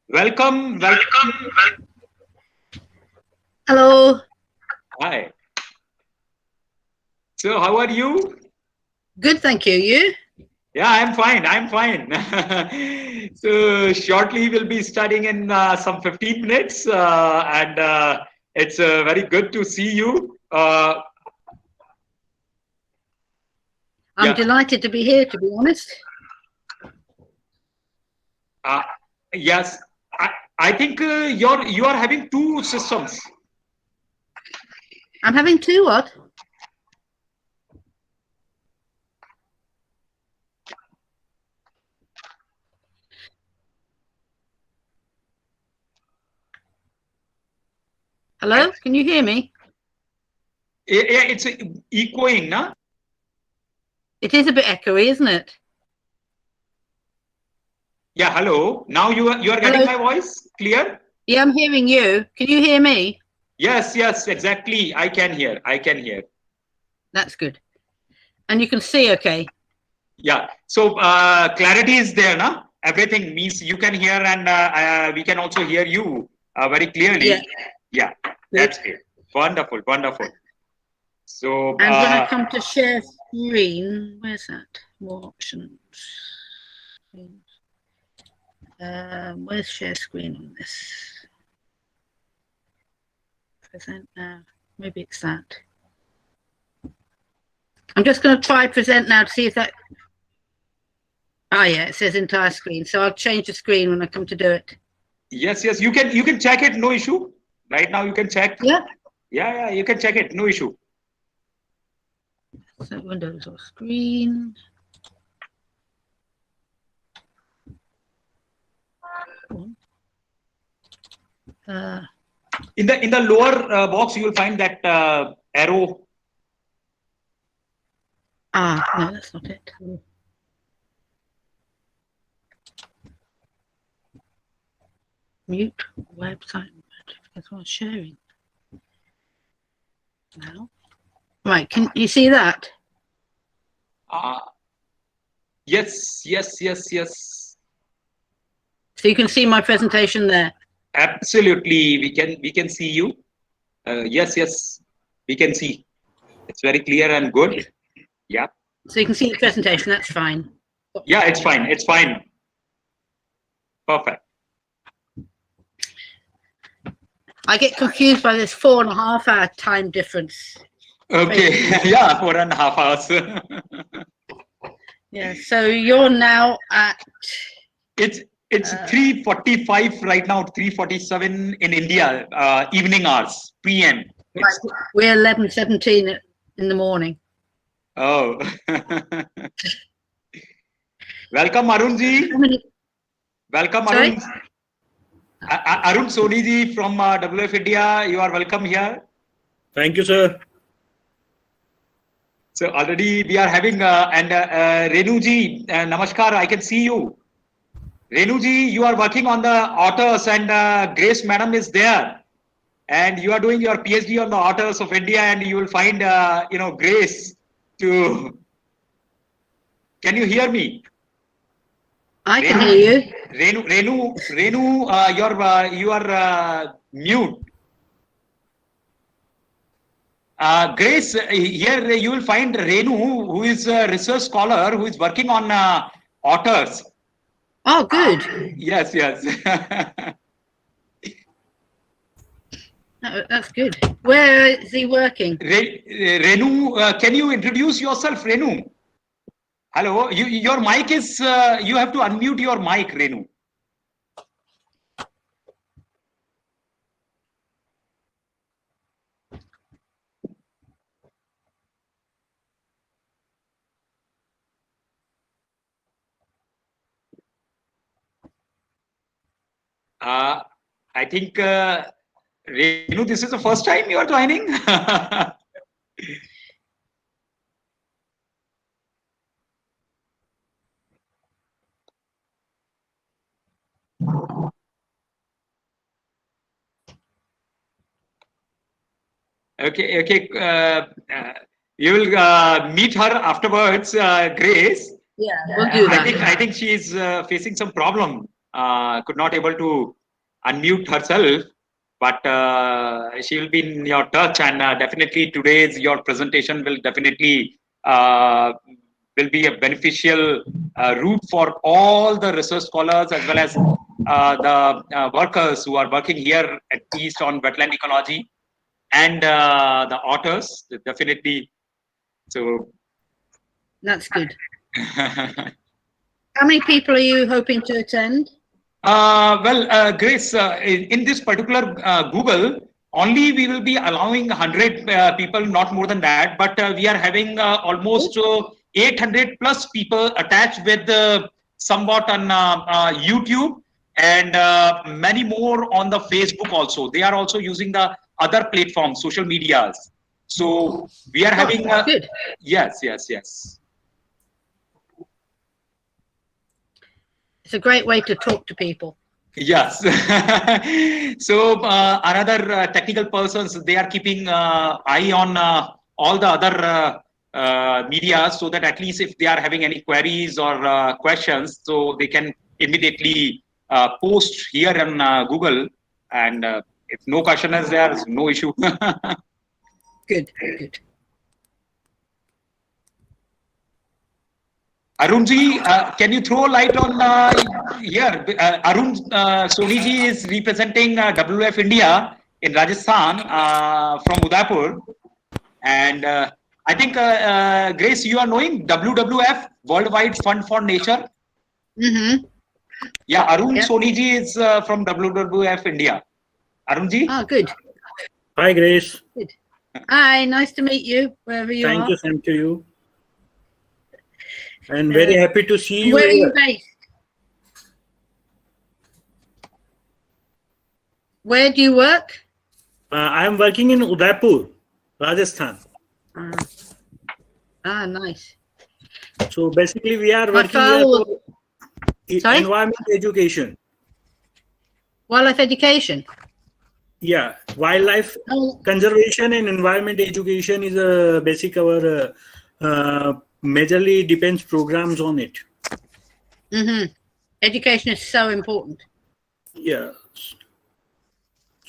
Welcome, welcome. Hello. Hi. So, how are you? Good, thank you. You? Yeah, I'm fine. I'm fine. So, shortly we'll be studying in some 15 minutes, and it's very good to see you. I'm Yeah. delighted to be here, to be honest. Uh, yes. I think you are having two systems. I'm having two what? Hello? Can you hear me? Yeah, it's echoing, na? It is a bit echoey, isn't it? Yeah. Hello. Now you are getting my voice clear? Yeah, I'm hearing you. Can you hear me? Yes. Yes. Exactly. I can hear. I can hear. That's good. And you can see okay? Yeah. So clarity is there, na? Everything means you can hear and we can also hear you very clearly. Yeah. Yeah. That's it. Wonderful. Wonderful. So And when I come to share screen, where's that? More options. Where's share screen on this? Present now. Maybe it's that. I'm just going to try present now to see if that. Oh yeah, it says entire screen. So I'll change the screen when I come to do it. yes, yes, you can check it, no issue. Right now you can check. Yeah. Yeah, you can check it, no issue. So Windows or screen. In the lower box, you will find that arrow. No, that's not it. Mute website notifications while sharing. Now, right? Can you see that? Yes. So you can see my presentation there. Absolutely, we can see you. Yes, we can see. It's very clear and good. Yeah. So you can see the presentation. That's fine. Yeah, it's fine. It's fine. Perfect. I get confused by this 4.5 hour time difference. Okay. Yeah, 4.5 hours. Yeah. So you're now at. It's 3:45 right now. 3:47 in India. Evening hours. PM. Right, we're 11:17 in the morning. Oh. Welcome, Arunji. Welcome, Arun. Arun Soni ji from WF India. You are welcome here. Thank you, sir. So already we are having and Renu ji, namaskar. I can see you. Renu ji, you are working on the otters, and Grace madam is there, and you are doing your PhD on the otters of India, and you will find Grace to. Can you hear me? I can hear you. Renu, you are mute. Grace, here you will find Renu, who is a research scholar who is working on otters. Oh, good. Yes. That's good. Where is he working? Renu, can you introduce yourself, Renu? Hello, your mic is, you have to unmute your mic, Renu. I think, Renu, this is the first time you are joining. Okay. You will meet her afterwards, Grace. Yeah, we'll do that. I think she is facing some problem. Could not able to unmute herself, but she will be in your touch, and definitely today's your presentation will definitely will be a beneficial route for all the research scholars as well as the workers who are working here at East on wetland ecology and the authors, definitely. So That's good. How many people are you hoping to attend? Grace, in this particular Google, only we will be allowing 100 people, not more than that. But we are having almost 800 plus people attached with somewhat on YouTube and many more on the Facebook also. They are also using the other platforms, social medias. So we are having good. Yes. It's a great way to talk to people. Yes. So another technical persons, they are keeping eye on all the other media, so that at least if they are having any queries or questions, so they can immediately post here on Google. And if no question is there, no issue. Good. Arunji, can you throw light on here? Arun Soniji is representing WWF India in Rajasthan from Udaipur. And I think, Grace, you are knowing WWF, Worldwide Fund for Nature? Mm-hmm. Yeah, Arun Soniji is from WWF India. Arunji? Oh, good. Hi, Grace. Good. Hi, nice to meet you, wherever you are. Thank you, same to you. And very happy to see you. Where are you based? Where do you work? I am working in Udaipur, Rajasthan. Nice. So basically, we are working here for environment education. Wildlife education? Yeah, wildlife conservation and environment education is a basic our majorly depends programs on it. Mm-hmm. Education is so important. Yeah.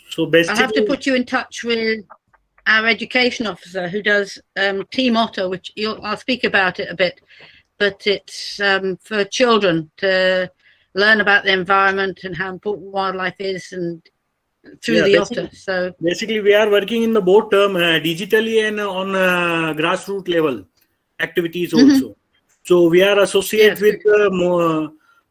So basically, I'll have to put you in touch with our education officer who does Team Otter, which I'll speak about it a bit, but it's for children to learn about the environment and how important wildlife is and through the Otter. So basically, we are working in the both term digitally and on grassroots level activities also. So we are associated with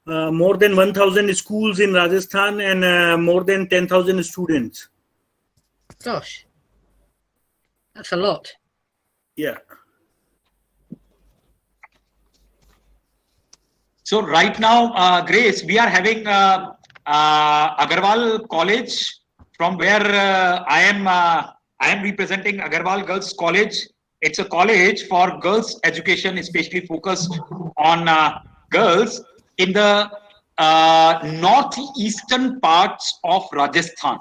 more than 1,000 schools in Rajasthan and more than 10,000 students. Gosh, that's a lot. Yeah. So right now, Grace, we are having Agarwal College, from where I am representing Agarwal Girls College. It's a college for girls education, especially focused on girls in the northeastern parts of Rajasthan.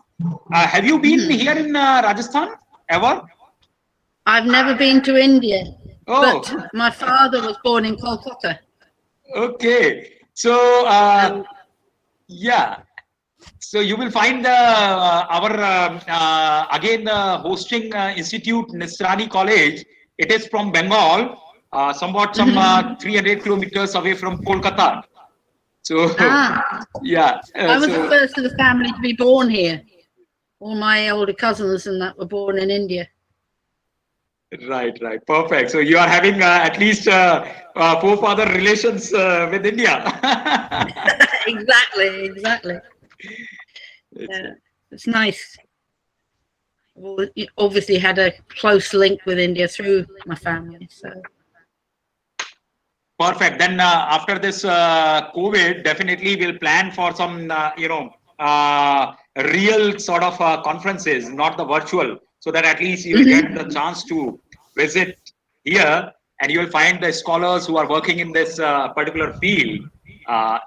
Have you been here in Rajasthan ever? I've never been to India, Oh. but my father was born in Kolkata. Okay, so yeah, so you will find our again hosting institute, Nisrani College. It is from Bengal, somewhat some 300 kilometers away from Kolkata. So yeah, I was the first of the family to be born here. All my older cousins and that were born in India. Right, perfect. So you are having at least forefather relations with India. Exactly. It's nice. Well, obviously had a close link with India through my family. So perfect. Then after this COVID, definitely we'll plan for some real sort of conferences, not the virtual, so that at least you will get the chance to visit here, and you will find the scholars who are working in this particular field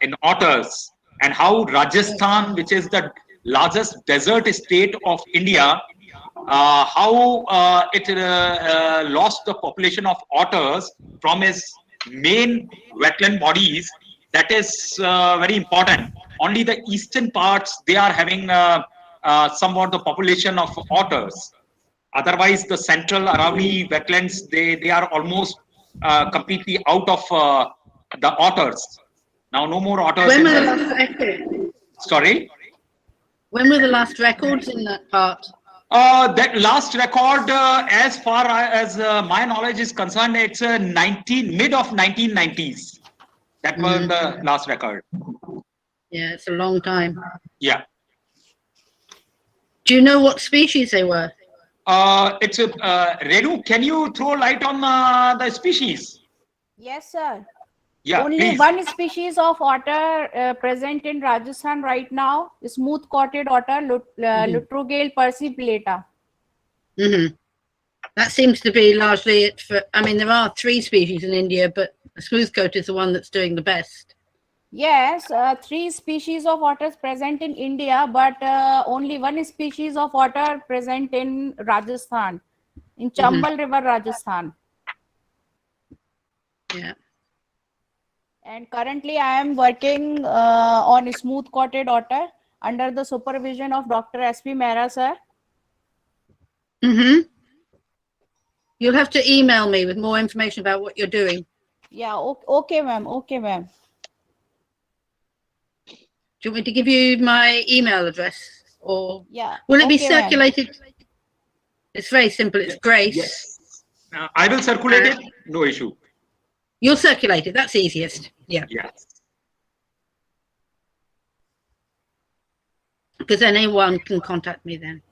in otters, and how Rajasthan, which is the largest desert state of India, how it lost the population of otters from its main wetland bodies That is very important. Only the eastern parts, they are having somewhat the population of otters. Otherwise, the central Aravalli wetlands, they are almost completely out of the otters. Now, no more otters When in were the the... last records? Sorry? When were the last records in that part? That last record, as far as my knowledge is concerned, it's mid of 1990s. That was the last record. Yeah, it's a long time. Yeah. Do you know what species they were? It's a Renu. Can you throw light on the species? Yes, sir. Yeah, Only please. one species of otter present in Rajasthan right now, smooth-coated otter, Lutrogale persipilata. That seems to be largely it for. I mean, there are 3 species in India, but smoothcoat is the one that's doing the best. Yes, 3 species of otters present in India, but only one species of otter present in Rajasthan, in Chambal River, Rajasthan. Yeah. And currently I am working on smooth-coated otter under the supervision of Dr. S.P. Mehra, sir. You'll have to email me with more information about what you're doing. Yeah, okay, ma'am. Okay, ma'am. Do you want me to give you my email address? Or Yeah. will it be okay, ma'am. circulated? It's very simple. It's Grace. Yes. I will circulate it. No issue. You'll circulate it. That's easiest. Yeah. Yes. Because anyone can contact me then.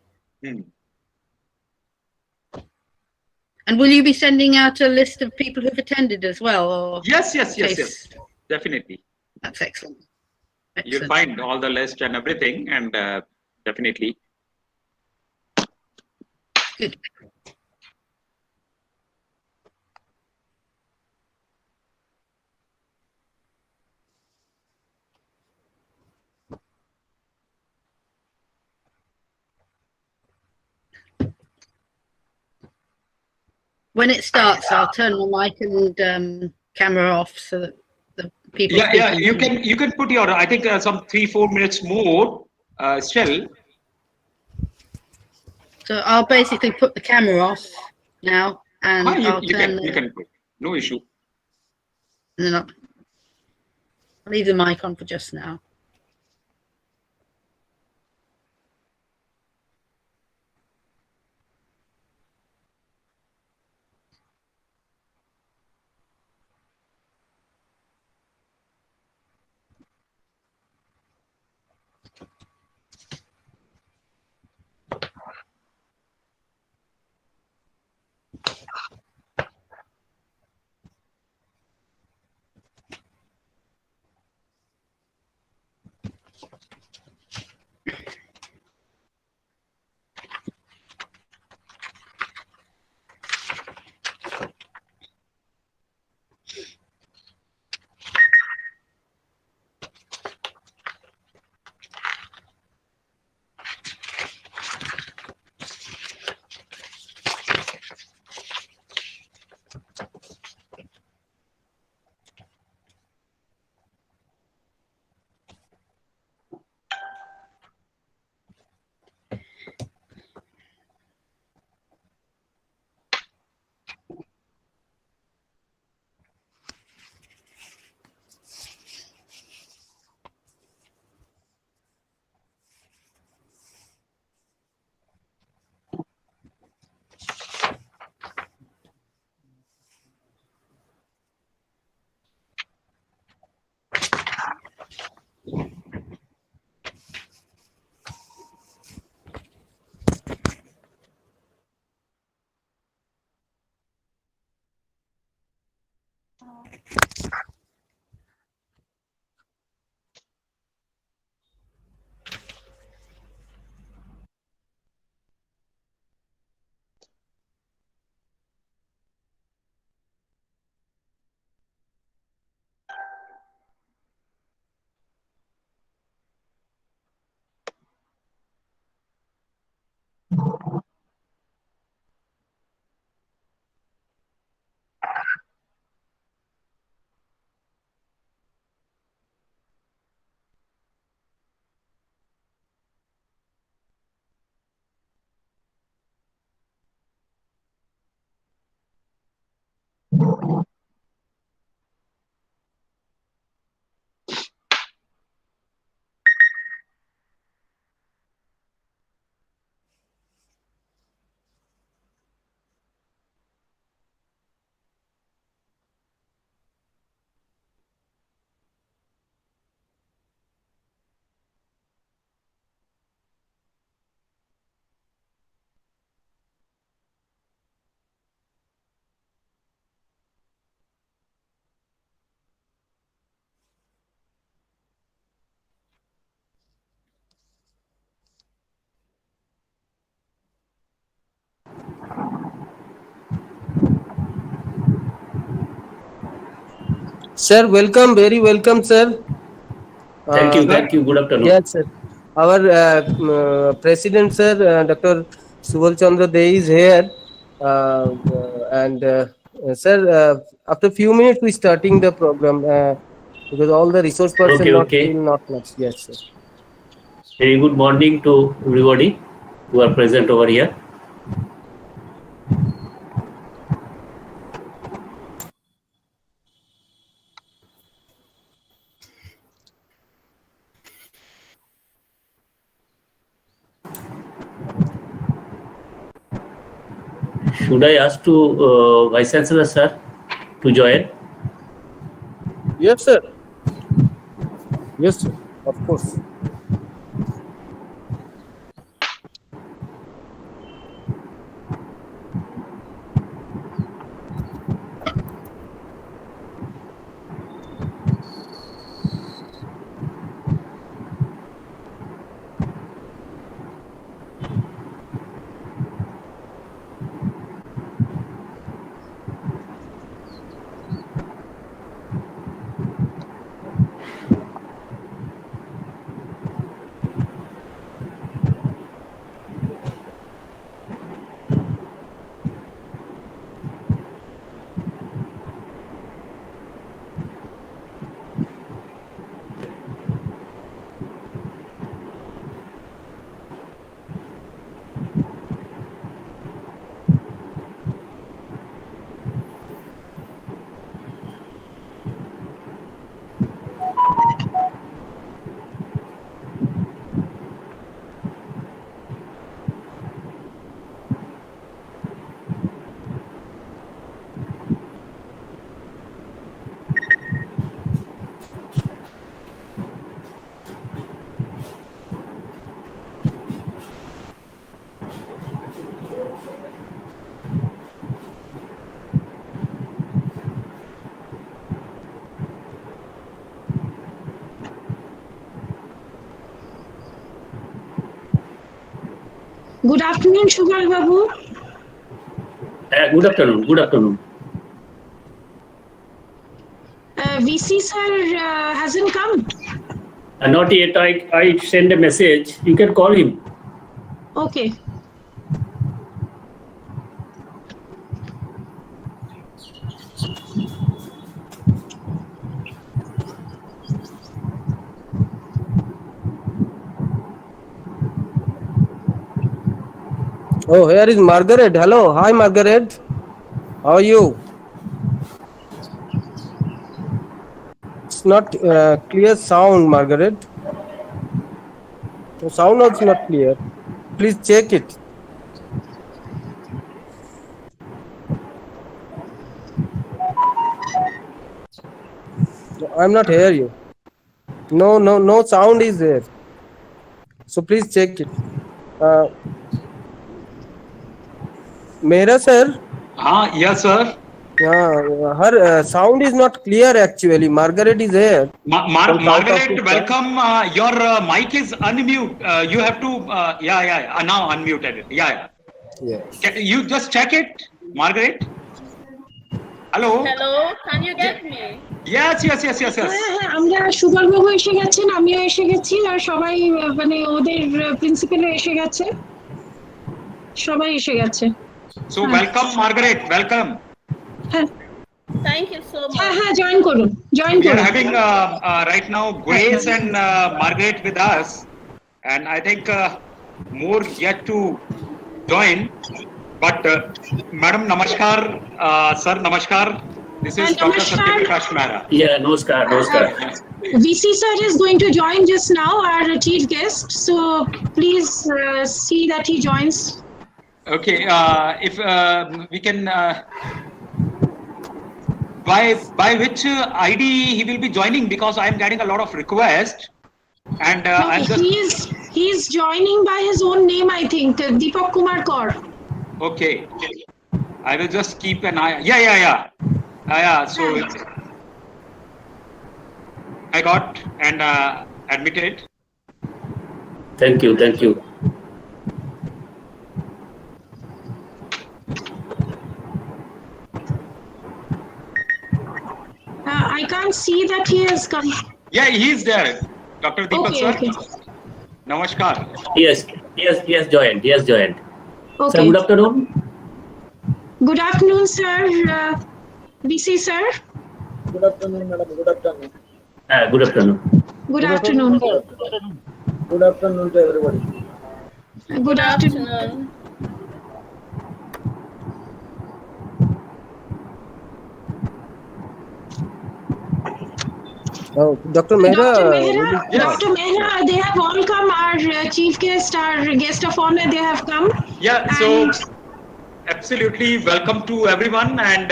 And will you be sending out a list of people who've attended as well? Or Yes. Definitely. That's excellent. You'll find all the list and everything, and definitely. Good. When it starts, I'll turn my mic and camera off so that the people. Yeah. You can put your. I think some 3-4 minutes more still. So I'll basically put the camera off now, and I'll turn. You can put. No issue. And then I'll leave the mic on for just now. Sir, welcome, very welcome, sir. Thank you. Good afternoon. Yes, sir. Our President, sir, Dr. Subal Chandra Dey is here. Sir, after few minutes, we starting the program because all the resource person Okay. still not much. Yes, sir. Very good morning to everybody who are present over here. Should I ask to Vice Chancellor sir to join? Yes, sir. Yes, sir. Of course. Good afternoon, Subal Babu. Good afternoon. VC sir hasn't come. Not yet. I send a message. You can call him. Okay. Oh, here is Margaret. Hello. Hi, Margaret. How are you? It's not clear sound, Margaret. The sound also not clear. Please check it. I'm not hear you. No sound is there. So please check it. Mera sir? Yes, sir. Her sound is not clear actually. Margaret is here. Margaret, welcome. Your mic is unmute. You have to, now unmuted it. Yeah. Yes. You just check it, Margaret. Hello. Hello, can you get me? Yes. আমরা সুবল বাবু এসে গেছেন, আমিও এসে গেছি, আর সবাই মানে ওদের প্রিন্সিপালও এসে গেছে, সবাই এসে গেছে। So welcome, Margaret. Welcome. Thank you so much. হ্যাঁ, জয়েন করুন। We are having right now Grace and Margaret with us, and I think more yet to join. But Madam Namaskar, Sir Namaskar. This is Dr. Satya Prakash Mehra. Yeah, Namaskar. VC sir is going to join just now, our chief guest. So please see that he joins. Okay, if we can, by which ID he will be joining, because I am getting a lot of requests, and I'm just. He's joining by his own name, I think, Deepak Kumar Kaur. Okay, I will just keep an eye. Yeah. So I got and admitted. Thank you. I can't see that he has come. Yeah, he's there. Dr. Deepak Okay, sir. okay. Namaskar. Yes, joined. Yes, joined. Sir, Okay. good afternoon. Good afternoon, sir. BC sir. Good afternoon, madam. Good afternoon. Good afternoon. Good afternoon. Good afternoon to everybody. Good afternoon. Oh, Dr. Dr. Mehra. Mehra, Dr. Mehra, they have all come. Our chief guest, our guest of honor, they have come. Yeah, so absolutely welcome to everyone, and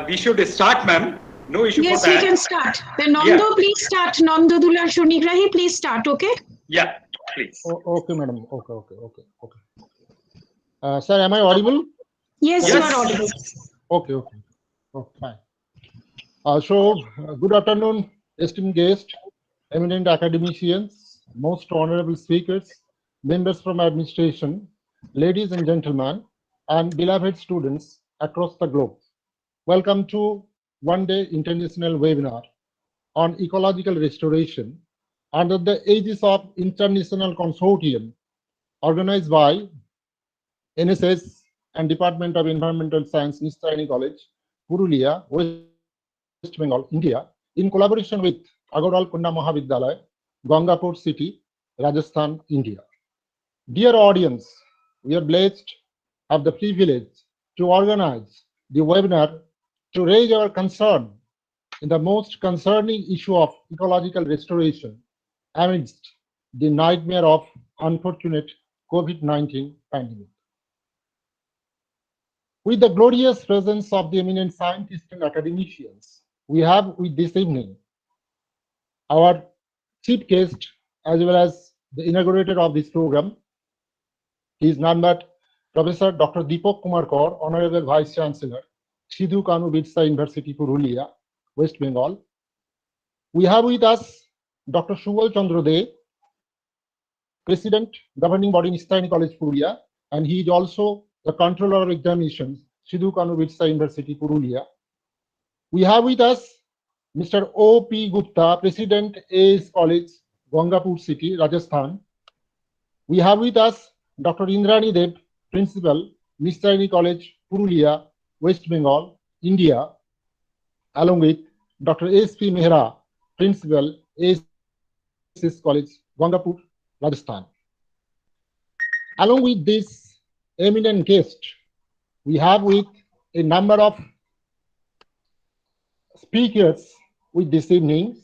we should start, ma'am. No issue Yes, for that. we can start. Then Nando, please start. Nando Dular Shunigrahi, please start, okay? Yeah, please. Okay, madam. Okay. Sir, am I audible? Yes, you Yes. are audible. Okay. Okay, fine. Good afternoon, esteemed guests, eminent academicians, most honorable speakers, members from administration, ladies and gentlemen, and beloved students across the globe. Welcome to one-day international webinar on ecological restoration under the aegis of international consortium organized by NSS and Department of Environmental Science, Nistayani College, Purulia, West Bengal, India, in collaboration with Agarwal Kunda Mahavidyalaya, Gangapur City, Rajasthan, India. Dear audience, we are blessed to have the privilege to organize the webinar to raise our concern in the most concerning issue of ecological restoration amidst the nightmare of unfortunate COVID-19 pandemic. With the glorious presence of the eminent scientists and academicians, we have with this evening our chief guest as well as the inaugurator of this program. He is none but Professor Dr. Deepak Kumar Kaur, Honorable Vice Chancellor, Sidhu Kanu Birsa University, Purulia, West Bengal. We have with us Dr. Subal Chandra De, President, Governing Body, Nistayani College, Purulia, and he is also the Controller of Examinations, Sidhu Kanu Birsa University, Purulia. We have with us Mr. O.P. Gupta, President, AS College, Gangapur City, Rajasthan. We have with us Dr. Indrani Dev, Principal, Nistayani College, Purulia, West Bengal, India, along with Dr. S.P. Mehra, Principal, AS College, Gangapur, Rajasthan. Along with this eminent guest, we have with a number of speakers with this evening,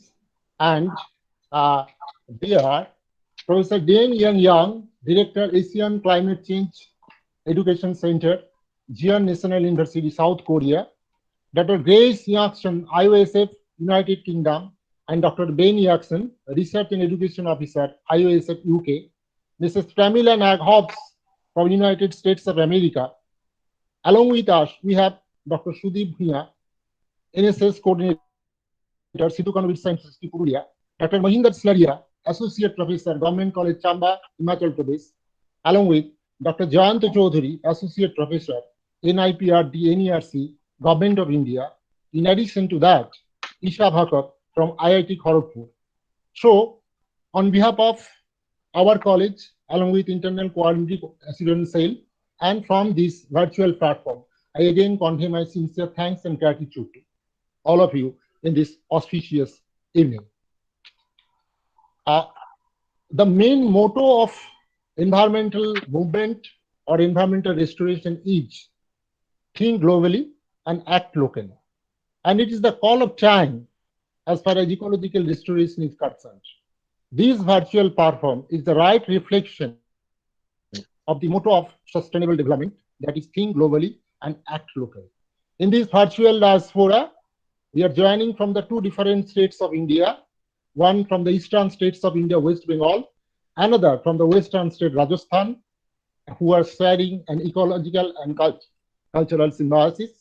and they are Professor Dane Yang, Director, Asian Climate Change Education Center, Jian National University, South Korea, Dr. Grace Jackson, IOSF, United Kingdom, and Dr. Ben Jackson, Research and Education Officer, IOSF, UK, Mrs. Pramila Nag Hobbs from United States of America. Along with us, we have Dr. Sudeep Bhuya, NSS Coordinator, Sidhu Kanu Birsa University, Purulia, Dr. Mahinder Slaria, Associate Professor, Government College, Chamba, Himachal Pradesh, along with Dr. Jayant Chaudhary, Associate Professor, NIPRD, NERC, Government of India. In addition to that, Isha Bhakat from IIT Kharagpur. So, on behalf of our college, along with Internal Quality Assurance Cell, and from this virtual platform, I again convey my sincere thanks and gratitude to all of you in this auspicious evening. The main motto of environmental movement or environmental restoration is think globally and act locally. And it is the call of time as far as ecological restoration is concerned. This virtual platform is the right reflection of the motto of sustainable development, that is think globally and act locally. In this virtual diaspora, we are joining from the two different states of India, one from the eastern states of India, West Bengal, another from the western state, Rajasthan, who are sharing an ecological and cultural symbiosis.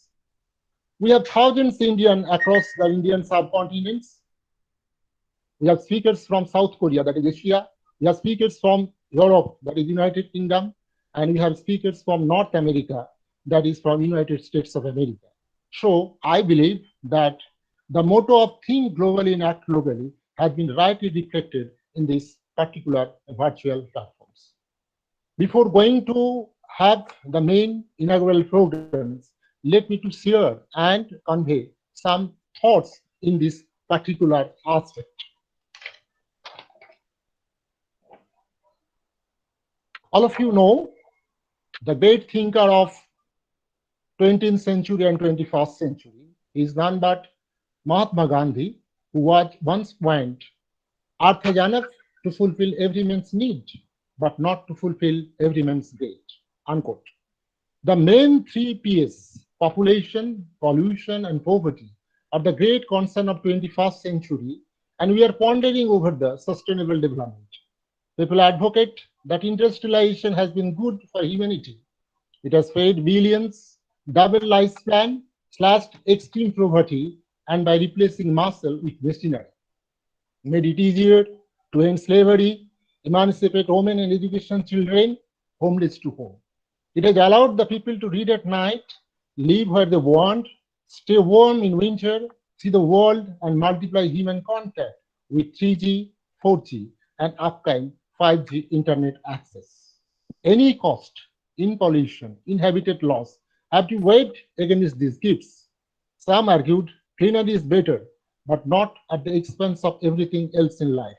We have thousands Indian across the Indian subcontinents. We have speakers from South Korea, that is Asia. We have speakers from Europe, that is United Kingdom. And we have speakers from North America, that is from United States of America. So I believe that The motto of think globally and act locally has been rightly reflected in these particular virtual platforms. Before going to have the main inaugural programs, let me to share and convey some thoughts in this particular aspect. All of you know the great thinker of 20th century and 21st century is none but Mahatma Gandhi, who was once point, Earth is enough to fulfill every man's need, but not to fulfill every man's greed, unquote. The main three P's, population, pollution, and poverty, are the great concern of 21st century, and we are pondering over the sustainable development. People advocate that industrialization has been good for humanity. It has fed billions, doubled lifespan, slashed extreme poverty, and by replacing muscle with machinery, made it easier to end slavery, emancipate women and education children, homeless to home. It has allowed the people to read at night, live where they want, stay warm in winter, see the world, and multiply human contact with 3G, 4G, and upcoming 5G internet access. Any cost in pollution, in habitat loss have to weighed against these gifts. Some argued cleaner is better, but not at the expense of everything else in life.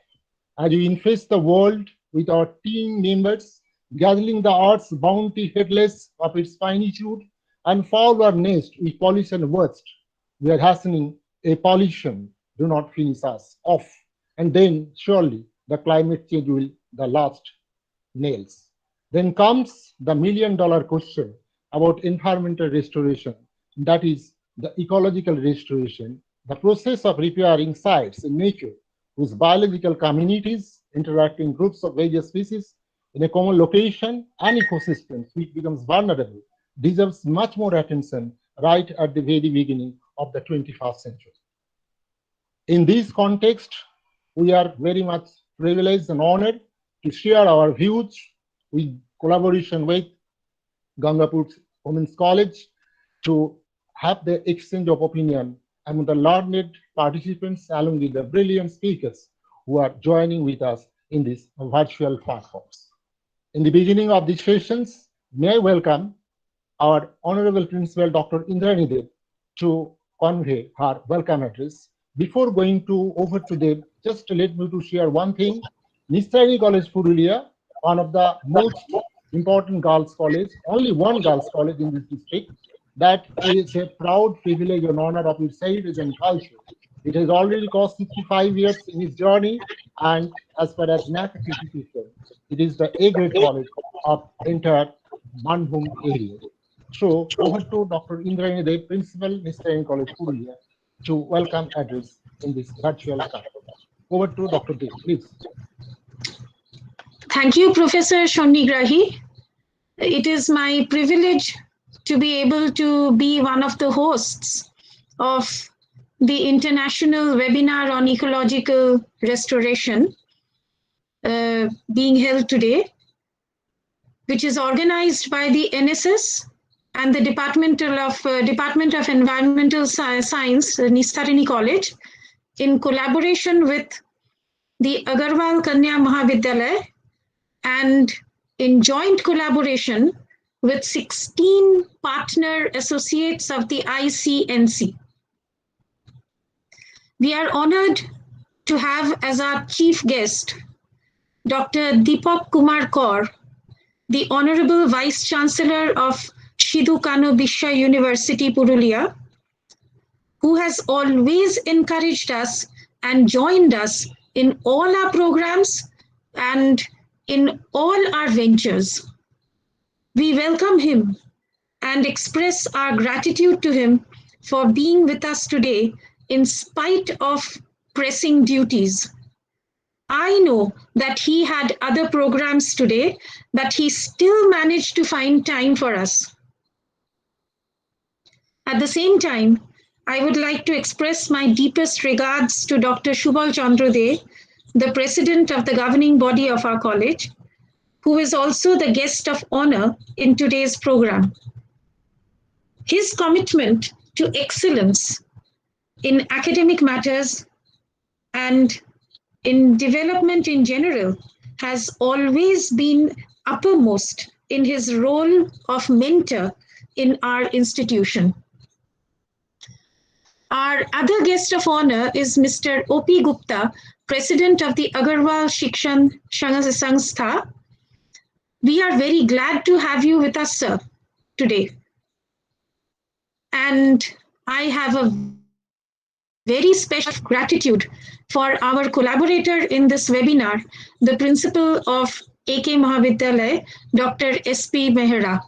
As we infest the world with our team members, gathering the earth's bounty headless of its finitude, and foul our nest with pollution waste, we are hastening a pollution do not finish us off. And then surely the climate change will the last nails. Then comes the million-dollar question about environmental restoration, that is the ecological restoration, the process of repairing sites in nature whose biological communities interacting groups of various species in a common location and ecosystems which becomes vulnerable deserves much more attention right at the very beginning of the 21st century. In this context, we are very much privileged and honored to share our views with collaboration with Gangapur Women's College to have the exchange of opinion among the learned participants along with the brilliant speakers who are joining with us in these virtual platforms. In the beginning of these sessions, may I welcome our Honorable Principal Dr. Indrani Dev to convey her welcome address. Before going over to them, just let me to share one thing. Nisrani College Purulia, one of the most important girls' college, only one girls' college in this district, that is a proud privilege and honor of its heritage and culture. It has already cost 65 years in its journey, and as far as NAC certification, it is the A-grade college of entire Manbhum area. So over to Dr. Indrani Dev, Principal, Nisrani College Purulia, to welcome address in this virtual platform. Over to Dr. Dev, please. Thank you, Professor Shonnigrahi. It is my privilege to be able to be one of the hosts of the International Webinar on Ecological Restoration being held today, which is organized by the NSS and the Department of Environmental Science, Nisrani College, in collaboration with the Agarwal Kanya Mahavidyalaya and in joint collaboration with 16 partner associates of the ICNC. We are honored to have as our chief guest Dr. Deepak Kumar Kaur, the Honorable Vice Chancellor of Sidhu Kano Biswa University, Purulia, who has always encouraged us and joined us in all our programs and in all our ventures. We welcome him and express our gratitude to him for being with us today in spite of pressing duties. I know that he had other programs today, but he still managed to find time for us. At the same time, I would like to express my deepest regards to Dr. Shubal Chandra De, the president of the governing body of our college, who is also the guest of honor in today's program. His commitment to excellence in academic matters and in development in general, has always been uppermost in his role of mentor in our institution. Our other guest of honor is Mr. O.P. Gupta, President of the Agarwal Shikshan Sangstha. We are very glad to have you with us, sir, today. And I have a very special gratitude for our collaborator in this webinar, the principal of AK Mahavidyalaya, Dr. S.P. Mehra,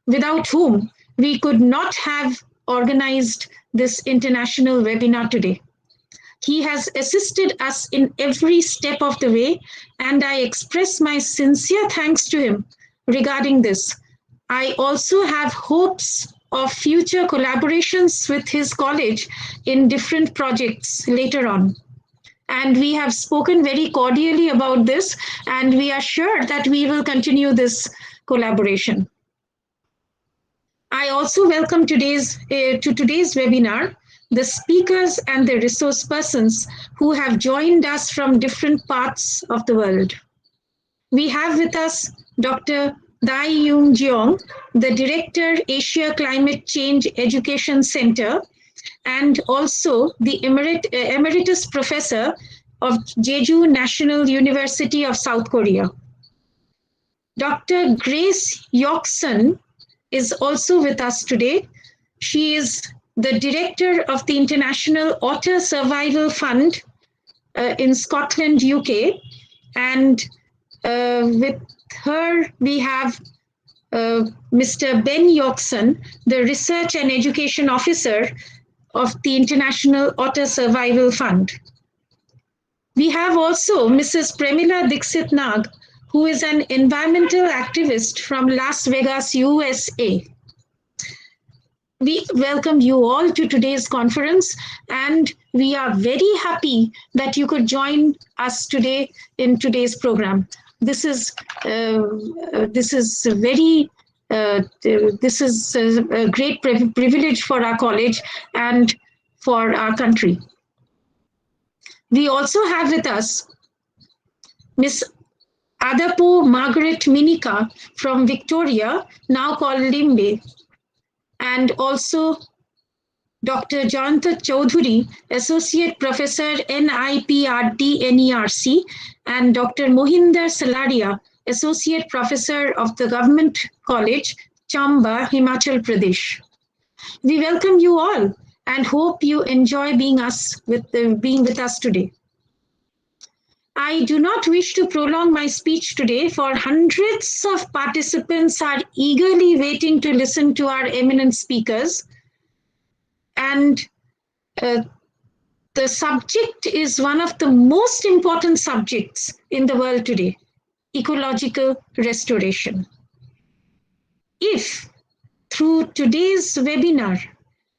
without whom we could not have organized this international webinar today. He has assisted us in every step of the way, and I express my sincere thanks to him regarding this. I also have hopes of future collaborations with his college in different projects later on. And we have spoken very cordially about this, and we are sure that we will continue this collaboration. I also welcome to today's webinar the speakers and the resource persons who have joined us from different parts of the world. We have with us Dr. Dai Yung Jeong, the Director, Asia Climate Change Education Center, and also the Emeritus Professor of Jeju National University of South Korea. Dr. Grace Yorkson is also with us today. She is the Director of the International Otter Survival Fund in Scotland, UK, and with her we have Mr. Ben Yorkson, the Research and Education Officer of the International Otter Survival Fund. We have also Mrs. Premila Dixit Nag, who is an environmental activist from Las Vegas, USA. We welcome you all to today's conference, and we are very happy that you could join us today in today's program. This is a great privilege for our college and for our country. We also have with us Miss Adapo Margaret Minika from Victoria, now called Limbe, and also Dr. Jayanta Chaudhuri, Associate Professor NIPRD NERC, and Dr. Mohinder Salaria, Associate Professor of the Government College, Chamba, Himachal Pradesh. We welcome you all and hope you enjoy being with us today. I do not wish to prolong my speech today, for hundreds of participants are eagerly waiting to listen to our eminent speakers. And the subject is one of the most important subjects in the world today, ecological restoration. If through today's webinar,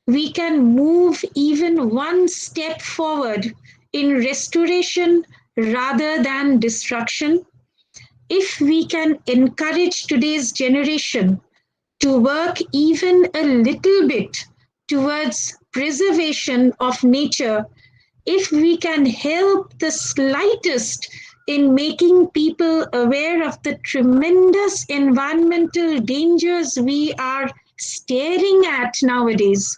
we can move even one step forward in restoration rather than destruction, if we can encourage today's generation to work even a little bit towards preservation of nature, if we can help the slightest in making people aware of the tremendous environmental dangers we are staring at nowadays,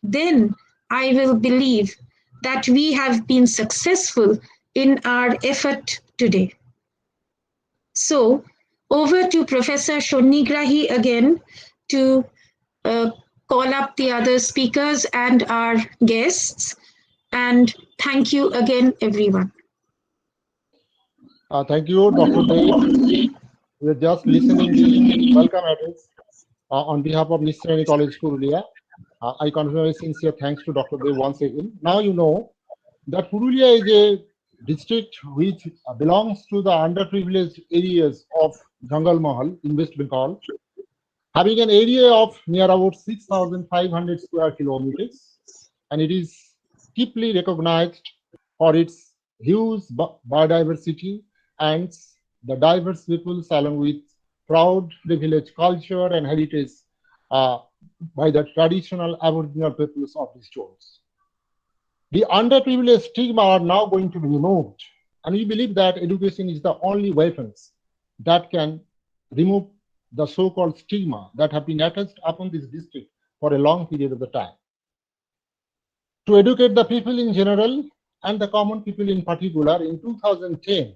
then I will believe that we have been successful in our effort today. So, over to Professor Shonigrahi again to call up the other speakers and our guests. And thank you again, everyone. Thank you, Dr. Dev. We're just listening to the welcome address on behalf of Nisrani College, Purulia. I convey sincere thanks to Dr. Dev once again. Now you know that Purulia is a district which belongs to the underprivileged areas of Jangal Mahal in West Bengal, having an area of near about 6,500 square kilometers, and it is deeply recognized for its huge biodiversity and the diverse peoples, along with proud privileged culture and heritage by the traditional Aboriginal peoples of these shores. The underprivileged stigma are now going to be removed. And we believe that education is the only weapons that can remove the so-called stigma that have been attached upon this district for a long period of the time. To educate the people in general and the common people in particular, in 2010,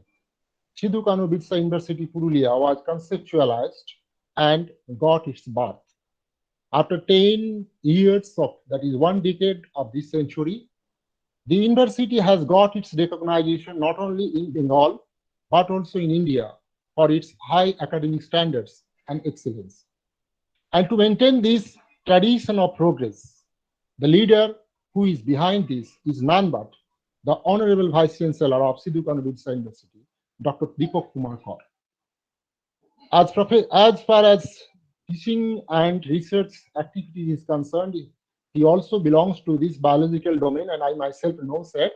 Sidhu Kanu Birsa University Purulia was conceptualized and got its birth. After 10 years of, that is 1 decade of this century, the university has got its recognition not only in Bengal, but also in India for its high academic standards and excellence. And to maintain this tradition of progress, the leader who is behind this is none but the Honorable Vice Chancellor of Sidhu Kanu Birsa University, Dr. Deepak Kumar Kaur. As far as teaching and research activities is concerned, he also belongs to this biological domain, and I myself know that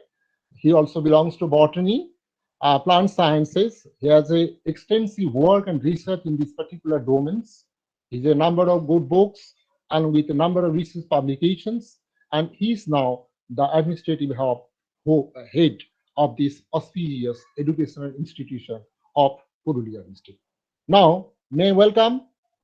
he also belongs to botany, plant sciences. He has a extensive work and research in these particular domains. He has a number of good books and with a number of research publications, and he is now the administrative head of this auspicious educational institution of Purulia district. Now, may I welcome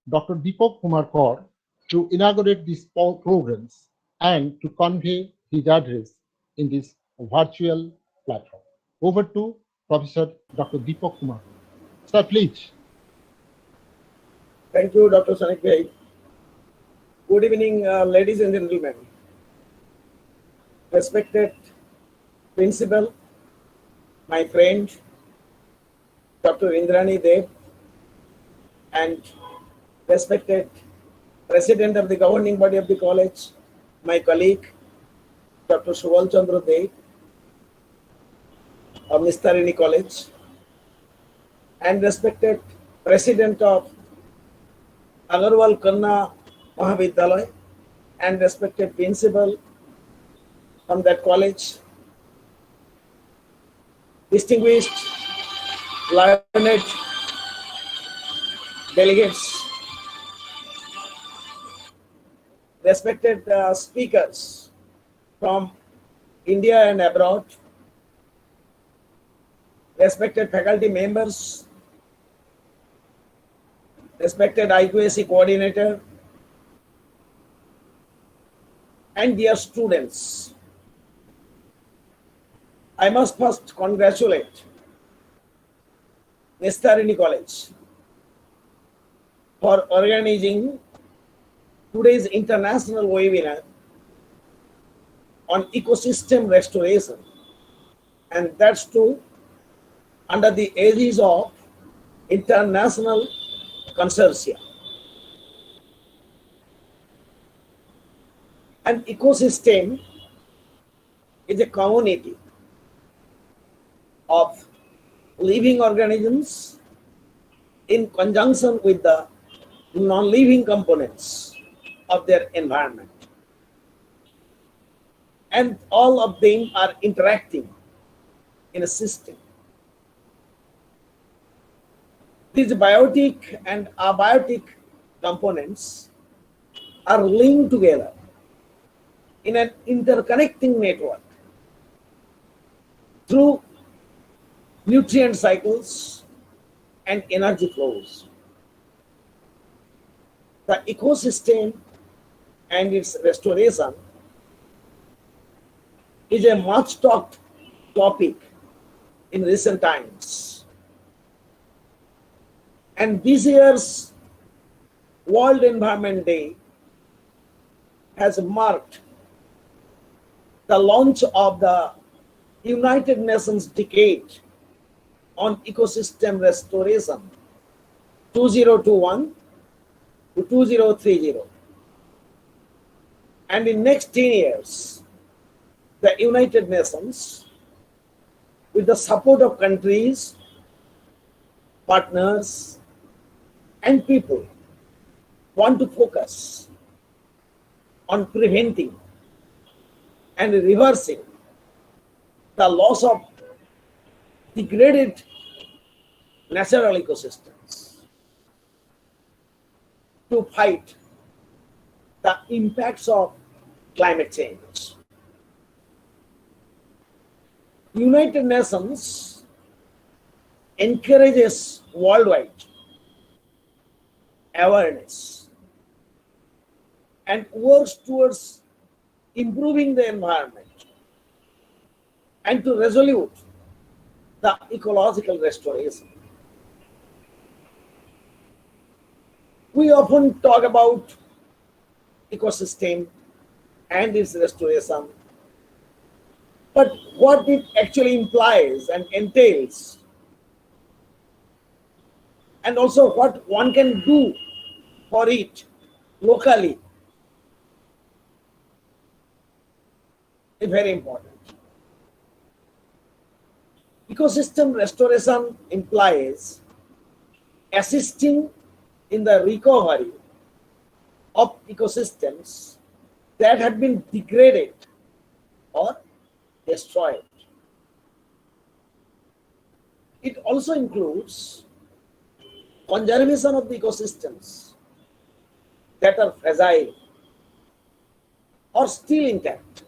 Dr. Deepak Kumar Kaur to inaugurate these programs and to convey his address in this virtual platform. Over to Professor Dr. Deepak Kumar. Sir, please. Thank you, Dr. Sanik Bhai. Good evening, ladies and gentlemen. Respected Principal, my friend, Dr. Indrani Dev, and respected President of the governing body of the college, my colleague, Dr. Subal Chandra Dev of Nistarini College, and respected President of Agarwal Kanna Mahavidyalaya, and respected Principal from that college, distinguished learned delegates, respected speakers from India and abroad, respected faculty members, respected IQAC coordinator, and dear students. I must first congratulate Nistarini College for organizing today's international webinar on ecosystem restoration, and that's too under the aegis of international consortia. An ecosystem is a community of living organisms in conjunction with the non-living components of their environment. And all of them are interacting in a system. These biotic and abiotic components are linked together in an interconnecting network through nutrient cycles and energy flows. The ecosystem and its restoration is a much talked topic in recent times. And this year's World Environment Day has marked the launch of the United Nations Decade on Ecosystem Restoration 2021 to 2030. And in next 10 years, the United Nations, with the support of countries, partners, and people, want to focus on preventing and reversing the loss of degraded natural ecosystems to fight the impacts of climate change. United Nations encourages worldwide awareness and works towards improving the environment and to resolve the ecological restoration. We often talk about ecosystem and its restoration, but what it actually implies and entails, and also what one can do for it locally, is very important. Ecosystem restoration implies assisting in the recovery of ecosystems that have been degraded or destroyed. It also includes conservation of the ecosystems that are fragile or still intact.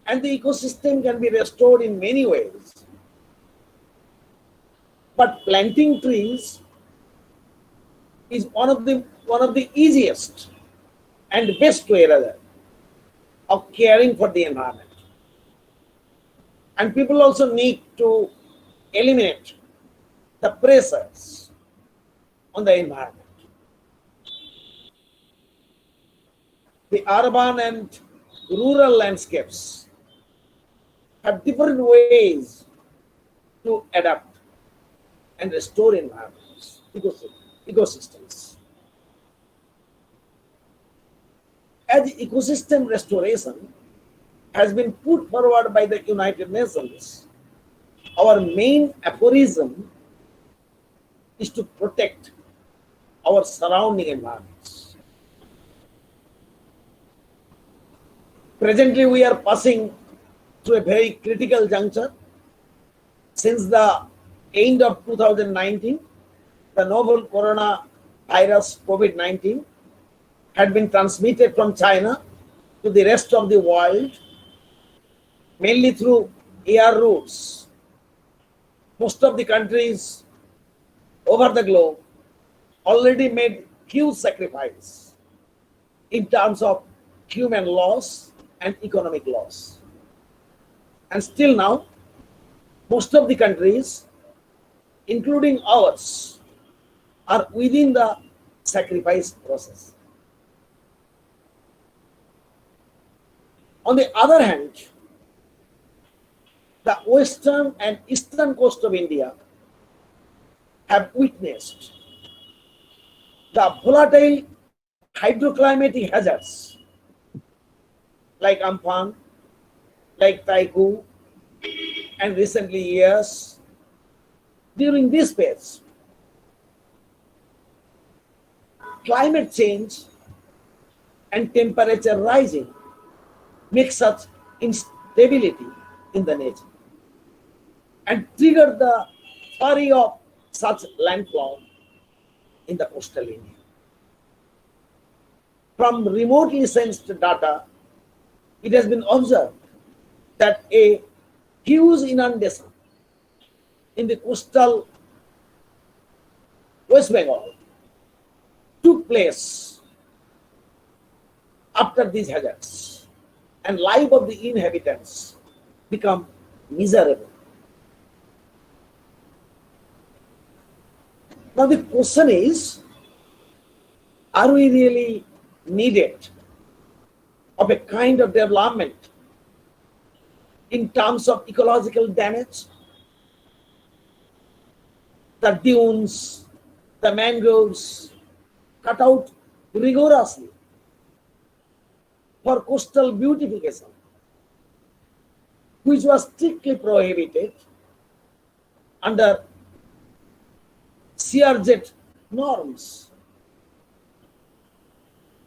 And the ecosystem can be restored in many ways. But planting trees is one of the easiest and best way rather of caring for the environment. And people also need to eliminate the pressures on the environment. The urban and rural landscapes have different ways to adapt and restore environments, ecosystems. As ecosystem restoration has been put forward by the United Nations, our main aphorism is to protect our surrounding environments. Presently, we are passing through a very critical juncture. Since the end of 2019, the novel coronavirus COVID-19 had been transmitted from China to the rest of the world, mainly through air routes. Most of the countries over the globe already made huge sacrifice in terms of human loss and economic loss. And still now, most of the countries, including ours, are within the sacrifice process. On the other hand, the western and eastern coast of India have witnessed the volatile hydroclimatic hazards like Amphan, like Taiku, and recently years. During this phase, climate change and temperature rising make such instability in the nature and trigger the flurry of such landfall in the coastal India. From remotely sensed data, it has been observed that a huge inundation in the coastal West Bengal took place after these hazards, and life of the inhabitants become miserable. Now the question is, are we really needed of a kind of development in terms of ecological damage? The dunes, the mangroves cut out rigorously for coastal beautification, which was strictly prohibited under CRZ norms.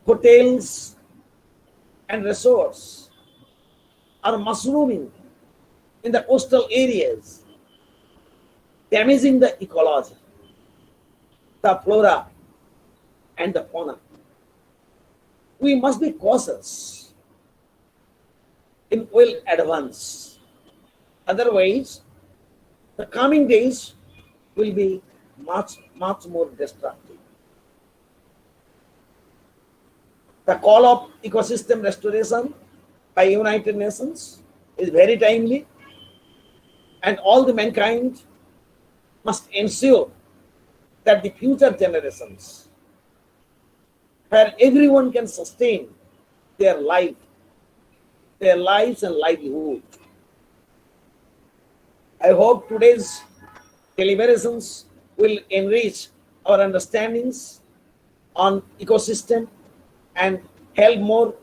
Hotels and resorts are mushrooming in the coastal areas, damaging the ecology, the flora, and the fauna. We must be cautious in well advance. Otherwise, the coming days will be much more destructive. The call of ecosystem restoration by United Nations is very timely, and all the mankind must ensure that the future generations, where everyone can sustain their lives and livelihood. I hope today's deliberations will enrich our understandings on ecosystem and help more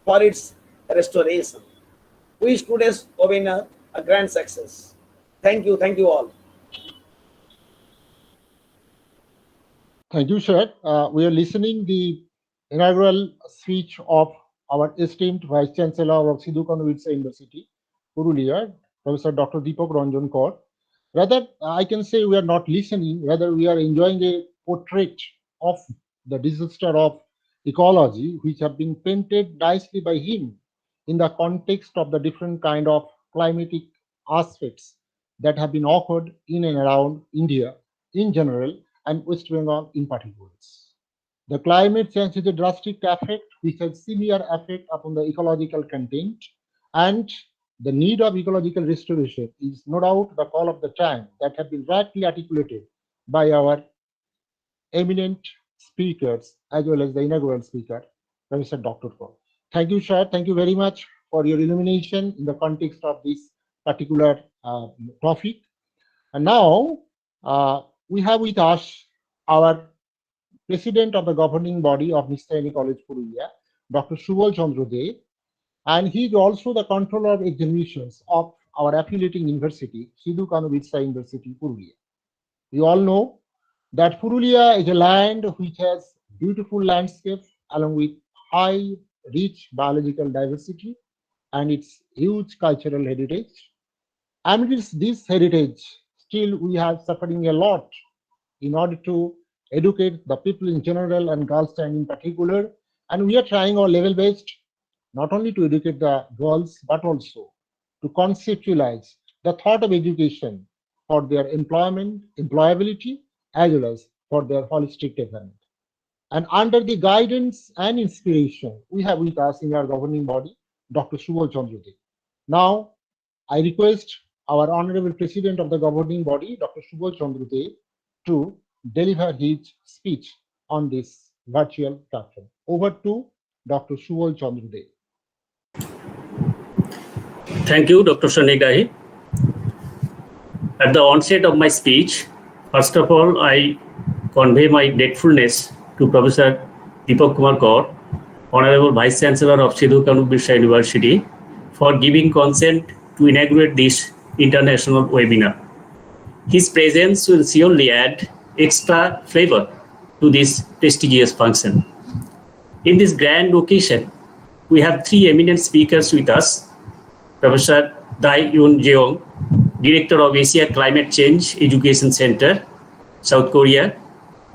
for its restoration. Wish today's webinar a grand success. Thank you all. Thank you, sir. We are listening the inaugural speech of our esteemed Vice Chancellor of Sidhu Kanu Birsa University, Purulia, Professor Dr. Deepak Ranjan Kaur. Rather, I can say we are not listening, rather we are enjoying a portrait of the disaster of ecology, which have been painted nicely by him in the context of the different kind of climatic aspects that have been occurred in and around India in general and West Bengal in particular. The climate change is a drastic effect which has severe effect upon the ecological content, and the need of ecological restoration is no doubt the call of the time that have been rightly articulated by our eminent speakers as well as the inaugural speaker, Professor Dr. Kaur. Thank you, sir. Thank you very much for your illumination in the context of this particular topic. And now we have with us our President of the governing body of Nistayani College, Purulia, Dr. Subal Chandra De, and he is also the controller of examinations of our affiliating university, Sidhu Kanu Birsa University, Purulia. We all know that Purulia is a land which has beautiful landscape along with high, rich biological diversity and its huge cultural heritage. Amidst this heritage, still we are suffering a lot in order to educate the people in general and girls in particular. And we are trying our level best, not only to educate the girls, but also to conceptualize the thought of education for their employment, employability, as well as for their holistic development. And under the guidance and inspiration, we have with us in our governing body, Dr. Subal Chandra De. Now, I request our Honorable President of the governing body, Dr. Subal Chandra De, to deliver his speech on this virtual platform. Over to Dr. Subal Chandra De. Thank you, Dr. Sanigahi. At the onset of my speech, first of all, I convey my gratefulness to Professor Deepak Kumar Kaur, Honorable Vice Chancellor of Sidhu Kanu Birsa University, for giving consent to inaugurate this international webinar. His presence will surely add extra flavor to this prestigious function. In this grand occasion, we have three eminent speakers with us: Professor Dai Yoon Jeong, Director of Asia Climate Change Education Center, South Korea;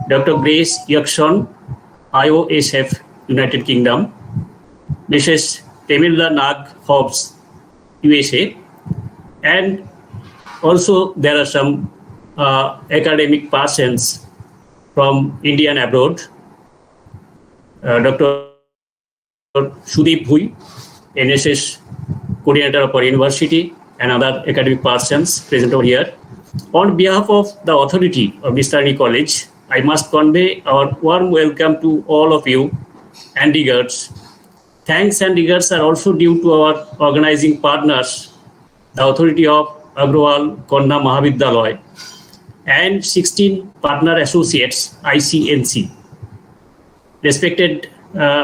Dr. Grace Yakson, IOSF, United Kingdom; Mrs. Temilla Nag Hobbs, USA; and also there are some academic persons from India and abroad. Dr. Sudeep Bhui, NSS coordinator of our university, and other academic persons present over here. On behalf of the authority of Nistayani College, I must convey our warm welcome to all of you and regards. Thanks and regards are also due to our organizing partners, the authority of Agrawal Konna Mahavidyalaya, and 16 partner associates, ICNC. Respected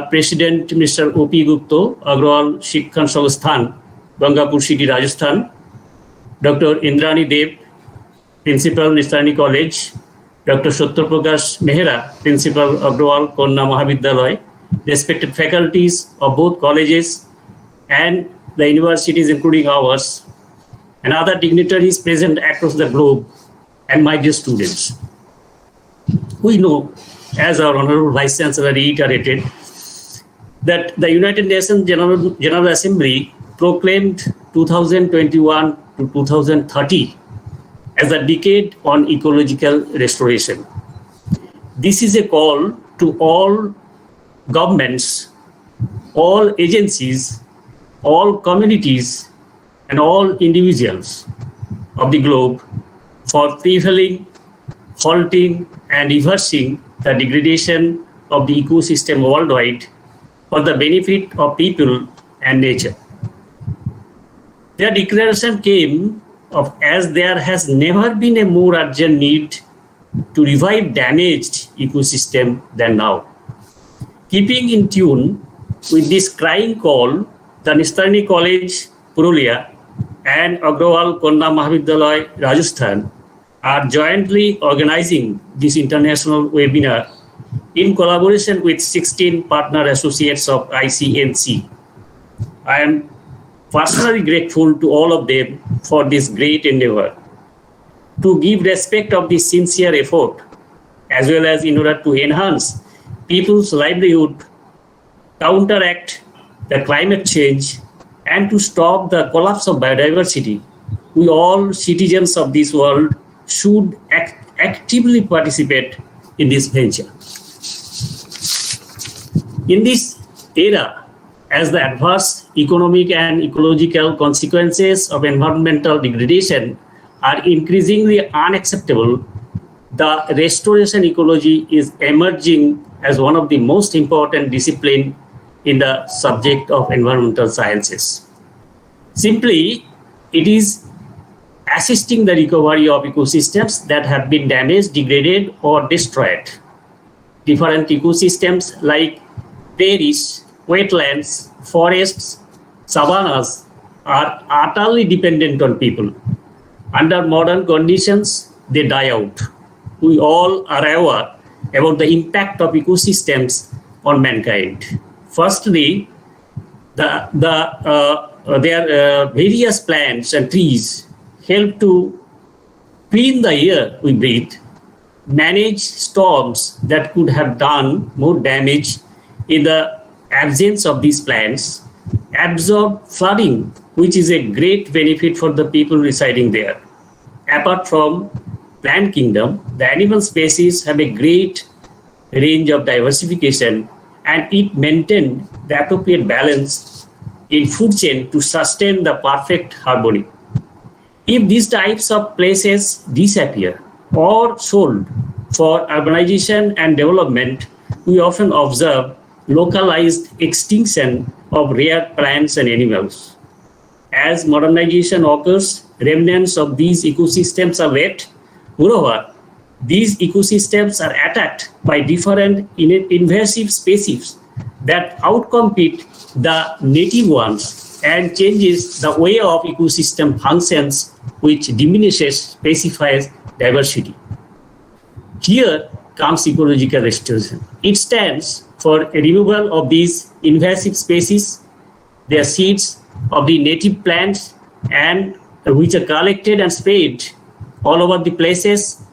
President Mr. O.P. Gupta, Agrawal Shikhan Sansthan, Gangapur City, Rajasthan; Dr. Indrani Dev, Principal, Nistayani College; Dr. Satyaprakash Mehra, Principal, Agrawal Konna Mahavidyalaya; respected faculties of both colleges and the universities, including ours, and other dignitaries present across the globe, and my dear students. We know, as our Honorable Vice Chancellor reiterated, that the United Nations General Assembly proclaimed 2021 to 2030 as a decade on ecological restoration. This is a call to all governments, all agencies, all communities, and all individuals of the globe for preventing, halting, and reversing the degradation of the ecosystem worldwide for the benefit of people and nature. Their declaration came of as there has never been a more urgent need to revive damaged ecosystem than now. Keeping in tune with this crying call, the Nistarni College, Purulia, and Agrawal Konna Mahavidyalaya, Rajasthan, are jointly organizing this international webinar in collaboration with 16 partner associates of ICNC. I am personally grateful to all of them for this great endeavor to give respect of this sincere effort, as well as in order to enhance people's livelihood, counteract the climate change, and to stop the collapse of biodiversity. We all citizens of this world should actively participate in this venture. In this era, as the adverse economic and ecological consequences of environmental degradation are increasingly unacceptable, the restoration ecology is emerging as one of the most important disciplines in the subject of environmental sciences. Simply, it is assisting the recovery of ecosystems that have been damaged, degraded, or destroyed. Different ecosystems like prairies, wetlands, forests, savannas are utterly dependent on people. Under modern conditions, they die out. We all are aware about the impact of ecosystems on mankind. Firstly, their various plants and trees help to clean the air we breathe, manage storms that could have done more damage in the absence of these plants, absorb flooding, which is a great benefit for the people residing there. Apart from plant kingdom, the animal species have a great range of diversification, and it maintains the appropriate balance in food chain to sustain the perfect harmony. If these types of places disappear or sold for urbanization and development, we often observe localized extinction of rare plants and animals. As modernization occurs, remnants of these ecosystems are left. Moreover, these ecosystems are attacked by different invasive species that outcompete the native ones and changes the way of ecosystem functions, which diminishes specified diversity. Here comes ecological restoration. It stands for a removal of these invasive species, their seeds of the native plants, and which are collected and spread all over the places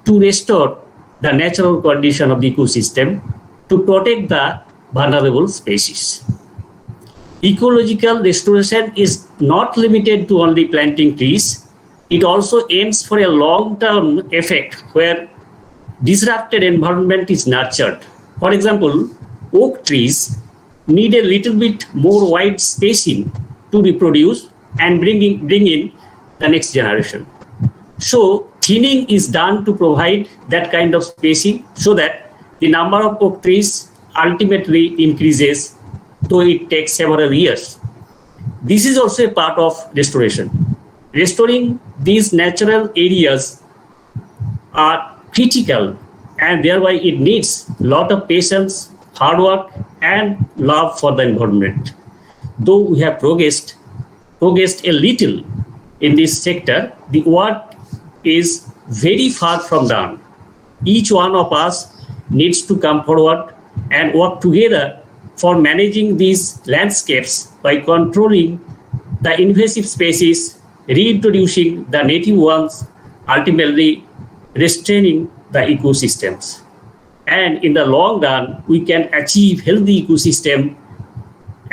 to restore the natural condition of the ecosystem, to protect the vulnerable species. Ecological restoration is not limited to only planting trees. It also aims for a long-term effect where disrupted environment is nurtured. For example, oak trees need a little bit more wide spacing to reproduce and bring in the next generation. So thinning is done to provide that kind of spacing so that the number of oak trees ultimately increases, though it takes several years. This is also a part of restoration. Restoring these natural areas are critical, and thereby it needs a lot of patience, hard work, and love for the environment. Though we have progressed a little in this sector, the work is very far from done. Each one of us needs to come forward and work together for managing these landscapes by controlling the invasive species, reintroducing the native ones, ultimately restraining the ecosystems. And in the long run, we can achieve healthy ecosystem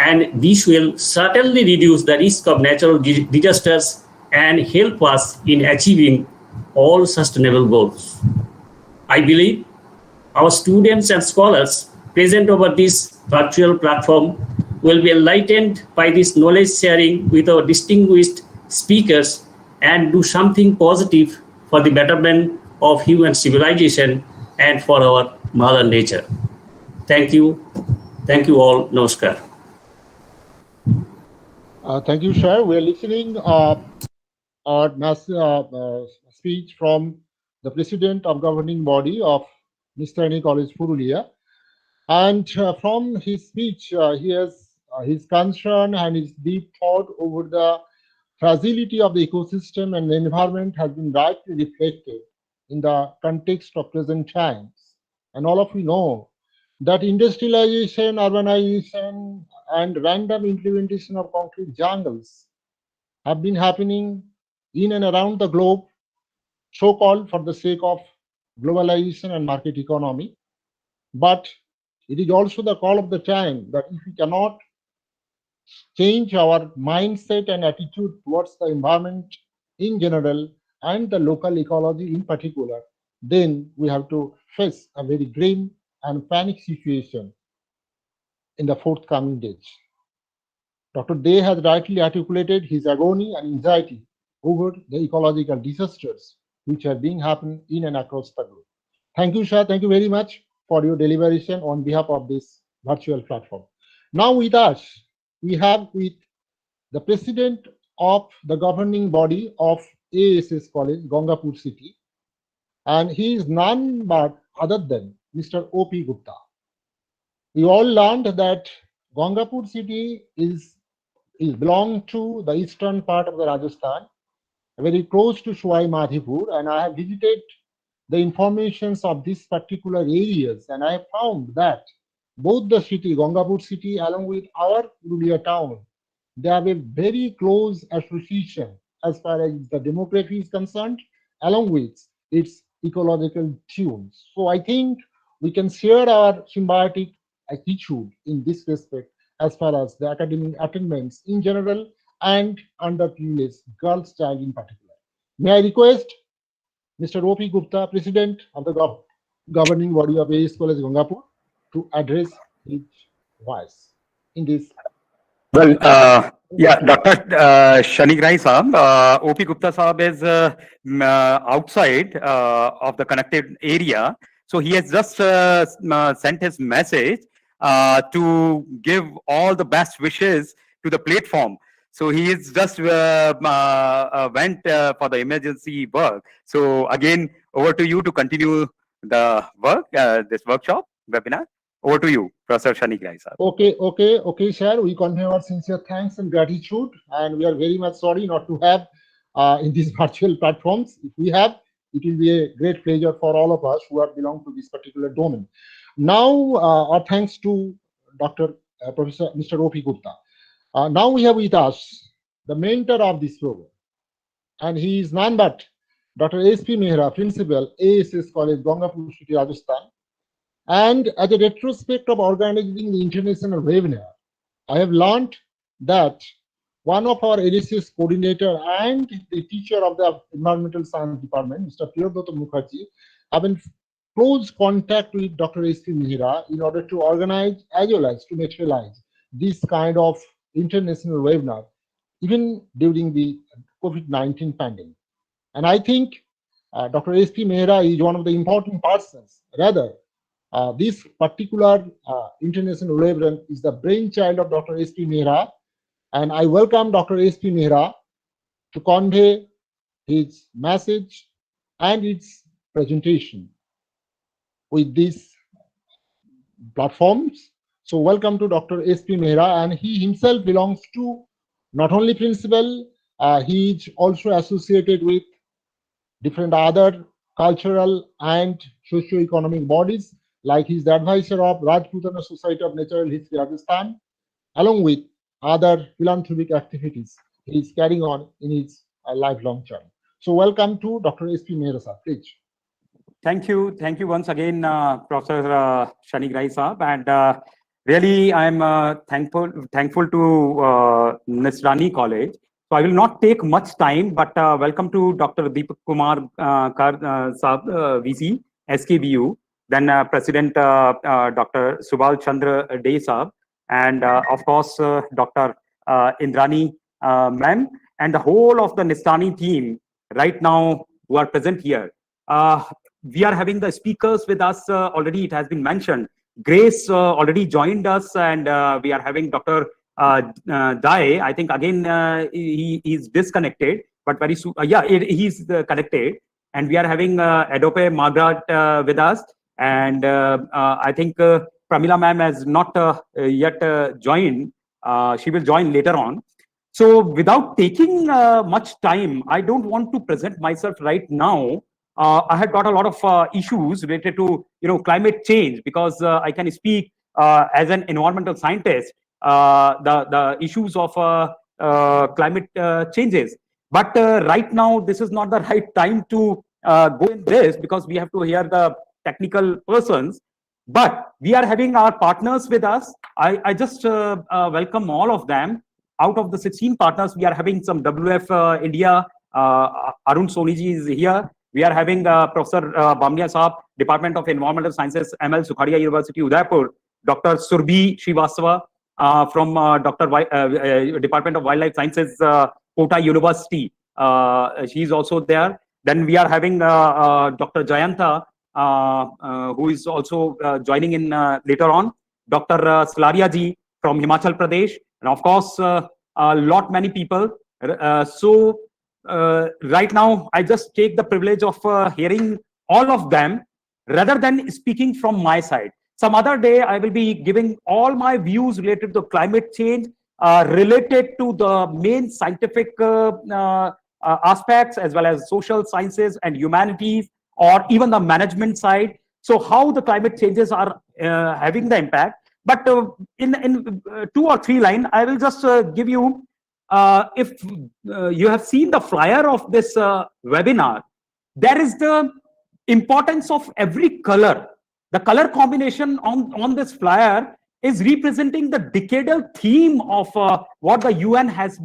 and this will certainly reduce the risk of natural disasters and help us in achieving all sustainable goals. I believe our students and scholars present over this virtual platform will be enlightened by this knowledge sharing with our distinguished speakers and do something positive for the betterment of human civilization and for our mother nature. Thank you. Thank you all. Namaskar. Thank you, sir. We're listening our speech from the president of governing body of Mr. College Purulia. And from his speech, he has his concern and his deep thought over the fragility of the ecosystem and the environment has been rightly reflected in the context of present times. And all of you know that industrialization, urbanization, and random implementation of concrete jungles have been happening in and around the globe, so-called for the sake of globalization and market economy. But it is also the call of the time that if we cannot change our mindset and attitude towards the environment in general and the local ecology in particular, then we have to face a very grim and panic situation in the forthcoming days. Dr. Day has rightly articulated his agony and anxiety over the ecological disasters which are being happened in and across the globe. Thank you, sir. Thank you very much for your deliberation on behalf of this virtual platform. Now with us, we have with the president of the governing body of ASS College, Gangapur City, and he is none but other than Mr. O.P. Gupta. We all learned that Gangapur City is belong to the eastern part of the Rajasthan, very close to Shuai Madhipur, and I have visited the informations of these particular areas, and I have found that both the city, Gangapur city, along with our Purulia town, they have a very close association as far as the demography is concerned, along with its ecological tunes. So I think we can share our symbiotic attitude in this respect as far as the academic attainments in general and underprivileged girls' child in particular. May I request Mr. O.P. Gupta, President of the governing body of AS College Gangapur, to address his voice in this. Well, yeah, Dr. Shanik Rai Saab, O.P. Gupta Saab is outside of the connected area. So he has just sent his message to give all the best wishes to the platform. So he is just went for the emergency work. So again, over to you to continue the work, this workshop, webinar. Over to you, Professor Shanik Rai sir. Okay, sir. We convey our sincere thanks and gratitude, and we are very much sorry not to have in these virtual platforms. If we have, it will be a great pleasure for all of us who are belong to this particular domain. Now, our thanks to Professor Mr. O.P. Gupta. Now we have with us the mentor of this program, and he is none but Dr. S.P. Mehra, Principal, ASS College, Gangapur City, Rajasthan. And as a retrospect of organizing the international webinar, I have learned that one of our LSS coordinator and the teacher of the Environmental Science Department, Mr. Priyabrata Mukherjee, have in close contact with Dr. S.P. Mehra in order to organize as well as to materialize this kind of international webinar, even during the COVID-19 pandemic. And I think Dr. S.P. Mehra is one of the important persons. Rather, this particular international webinar is the brainchild of Dr. S.P. Mehra, and I welcome Dr. S.P. Mehra to convey his message and its presentation with these platforms. So welcome to Dr. S.P. Mehra, and he himself belongs to not only principal, he is also associated with different other cultural and socio-economic bodies, like he's the advisor of Rajputana Society of Natural History Rajasthan, along with other philanthropic activities he's carrying on in his lifelong journey. So welcome to Dr. S.P. Mehra sir, please. Thank you once again, Professor Shanik Rai Saab. And Really, I'm thankful to Nisrani College. So I will not take much time, but welcome to Dr. Deepak Kumar Saab, VC, SKBU, then President Dr. Subal Chandra Dey Saab, and of course Dr. Indrani Ma'am, and the whole of the Nisrani team right now who are present here. We are having the speakers with us already. It has been mentioned. Grace already joined us, and we are having Dr. Dai. I think again he is disconnected, but very soon, he's connected. And we are having Adobe Margaret with us, and I think Pramila ma'am has not yet joined. She will join later on. So without taking much time, I don't want to present myself right now. I had got a lot of issues related to climate change, because I can speak as an environmental scientist the issues of climate changes. But right now, this is not the right time to go in this, because we have to hear the technical persons. But we are having our partners with us. I just welcome all of them. Out of the 16 partners, we are having some WF India. Arun Soniji is here. We are having Professor Bamnia Saab, Department of Environmental Sciences, ML Sukhadia University, Udaipur. Dr. Surbhi Srivastava from Department of Wildlife Sciences, Kota University. She is also there. Then we are having Dr. Jayanta, who is also joining in later on. Dr. Slaria ji from Himachal Pradesh. And of course, many people. Right now, I just take the privilege of hearing all of them rather than speaking from my side. Some other day, I will be giving all my views related to climate change, related to the main scientific aspects, as well as social sciences and humanities, or even the management side. So how the climate changes are having the impact. But in 2 or 3 lines, I will just give you, if you have seen the flyer of this webinar, there is the importance of every color. The color combination on this flyer is representing the decadal theme of what the UN has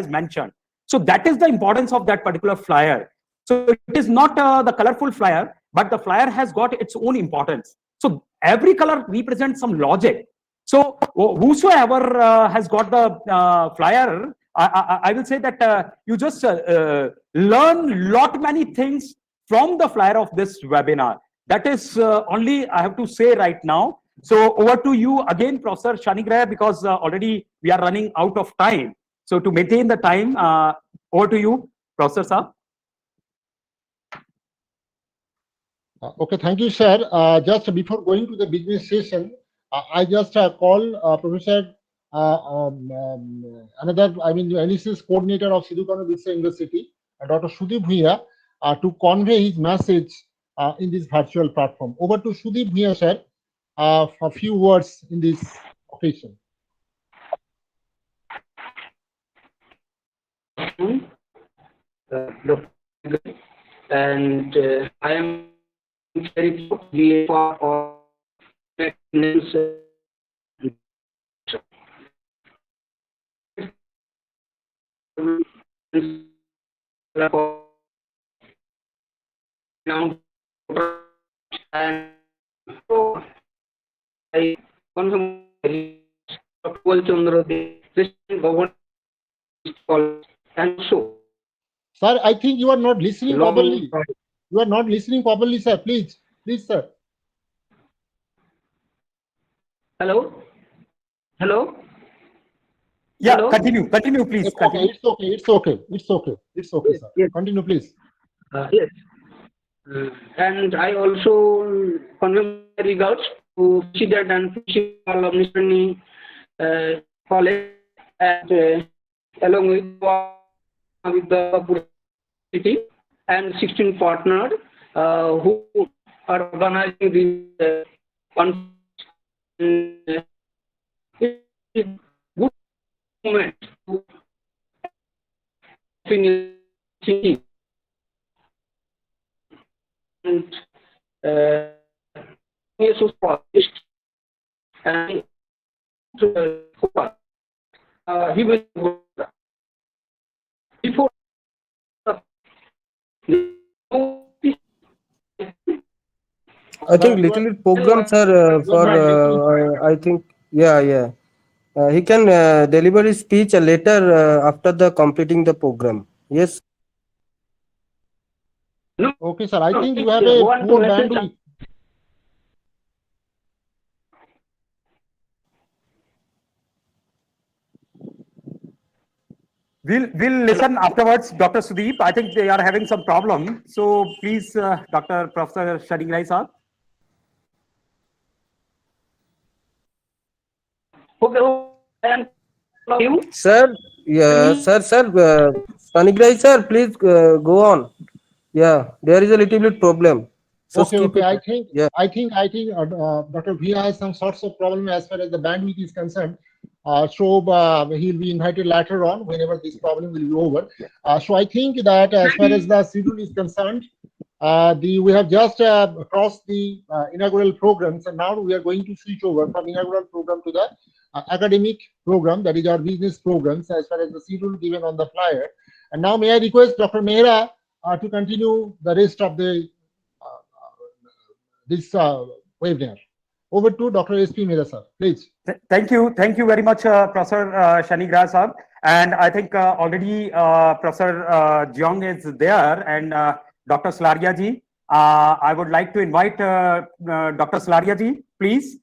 mentioned. So that is the importance of that particular flyer. So it is not the colorful flyer, but the flyer has got its own importance. So every color represents some logic. So whosoever has got the flyer, I will say that you just learn many things from the flyer of this webinar. That is only I have to say right now. So over to you again, Professor Shanigrah, because already we are running out of time. So to maintain the time, over to you, Professor Saab. Okay, thank you, sir. Just before going to the business session, I just call Professor analysis coordinator of Sidhu Kanu Biswa University, Dr. Sudeep Bhuiya, to convey his message in this virtual platform. Over to Sudeep Bhuiya, sir, for a few words in this occasion. And I am very proud for all and so I confirm and so. Sir, I think you are not listening properly. You are not listening properly, sir. Please, sir. Hello. Yeah, Hello? continue, please. It's okay, it's okay, sir. Yes. Continue, please. Yes. And I also convey my regards to President and Principal of Nisrani College, and along with the city and 16 partners who are organizing this conference. It is good moment to finish and yes, was published, and he will before I think little bit programs are for, I think, yeah. He can deliver his speech later after the completing the program. Yes. Okay, sir. I think you have a poor bandwidth. We'll listen afterwards, Dr. Sudeep. I think they are having some problem. So please, Dr. Professor Shadingrai sir. Okay. Sir, yeah, sir, Sanigrai sir, please go on. Yeah, there is a little bit problem. So Okay. it. I think Dr. Bhia has some sorts of problem as far as the bandwidth is concerned. So he'll be invited later on whenever this problem will be over. So I think that as far as the schedule is concerned, we have just crossed the inaugural programs, and now we are going to switch over from inaugural program to the academic program, that is our business programs, as far as the schedule given on the flyer. And now may I request Dr. Mehra to continue the rest of the this webinar. Over to Dr. S.P. Mehra sir, please. Thank you very much, Professor Shanigra sir. And I think already Professor Jeong is there, and Dr. Slaria ji. I would like to invite Dr. Slaria ji, please.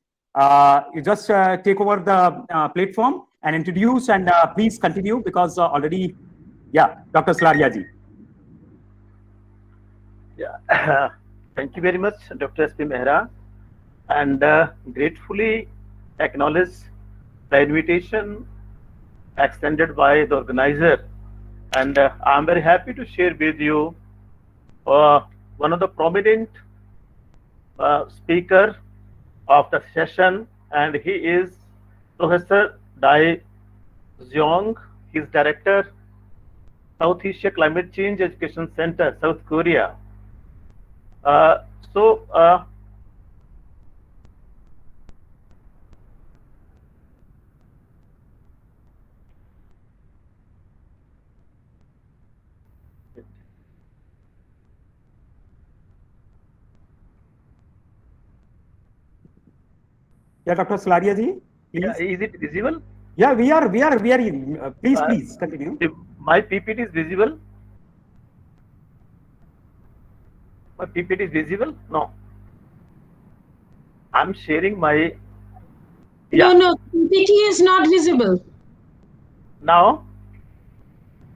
You just take over the platform and introduce, and please continue, because already, yeah, Dr. Slaria ji. Yeah. Thank you very much, Dr. S.P. Mehra, and gratefully acknowledge the invitation extended by the organizer. And I'm very happy to share with you one of the prominent speaker of the session, and he is Professor Dai Jeong. He's Director, South Asia Climate Change Education Center, South Korea. Yeah, Dr. Slaria ji, please. Yeah, is it visible? Yeah, we are in. Please continue. My PPT is visible. My PPT is visible? No. I'm sharing my. Yeah. No, PPT is not visible. Now?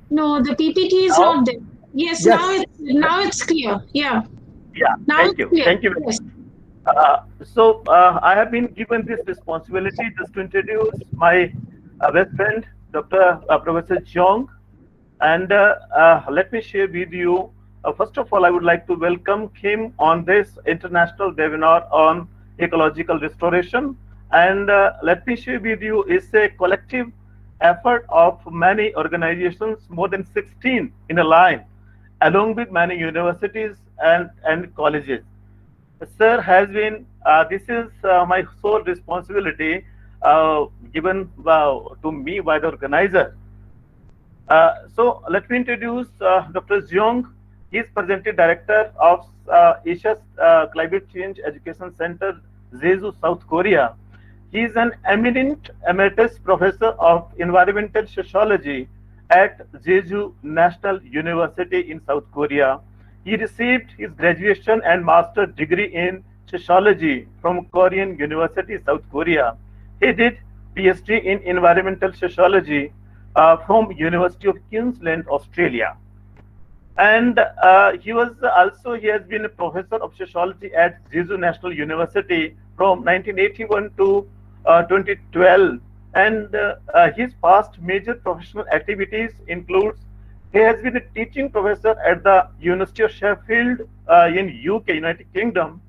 No, the PPT is not there. Yes, yes. Now it's clear. Yeah. Yeah. Now thank you. Thank you very much. So I have been given this responsibility just to introduce my best friend, Dr. Professor Jeong, and let me share with you. First of all, I would like to welcome him on this international webinar on ecological restoration. And let me share with you, it's a collective effort of many organizations, more than 16 in a line, along with many universities and colleges. Sir has been, this is my sole responsibility given to me by the organizer. So let me introduce Dr. Jeong. He is presently Director of Asia's Climate Change Education Center, Jeju, South Korea. He is an eminent emeritus professor of environmental sociology at Jeju National University in South Korea. He received his graduation and master's degree in sociology from Korean University, South Korea. He did PhD in environmental sociology from University of Queensland, Australia. And he has been a professor of sociology at Jeju National University from 1981 to 2012. And his past major professional activities includes he has been a teaching professor at the University of Sheffield in UK, United Kingdom.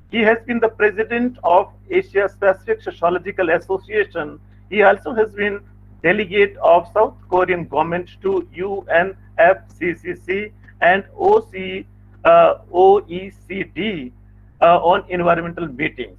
He has been the president of Asia Pacific Sociological Association. He also has been delegate of South Korean government to UNFCCC and OECD on environmental meetings.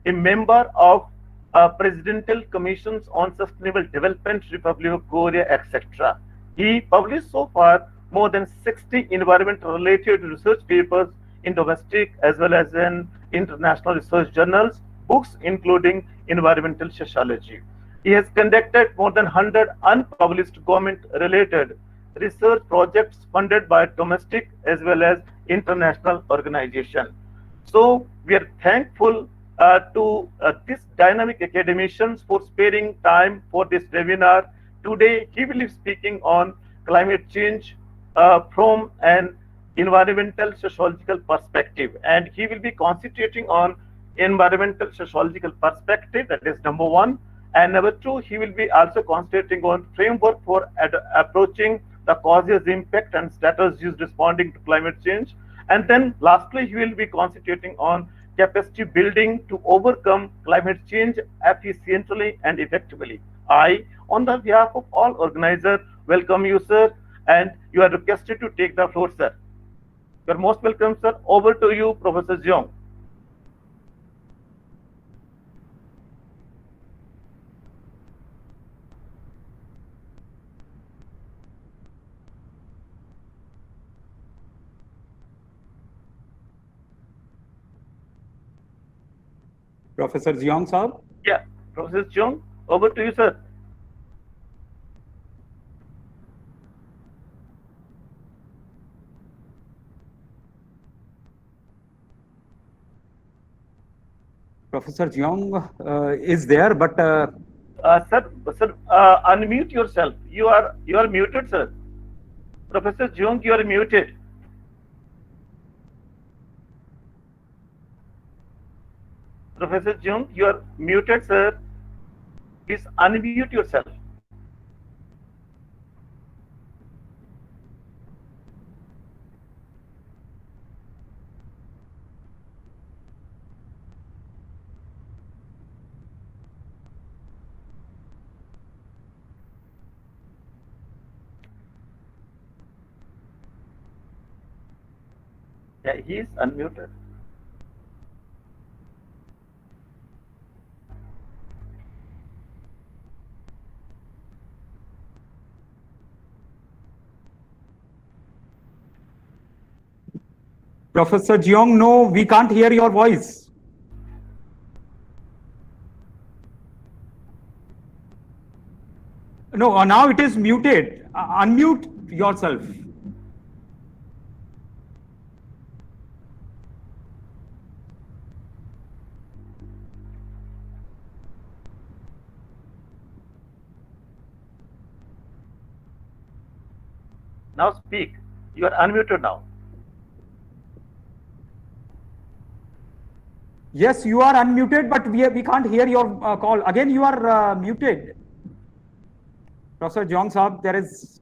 A member of Presidential Commissions on Sustainable Development, Republic of Korea, etc. He published so far more than 60 environment-related research papers in domestic as well as in international research journals, books including environmental sociology. He has conducted more than 100 unpublished government-related research projects funded by domestic as well as international organizations. So we are thankful to this dynamic academicians for sparing time for this webinar. Today, he will be speaking on climate change from an environmental sociological perspective, and he will be concentrating on environmental sociological perspective, that is number one. And number two, he will be also concentrating on framework for approaching the causes, impact, and strategies responding to climate change. And then lastly, he will be concentrating on capacity building to overcome climate change efficiently and effectively. I, on the behalf of all organizers, welcome you, sir, and you are requested to take the floor, sir. You are most welcome, sir. Over to you, Professor Jeong. Professor Jeong Saab? Yeah, Professor Jeong, over to you, sir. Professor Jeong is there, but sir, unmute yourself. You are muted, sir. Professor Jeong, you are muted. Professor Jeong, you are muted, sir. Please unmute yourself. Yeah, he is unmuted. Professor Jeong, no, we can't hear your voice. No, now it is muted. Unmute yourself. Now speak. You are unmuted now. Yes, you are unmuted, but we can't hear your call. Again, you are muted. Professor Jeong Saab, there is...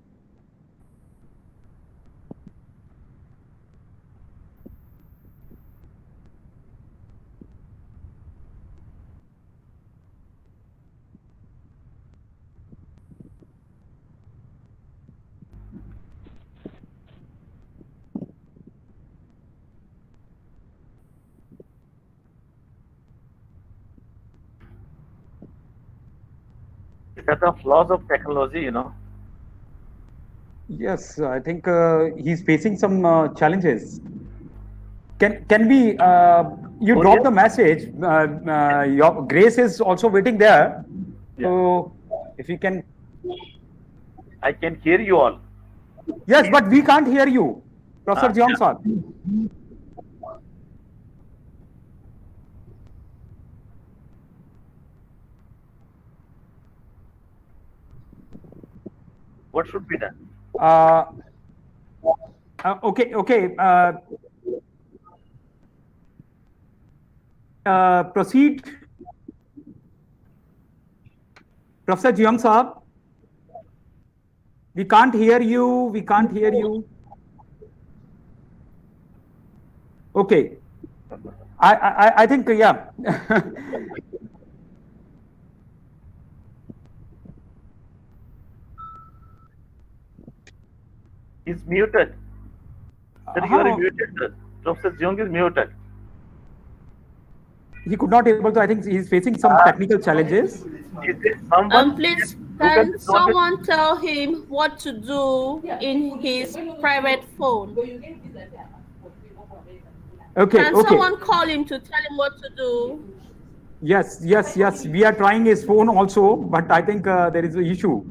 That's the flaws of technology, you know. Yes, I think he's facing some challenges. Can we? You drop the message. Your Grace is also waiting there. Yeah. So if you can. I can hear you all. Yes, but we can't hear you, Professor Jeong Saab. What should be done? Okay. Proceed. Professor Jeong Saab, we can't hear you. Okay. I think, yeah. He's muted. Sir, you are muted, sir. Professor Jeong is muted. he could not able to. I think he's facing some technical challenges. Is there someone Please, who can solve it? someone tell him what to do in his private phone? Okay, Can okay. someone call him to tell him what to do? Yes, yes, yes. We are trying his phone also, but I think there is an issue.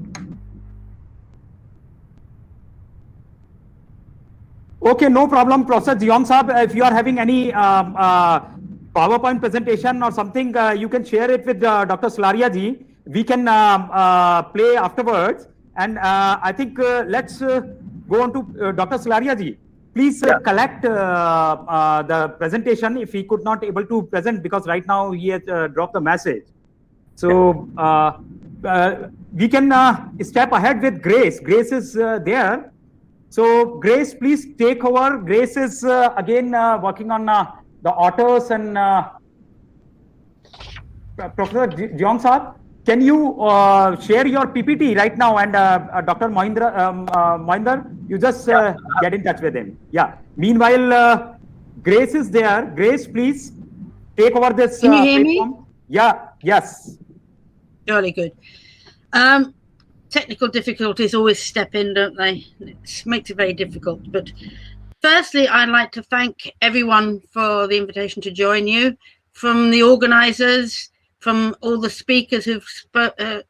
Okay, no problem, Professor Jiong Saab. If you are having any PowerPoint presentation or something, you can share it with Dr. Salaria ji. We can play afterwards. And I think let's go on to Dr. Salaria ji. Please collect the presentation if he could not able to present, because right now he has dropped the message. So we can step ahead with Grace. Grace is there. So Grace, please take over. Grace is again working on the otters, and Professor Jiong Saab, can you share your PPT right now? And Dr. Mohinder, you just get in touch with him. Yeah. Meanwhile, Grace is there. Grace, please take over this. Can you hear me? Yeah. Yes. Jolly good. Technical difficulties always step in, don't they? It makes it very difficult. But firstly, I'd like to thank everyone for the invitation to join you, from the organisers, from all the speakers who've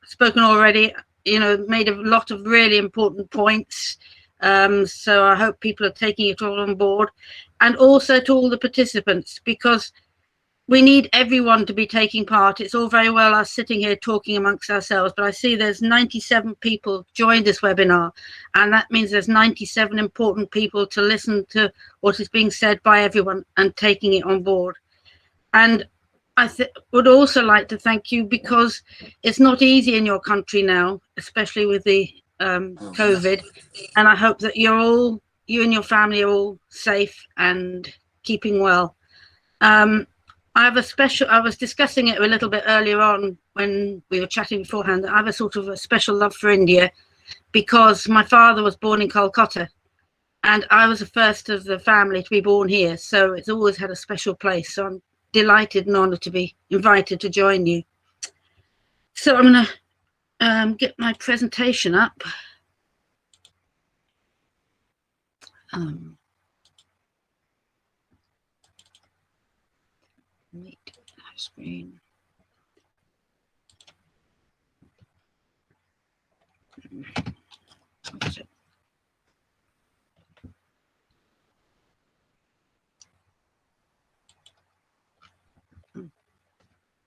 spoken already. You know, made a lot of really important points. So I hope people are taking it all on board, and also to all the participants, because we need everyone to be taking part. It's all very well us sitting here talking amongst ourselves, but I see there's 97 people joined this webinar, and that means there's 97 important people to listen to what is being said by everyone and taking it on board. And I would also like to thank you, because it's not easy in your country now, especially with the COVID, and I hope that you and your family are all safe and keeping well. I was discussing it a little bit earlier on when we were chatting beforehand. I have a sort of a special love for India, because my father was born in Kolkata, and I was the first of the family to be born here. So it's always had a special place. So I'm delighted and honoured to be invited to join you. So I'm going to get my presentation up. Meet screen.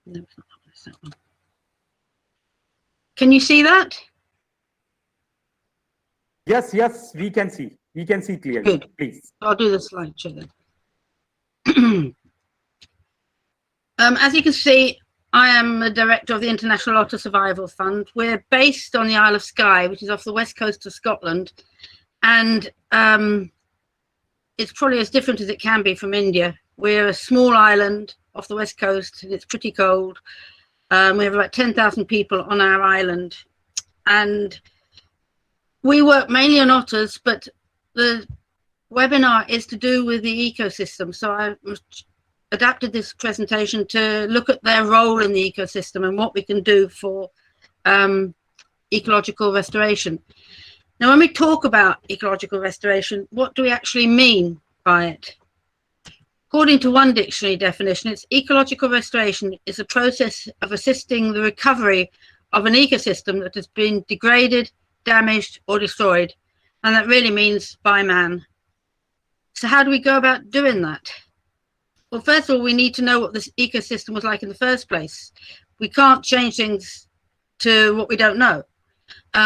No, it's not that one. Can you see that? Yes, yes, we can see. We can see clearly. Good. Please. I'll do the slideshow then. As you can see, I am the director of the International Otter Survival Fund. We're based on the Isle of Skye, which is off the west coast of Scotland, and it's probably as different as it can be from India. We're a small island off the west coast, and it's pretty cold. We have about 10,000 people on our island, and we work mainly on otters, but the webinar is to do with the ecosystem. So I adapted this presentation to look at their role in the ecosystem and what we can do for ecological restoration. Now, when we talk about ecological restoration, what do we actually mean by it? According to one dictionary definition, it's ecological restoration is a process of assisting the recovery of an ecosystem that has been degraded, damaged, or destroyed. And that really means by man. So how do we go about doing that? Well, first of all, we need to know what this ecosystem was like in the first place. We can't change things to what we don't know.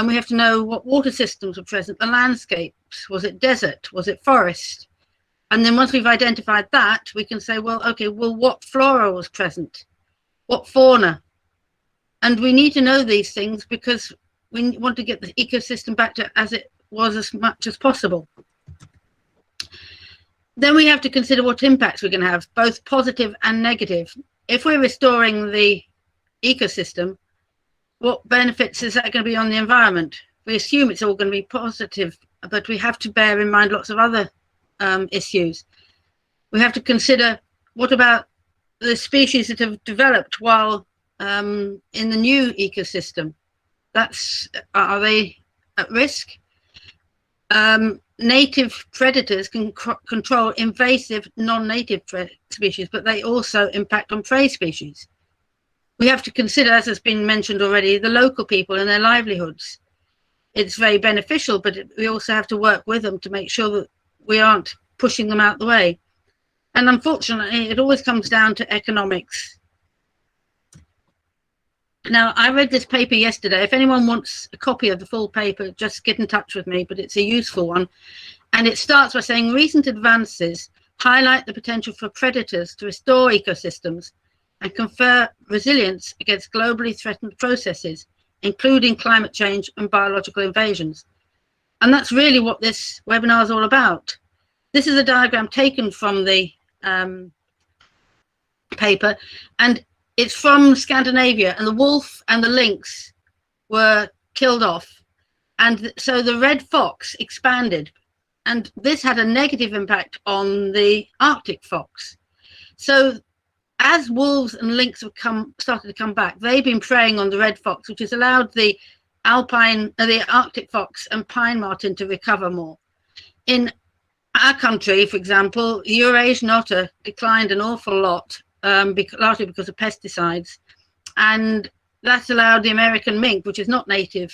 We have to know what water systems were present, the landscapes. Was it desert? Was it forest? And then once we've identified that, we can say, well, okay, well, what flora was present? What fauna? And we need to know these things because we want to get the ecosystem back to as it was as much as possible. Then we have to consider what impacts we're going to have, both positive and negative. If we're restoring the ecosystem, what benefits is that going to be on the environment? We assume it's all going to be positive, but we have to bear in mind lots of other issues. We have to consider what about the species that have developed while in the new ecosystem. Are they at risk? Native predators can control invasive non-native species, but they also impact on prey species. We have to consider, as has been mentioned already, the local people and their livelihoods. It's very beneficial, but we also have to work with them to make sure that we aren't pushing them out the way. And unfortunately, it always comes down to economics. Now, I read this paper yesterday. If anyone wants a copy of the full paper, just get in touch with me, but it's a useful one. And it starts by saying recent advances highlight the potential for predators to restore ecosystems and confer resilience against globally threatened processes, including climate change and biological invasions. And that's really what this webinar is all about. This is a diagram taken from the paper, and it's from Scandinavia, and the wolf and the lynx were killed off. And so the red fox expanded, and this had a negative impact on the Arctic fox. So as wolves and lynx have started to come back, they've been preying on the red fox, which has allowed the Arctic fox and pine marten to recover more. In our country, for example, Eurasian otter declined an awful lot, largely because of pesticides, and that allowed the American mink, which is not native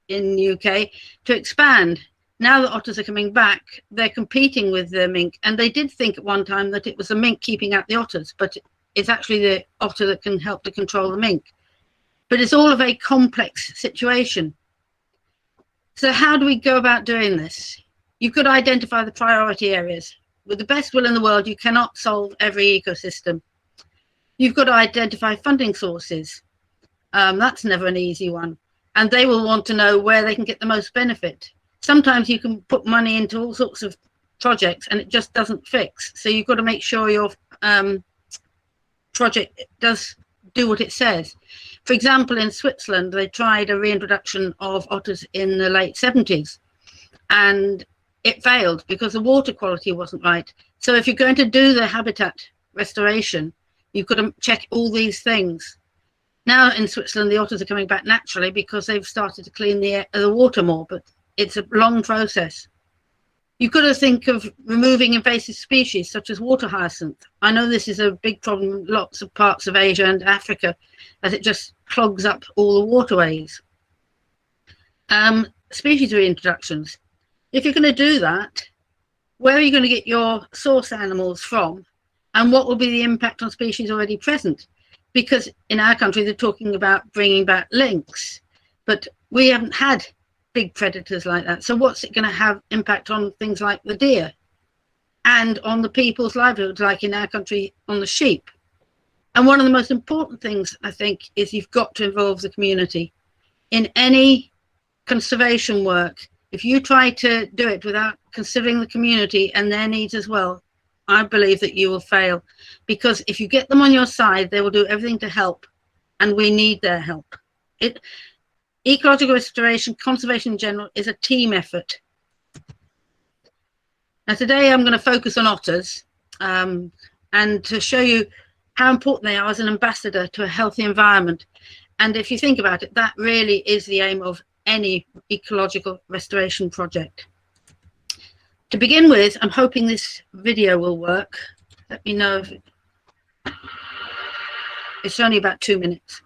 in the UK, to expand. Now that otters are coming back, they're competing with the mink, and they did think at one time that it was the mink keeping out the otters, but it's actually the otter that can help to control the mink. But it's all a very complex situation. So how do we go about doing this? You could identify the priority areas. With the best will in the world, you cannot solve every ecosystem. You've got to identify funding sources. That's never an easy one. And they will want to know where they can get the most benefit. Sometimes you can put money into all sorts of projects and it just doesn't fix. So you've got to make sure your project does do what it says. For example, in Switzerland, they tried a reintroduction of otters in the late 70s, and it failed because the water quality wasn't right. So if you're going to do the habitat restoration, you've got to check all these things. Now in Switzerland, the otters are coming back naturally because they've started to clean the water more, but it's a long process. You've got to think of removing invasive species such as water hyacinth. I know this is a big problem in lots of parts of Asia and Africa, as it just clogs up all the waterways. Species reintroductions. If you're going to do that, where are you going to get your source animals from? And what will be the impact on species already present? Because in our country, they're talking about bringing back lynx, but we haven't had big predators like that. So what's it going to have impact on things like the deer and on the people's livelihoods, like in our country, on the sheep? And one of the most important things, I think, is you've got to involve the community. In any conservation work, if you try to do it without considering the community and their needs as well, I believe that you will fail. Because if you get them on your side, they will do everything to help, and we need their help. Ecological restoration, conservation in general, is a team effort. Now today I'm going to focus on otters and to show you how important they are as an ambassador to a healthy environment. And if you think about it, that really is the aim of any ecological restoration project. To begin with, I'm hoping this video will work. Let me know if it's only about 2 minutes.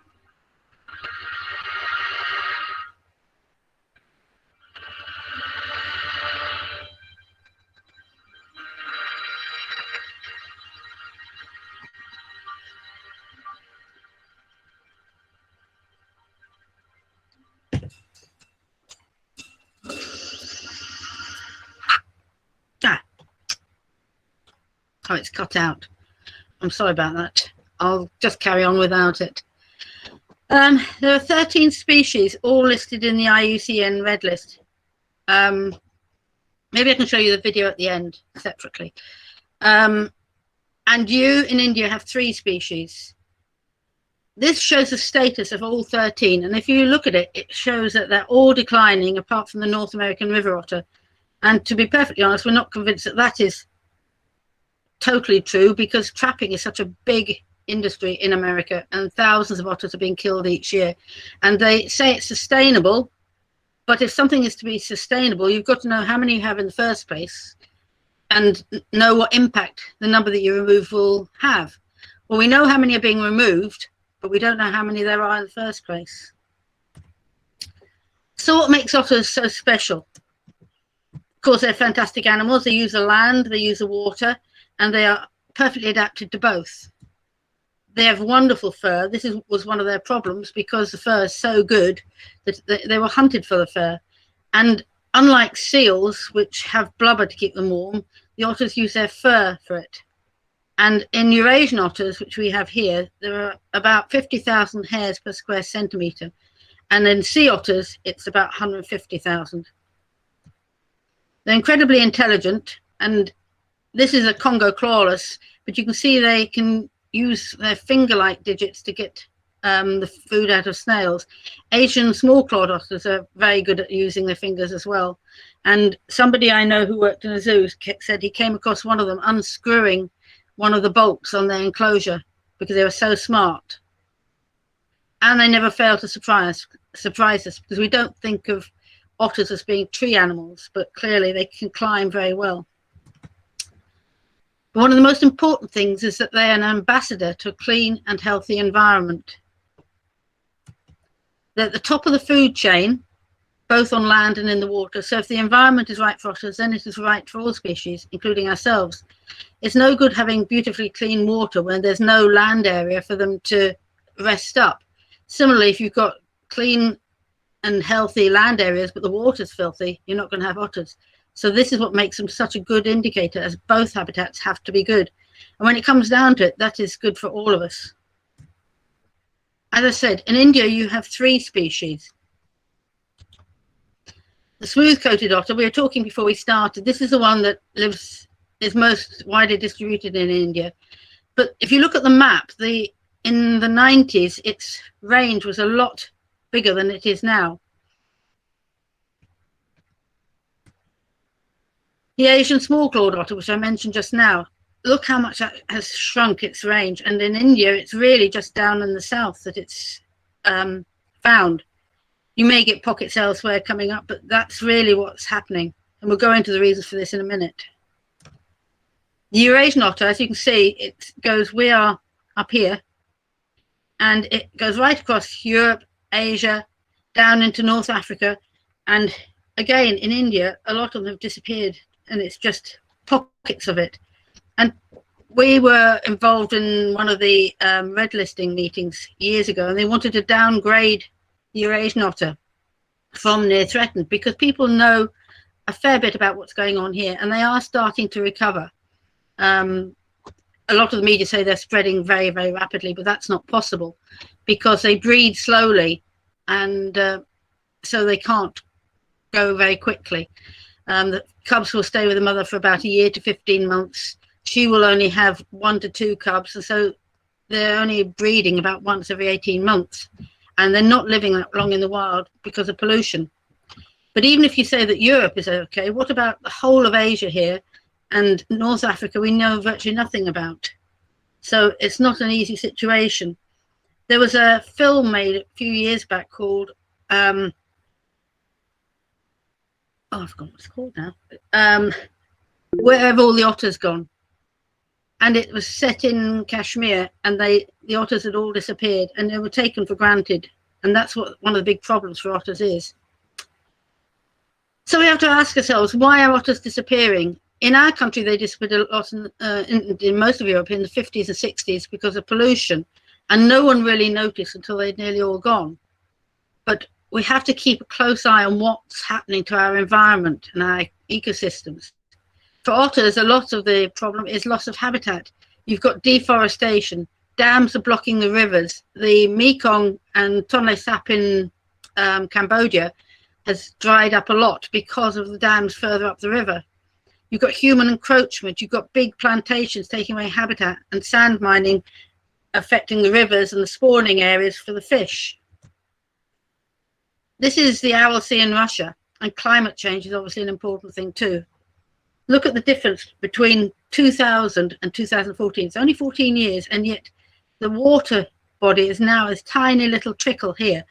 Oh, it's cut out. I'm sorry about that. I'll just carry on without it. There are 13 species, all listed in the IUCN Red List. Maybe I can show you the video at the end separately. And you in India have 3 species. This shows the status of all 13. And if you look at it, it shows that they're all declining apart from the North American river otter. And to be perfectly honest, we're not convinced that that is totally true, because trapping is such a big industry in America, and thousands of otters are being killed each year. And they say it's sustainable, but if something is to be sustainable, you've got to know how many you have in the first place and know what impact the number that you remove will have. Well, we know how many are being removed, but we don't know how many there are in the first place. So what makes otters so special? Of course, they're fantastic animals. They use the land, they use the water, and they are perfectly adapted to both. They have wonderful fur. This was one of their problems, because the fur is so good that they were hunted for the fur. And unlike seals, which have blubber to keep them warm, the otters use their fur for it. And in Eurasian otters, which we have here, there are about 50,000 hairs per square centimetre. And in sea otters, it's about 150,000. They're incredibly intelligent, and this is a Congo clawless, but you can see they can use their finger-like digits to get the food out of snails. Asian small-clawed otters are very good at using their fingers as well. And somebody I know who worked in a zoo said he came across one of them unscrewing one of the bolts on their enclosure because they were so smart. And they never fail to surprise us, because we don't think of otters as being tree animals, but clearly they can climb very well. One of the most important things is that they are an ambassador to a clean and healthy environment. They're at the top of the food chain, both on land and in the water. So if the environment is right for otters, then it is right for all species, including ourselves. It's no good having beautifully clean water when there's no land area for them to rest up. Similarly, if you've got clean and healthy land areas, but the water's filthy, you're not going to have otters. So this is what makes them such a good indicator, as both habitats have to be good. And when it comes down to it, that is good for all of us. As I said, in India, you have 3 species. The smooth-coated otter, we were talking before we started, this is the one that is most widely distributed in India. But if you look at the map, in the 90s, its range was a lot bigger than it is now. The Asian small-clawed otter, which I mentioned just now, look how much that has shrunk its range. And in India, it's really just down in the south that it's found. You may get pockets elsewhere coming up, but that's really what's happening. And we'll go into the reasons for this in a minute. The Eurasian otter, as you can see, we are up here, and it goes right across Europe, Asia, down into North Africa. And again, in India, a lot of them have disappeared, and it's just pockets of it. And we were involved in one of the red listing meetings years ago, and they wanted to downgrade the Eurasian otter from near threatened, because people know a fair bit about what's going on here, and they are starting to recover. A lot of the media say they're spreading very, very rapidly, but that's not possible because they breed slowly, and so they can't go very quickly. The cubs will stay with the mother for about a year to 15 months. She will only have 1 to 2 cubs, and so they're only breeding about once every 18 months. And they're not living that long in the wild because of pollution. But even if you say that Europe is okay, what about the whole of Asia here? And North Africa, we know virtually nothing about. So it's not an easy situation. There was a film made a few years back called, I forgot what it's called now, Where Have All the Otters Gone? And it was set in Kashmir, and the otters had all disappeared, and they were taken for granted. And that's what one of the big problems for otters is. So we have to ask ourselves, why are otters disappearing? In our country, they disappeared a lot in most of Europe in the 50s and 60s because of pollution, and no one really noticed until they'd nearly all gone. But we have to keep a close eye on what's happening to our environment and our ecosystems. For otters, a lot of the problem is loss of habitat. You've got deforestation, dams are blocking the rivers. The Mekong and Tonle Sap in Cambodia has dried up a lot because of the dams further up the river. You've got human encroachment, you've got big plantations taking away habitat, and sand mining affecting the rivers and the spawning areas for the fish. This is the Aral Sea in Russia, and climate change is obviously an important thing too. Look at the difference between 2000 and 2014. It's only 14 years, and yet the water body is now a tiny little trickle here.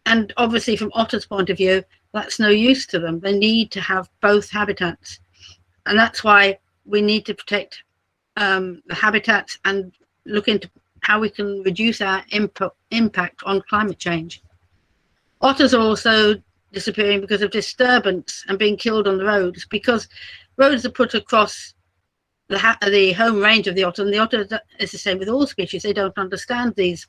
And obviously from otters' point of view, that's no use to them. They need to have both habitats. And that's why we need to protect the habitats and look into how we can reduce our impact on climate change. Otters are also disappearing because of disturbance and being killed on the roads, because roads are put across the home range of the otter, and the otter is the same with all species. They don't understand these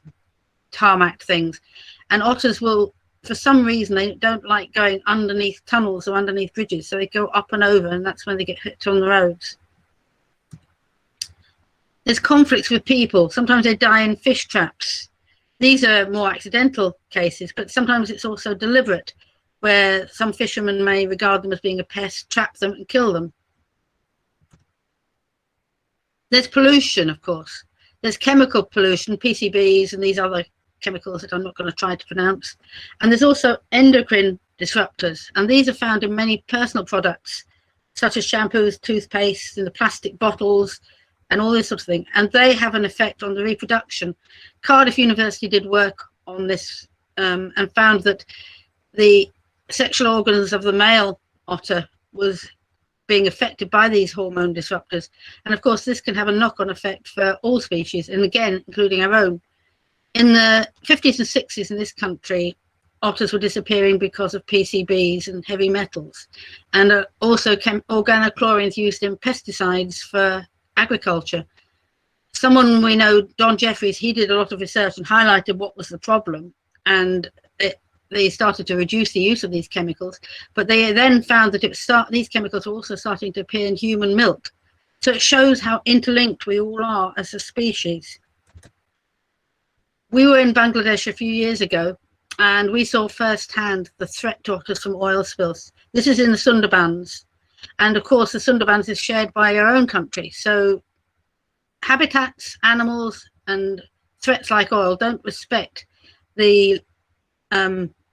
tarmac things, and otters will, for some reason, they don't like going underneath tunnels or underneath bridges, so they go up and over, and that's when they get hit on the roads. There's conflicts with people. Sometimes they die in fish traps. These are more accidental cases, but sometimes it's also deliberate, where some fishermen may regard them as being a pest, trap them and kill them. There's pollution, of course. There's chemical pollution, PCBs and these other chemicals that I'm not going to try to pronounce. And there's also endocrine disruptors, and these are found in many personal products, such as shampoos, toothpaste, and the plastic bottles, and all this sort of thing. And they have an effect on the reproduction. Cardiff University did work on this and found that the sexual organs of the male otter was being affected by these hormone disruptors. And of course, this can have a knock-on effect for all species, and again, including our own. In the 50s and 60s in this country, otters were disappearing because of PCBs and heavy metals, and also organochlorines used in pesticides for agriculture. Someone we know, Don Jeffries, he did a lot of research and highlighted what was the problem, and they started to reduce the use of these chemicals, but they then found that these chemicals were also starting to appear in human milk. So it shows how interlinked we all are as a species. We were in Bangladesh a few years ago, and we saw firsthand the threat to otters from oil spills. This is in the Sundarbans, and of course the Sundarbans is shared by our own country. So habitats, animals, and threats like oil don't respect the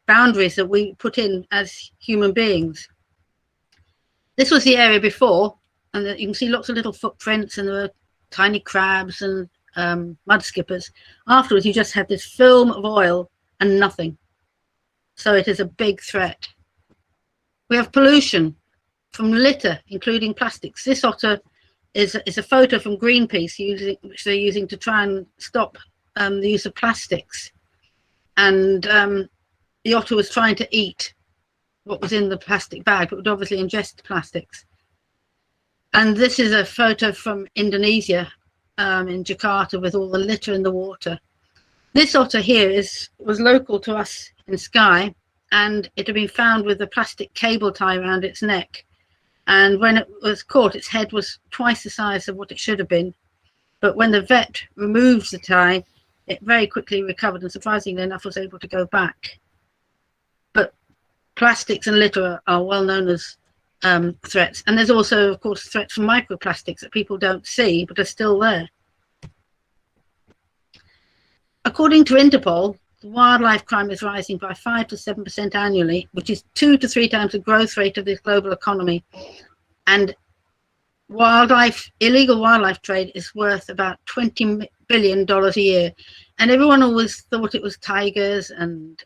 boundaries that we put in as human beings. This was the area before, and you can see lots of little footprints, and there were tiny crabs and mud skippers. Afterwards, you just had this film of oil and nothing. So it is a big threat. We have pollution from litter, including plastics. This otter is a photo from Greenpeace, which they're using to try and stop the use of plastics. And the otter was trying to eat what was in the plastic bag, but would obviously ingest the plastics. And this is a photo from Indonesia, in Jakarta, with all the litter in the water. This otter here was local to us in Skye, and it had been found with a plastic cable tie around its neck. And when it was caught, its head was twice the size of what it should have been. But when the vet removed the tie, it very quickly recovered, and surprisingly enough was able to go back. But plastics and litter are well known as threats. And there's also, of course, threats from microplastics that people don't see, but are still there. According to Interpol, wildlife crime is rising by 5 to 7% annually, which is 2 to 3 times the growth rate of the global economy. And illegal wildlife trade is worth about $20 billion a year. And everyone always thought it was tigers and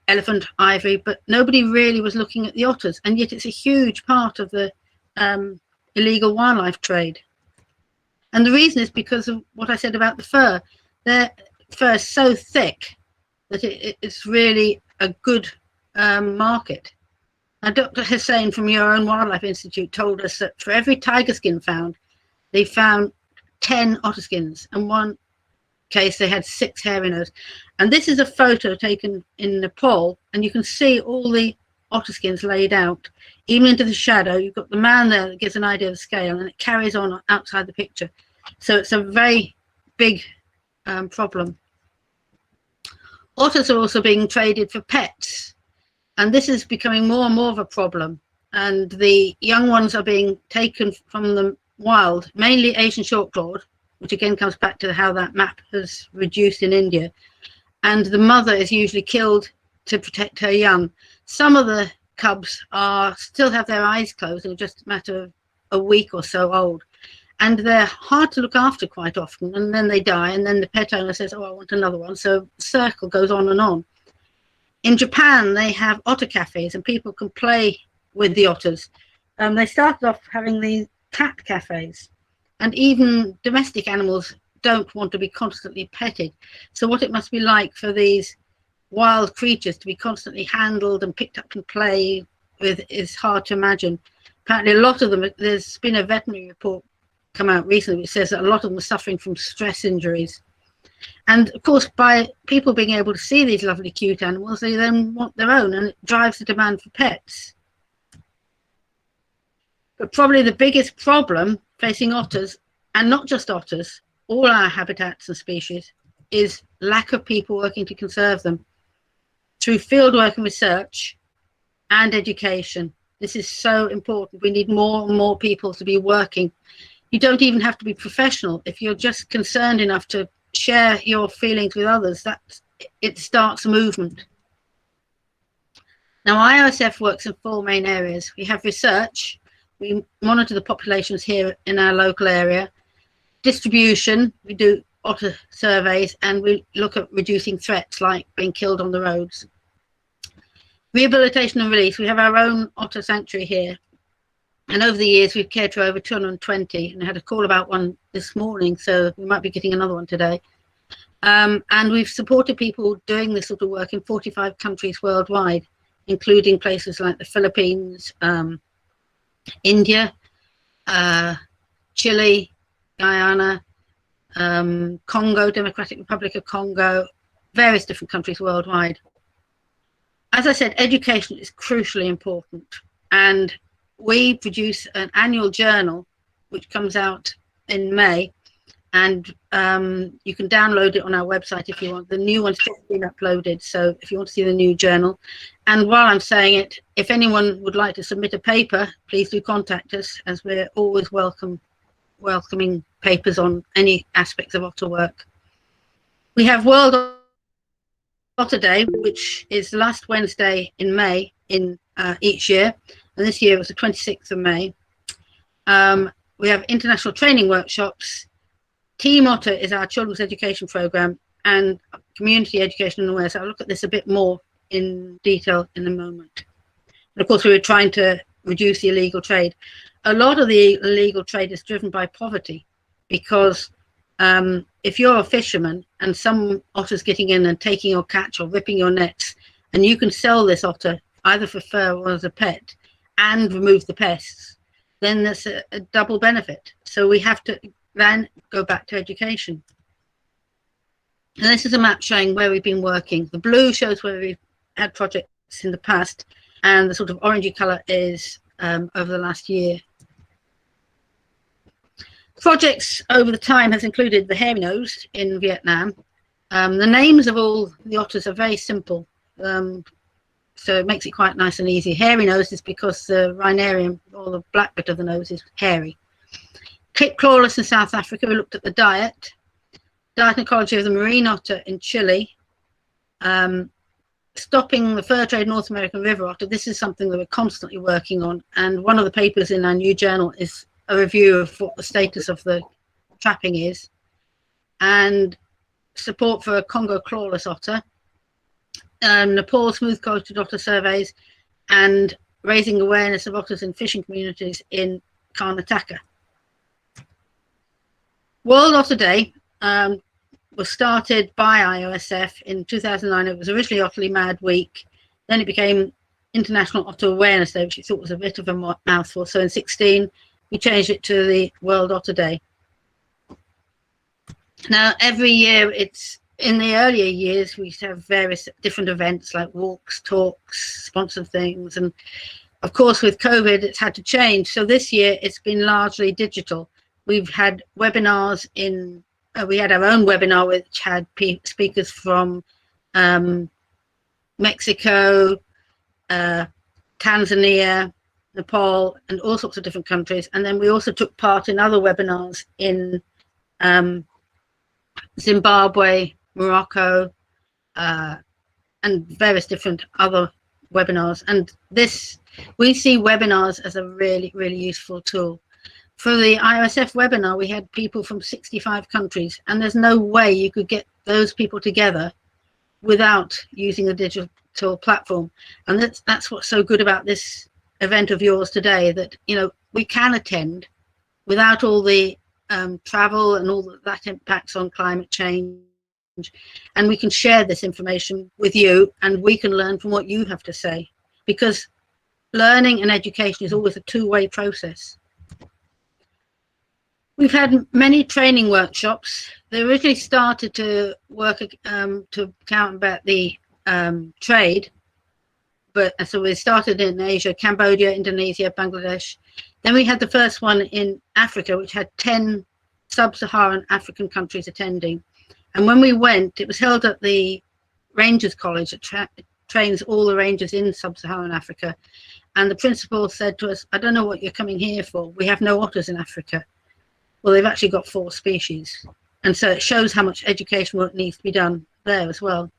elephant ivory, but nobody really was looking at the otters. And yet it's a huge part of the illegal wildlife trade. And the reason is because of what I said about the fur. Their fur is so thick that it's really a good market. Now, Dr. Hussain from your own Wildlife Institute told us that for every tiger skin found, they found 10 otter skins. In one case, they had 6 hairy nose. And this is a photo taken in Nepal, and you can see all the otter skins laid out, even into the shadow. You've got the man there that gives an idea of the scale, and it carries on outside the picture. So it's a very big problem. Otters are also being traded for pets, and this is becoming more and more of a problem. And the young ones are being taken from the wild, mainly Asian short-clawed, which again comes back to how that map has reduced in India. And the mother is usually killed to protect her young. Some of the cubs still have their eyes closed and just a matter of a week or so old. and they're hard to look after quite often, and then they die, and then the pet owner says, oh, I want another one. So the circle goes on and on. In Japan, they have otter cafes, and people can play with the otters. They started off having these cat cafes, and even domestic animals don't want to be constantly petted. So what it must be like for these wild creatures to be constantly handled and picked up and play with is hard to imagine. Apparently a lot of them, there's been a veterinary report come out recently which says that a lot of them are suffering from stress injuries. And of course, by people being able to see these lovely cute animals, they then want their own, and it drives the demand for pets. But probably the biggest problem facing otters, and not just otters, all our habitats and species, is lack of people working to conserve them through fieldwork and research and education. This is so important. We need more and more people to be working. You don't even have to be professional. If you're just concerned enough to share your feelings with others, it starts a movement. Now, IOSF works in 4 main areas. We have research. We monitor the populations here in our local area. Distribution, we do otter surveys, and we look at reducing threats like being killed on the roads. Rehabilitation and release, we have our own otter sanctuary here. And over the years, we've cared for over 220, and I had a call about one this morning, so we might be getting another one today. And we've supported people doing this sort of work in 45 countries worldwide, including places like the Philippines, India, Chile, Guyana, Congo, Democratic Republic of Congo, various different countries worldwide. As I said, education is crucially important, and we produce an annual journal which comes out in May, and you can download it on our website if you want. The new one's just been uploaded, so if you want to see the new journal. And while I'm saying it, if anyone would like to submit a paper, please do contact us, as we're always welcoming papers on any aspects of otter work. We have World Otter Day, which is the last Wednesday in May in each year, and this year it was the 26th of May. We have international training workshops. Team Otter is our children's education program, and community education and awareness. I'll look at this a bit more in detail in a moment. And of course, we were trying to reduce the illegal trade. A lot of the illegal trade is driven by poverty, because if you're a fisherman and some otter's getting in and taking your catch or ripping your nets, and you can sell this otter either for fur or as a pet and remove the pests, then that's a double benefit. So we have to then go back to education. And this is a map showing where we've been working. The blue shows where we've had projects in the past, and the sort of orangey colour is over the last year. Projects over the time has included the hairy nose in Vietnam. The names of all the otters are very simple, so it makes it quite nice and easy. Hairy nose is because the rhinarium, or the black bit of the nose, is hairy. Cape clawless in South Africa, we looked at the diet and ecology of the marine otter in Chile. Stopping the fur trade North American river otter, this is something that we're constantly working on, and one of the papers in our new journal is a review of what the status of the trapping is, and support for a Congo clawless otter, Nepal smooth-coated otter surveys, and raising awareness of otters in fishing communities in Karnataka. World Otter Day was started by IOSF in 2009. It was originally Otterly Mad Week, then it became International Otter Awareness Day, which we thought was a bit of a mouthful. So in 2016, we changed it to the World Otter Day. Now, every year, in the earlier years, we used to have various different events like walks, talks, sponsored things. And of course, with COVID, it's had to change. So this year, it's been largely digital. We've had webinars we had our own webinar which had speakers from Mexico, Tanzania, Nepal, and all sorts of different countries. And then we also took part in other webinars in Zimbabwe, Morocco, and various different other webinars. And we see webinars as a really, really useful tool. for the IOSF webinar, we had people from 65 countries, and there's no way you could get those people together without using a digital platform. And that's what's so good about this event of yours today, that, you know, we can attend without all the travel and all that impacts on climate change. And we can share this information with you, and we can learn from what you have to say, because learning and education is always a two-way process. We've had many training workshops. They originally started to work to combat the trade, but so we started in Asia, Cambodia, Indonesia, Bangladesh. Then we had the first one in Africa, which had 10 sub-Saharan African countries attending. And when we went, it was held at the Rangers College that trains all the rangers in sub-Saharan Africa. And the principal said to us, "I don't know what you're coming here for. We have no otters in Africa." Well, they've actually got 4 species. And so it shows how much education work needs to be done there as well.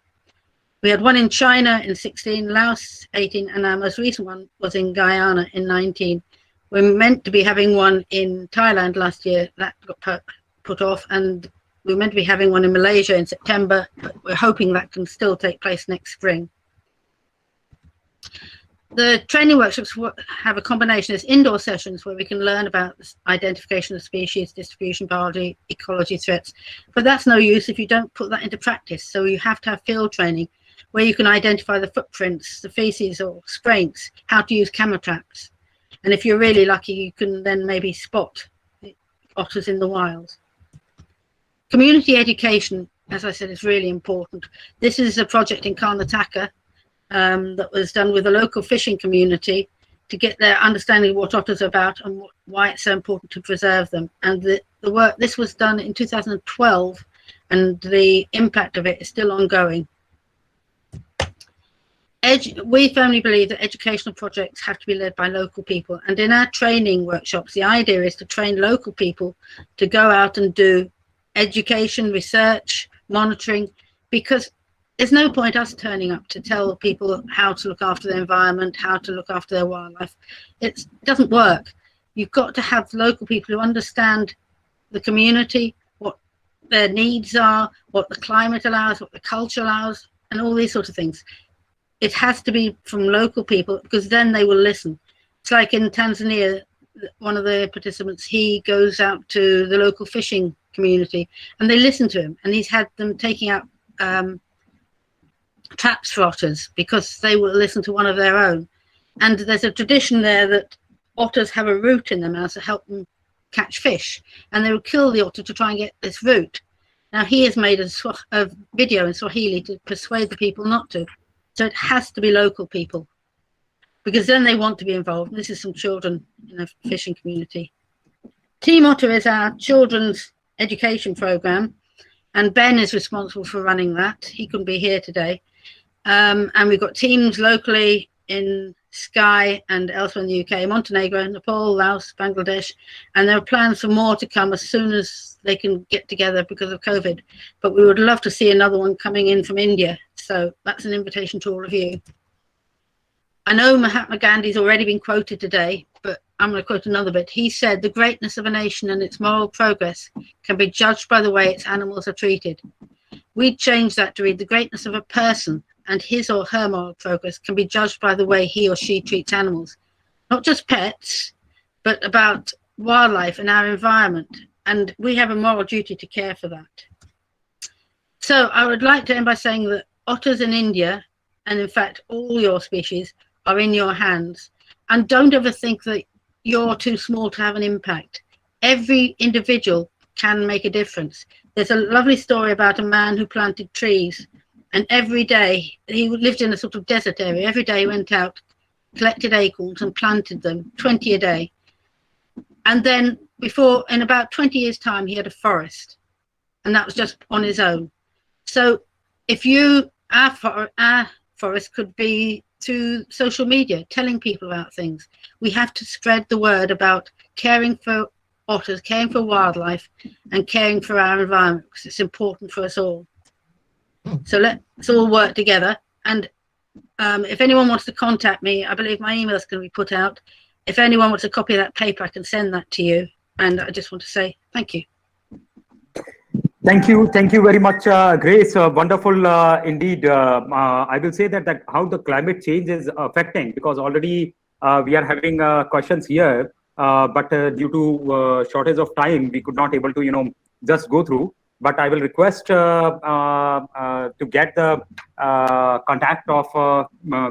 We had one in China in 16, Laos 18, and our most recent one was in Guyana in 19. We're meant to be having one in Thailand last year. That got put off, and we're meant to be having one in Malaysia in September, but we're hoping that can still take place next spring. The training workshops have a combination of indoor sessions where we can learn about the identification of species, distribution, biology, ecology threats, but that's no use if you don't put that into practice. So you have to have field training where you can identify the footprints, the feces or spraints, how to use camera traps. And if you're really lucky, you can then maybe spot otters in the wild. Community education, as I said, is really important. This is a project in Karnataka that was done with a local fishing community to get their understanding of what otters are about and why it's so important to preserve them. And the work, this was done in 2012, and the impact of it is still ongoing. We firmly believe that educational projects have to be led by local people. And in our training workshops, the idea is to train local people to go out and do education, research, monitoring, because there's no point us turning up to tell people how to look after their environment, how to look after their wildlife. It doesn't work. You've got to have local people who understand the community, what their needs are, what the climate allows, what the culture allows, and all these sorts of things. It has to be from local people, because then they will listen. It's like in Tanzania, one of the participants, he goes out to the local fishing community and they listen to him, and he's had them taking out traps for otters because they will listen to one of their own. And there's a tradition there that otters have a root in their mouth to help them catch fish, and they will kill the otter to try and get this root. Now he has made a video in Swahili to persuade the people not to. So it has to be local people, because then they want to be involved. This is some children in a fishing community. Team Otter is our children's education program, and Ben is responsible for running that. He couldn't be here today. And we've got teams locally in Skye and elsewhere in the UK, Montenegro, Nepal, Laos, Bangladesh, and there are plans for more to come as soon as they can get together because of COVID. But we would love to see another one coming in from India. So that's an invitation to all of you. I know Mahatma Gandhi's already been quoted today, but I'm going to quote another bit. He said, "The greatness of a nation and its moral progress can be judged by the way its animals are treated." We changed that to read, "The greatness of a person and his or her moral progress can be judged by the way he or she treats animals." Not just pets, but about wildlife and our environment. And we have a moral duty to care for that. So I would like to end by saying that otters in India, and in fact all your species, are in your hands. And don't ever think that you're too small to have an impact. Every individual can make a difference. There's a lovely story about a man who planted trees, and every day, he lived in a sort of desert area. Every day he went out, collected acorns and planted them, 20 a day. And then in about 20 years' time, he had a forest, and that was just on his own. So if our forest could be through social media, telling people about things. We have to spread the word about caring for otters, caring for wildlife, and caring for our environment, because it's important for us all. So let's all work together. And if anyone wants to contact me, I believe my email is going to be put out. If anyone wants a copy of that paper, I can send that to you. And I just want to say thank you. Thank you very much, Grace. Wonderful indeed. I will say that how the climate change is affecting, because already we are having questions here, but due to shortage of time, we could not able to just go through. But I will request to get the contact of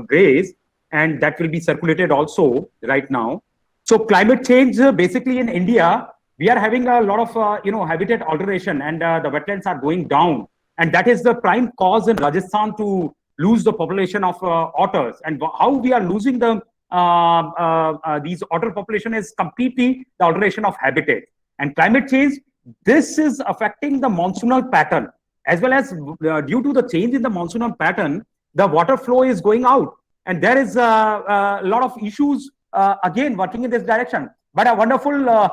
Grace, and that will be circulated also right now. So climate change, basically in India, we are having a lot of habitat alteration, and the wetlands are going down, and that is the prime cause in Rajasthan to lose the population of otters. And how we are losing the these otter population is completely the alteration of habitat. And climate change, this is affecting the monsoonal pattern, as well as due to the change in the monsoonal pattern, the water flow is going out, and there is a lot of issues again working in this direction. But a wonderful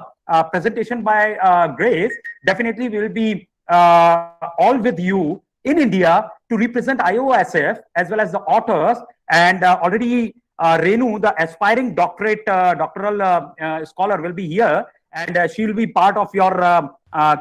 presentation by Grace. Definitely we will be all with you in India to represent IOSF as well as the otters. And already Renu, the aspiring doctoral scholar, will be here, and she will be part of your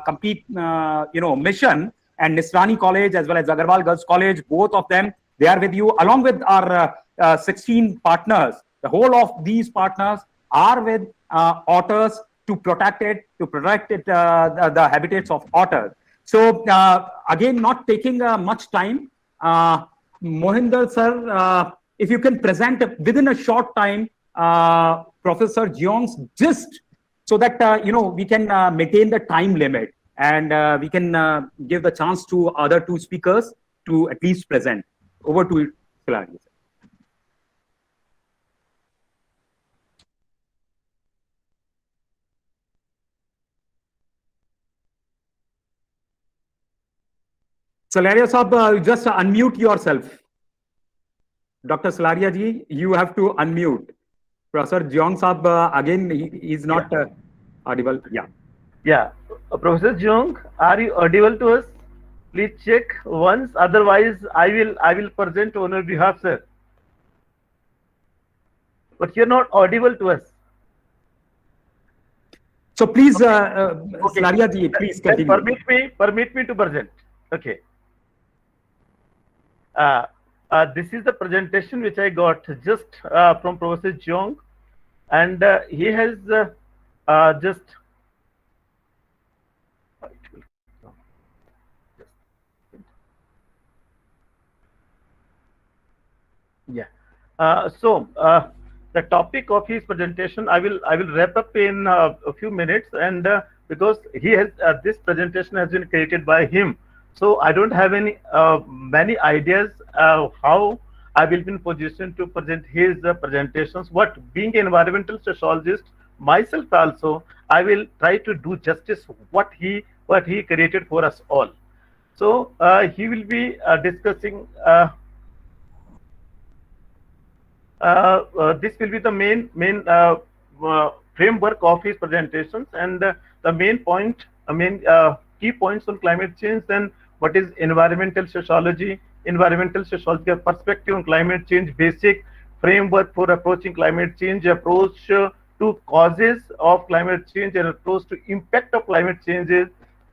complete mission. And Nisrani College as well as Agarwal Girls College, both of them, they are with you along with our 16 partners. The whole of these partners are with otters to protect it, the habitats of otters. So again, not taking much time, Mohinder sir, if you can present within a short time Professor Jeong's gist, so that we can maintain the time limit, and we can give the chance to other two speakers to at least present. Over to you, Salaria. Salaria Saab, just unmute yourself. Dr. Salaria ji, you have to unmute. Professor Jeong Saab, again, he is not audible. Yeah. Yeah. Professor Jeong, are you audible to us? Please check once. Otherwise, I will present on your behalf, sir. But you're not audible to us. So please, Salaria ji, please continue. Permit me to present. Okay. This is the presentation which I got just from Professor Jeong, and he has just so the topic of his presentation, I will wrap up in a few minutes, and because he has this presentation has been created by him, so I don't have any many ideas how I will be in position to present his presentations. But being an environmental sociologist myself also, I will try to do justice what he created for us all. So he will be discussing. This will be the main framework of his presentations, and the main key points on climate change, and what is environmental sociology perspective on climate change, basic framework for approaching climate change, approach to causes of climate change, and approach to impact of climate change,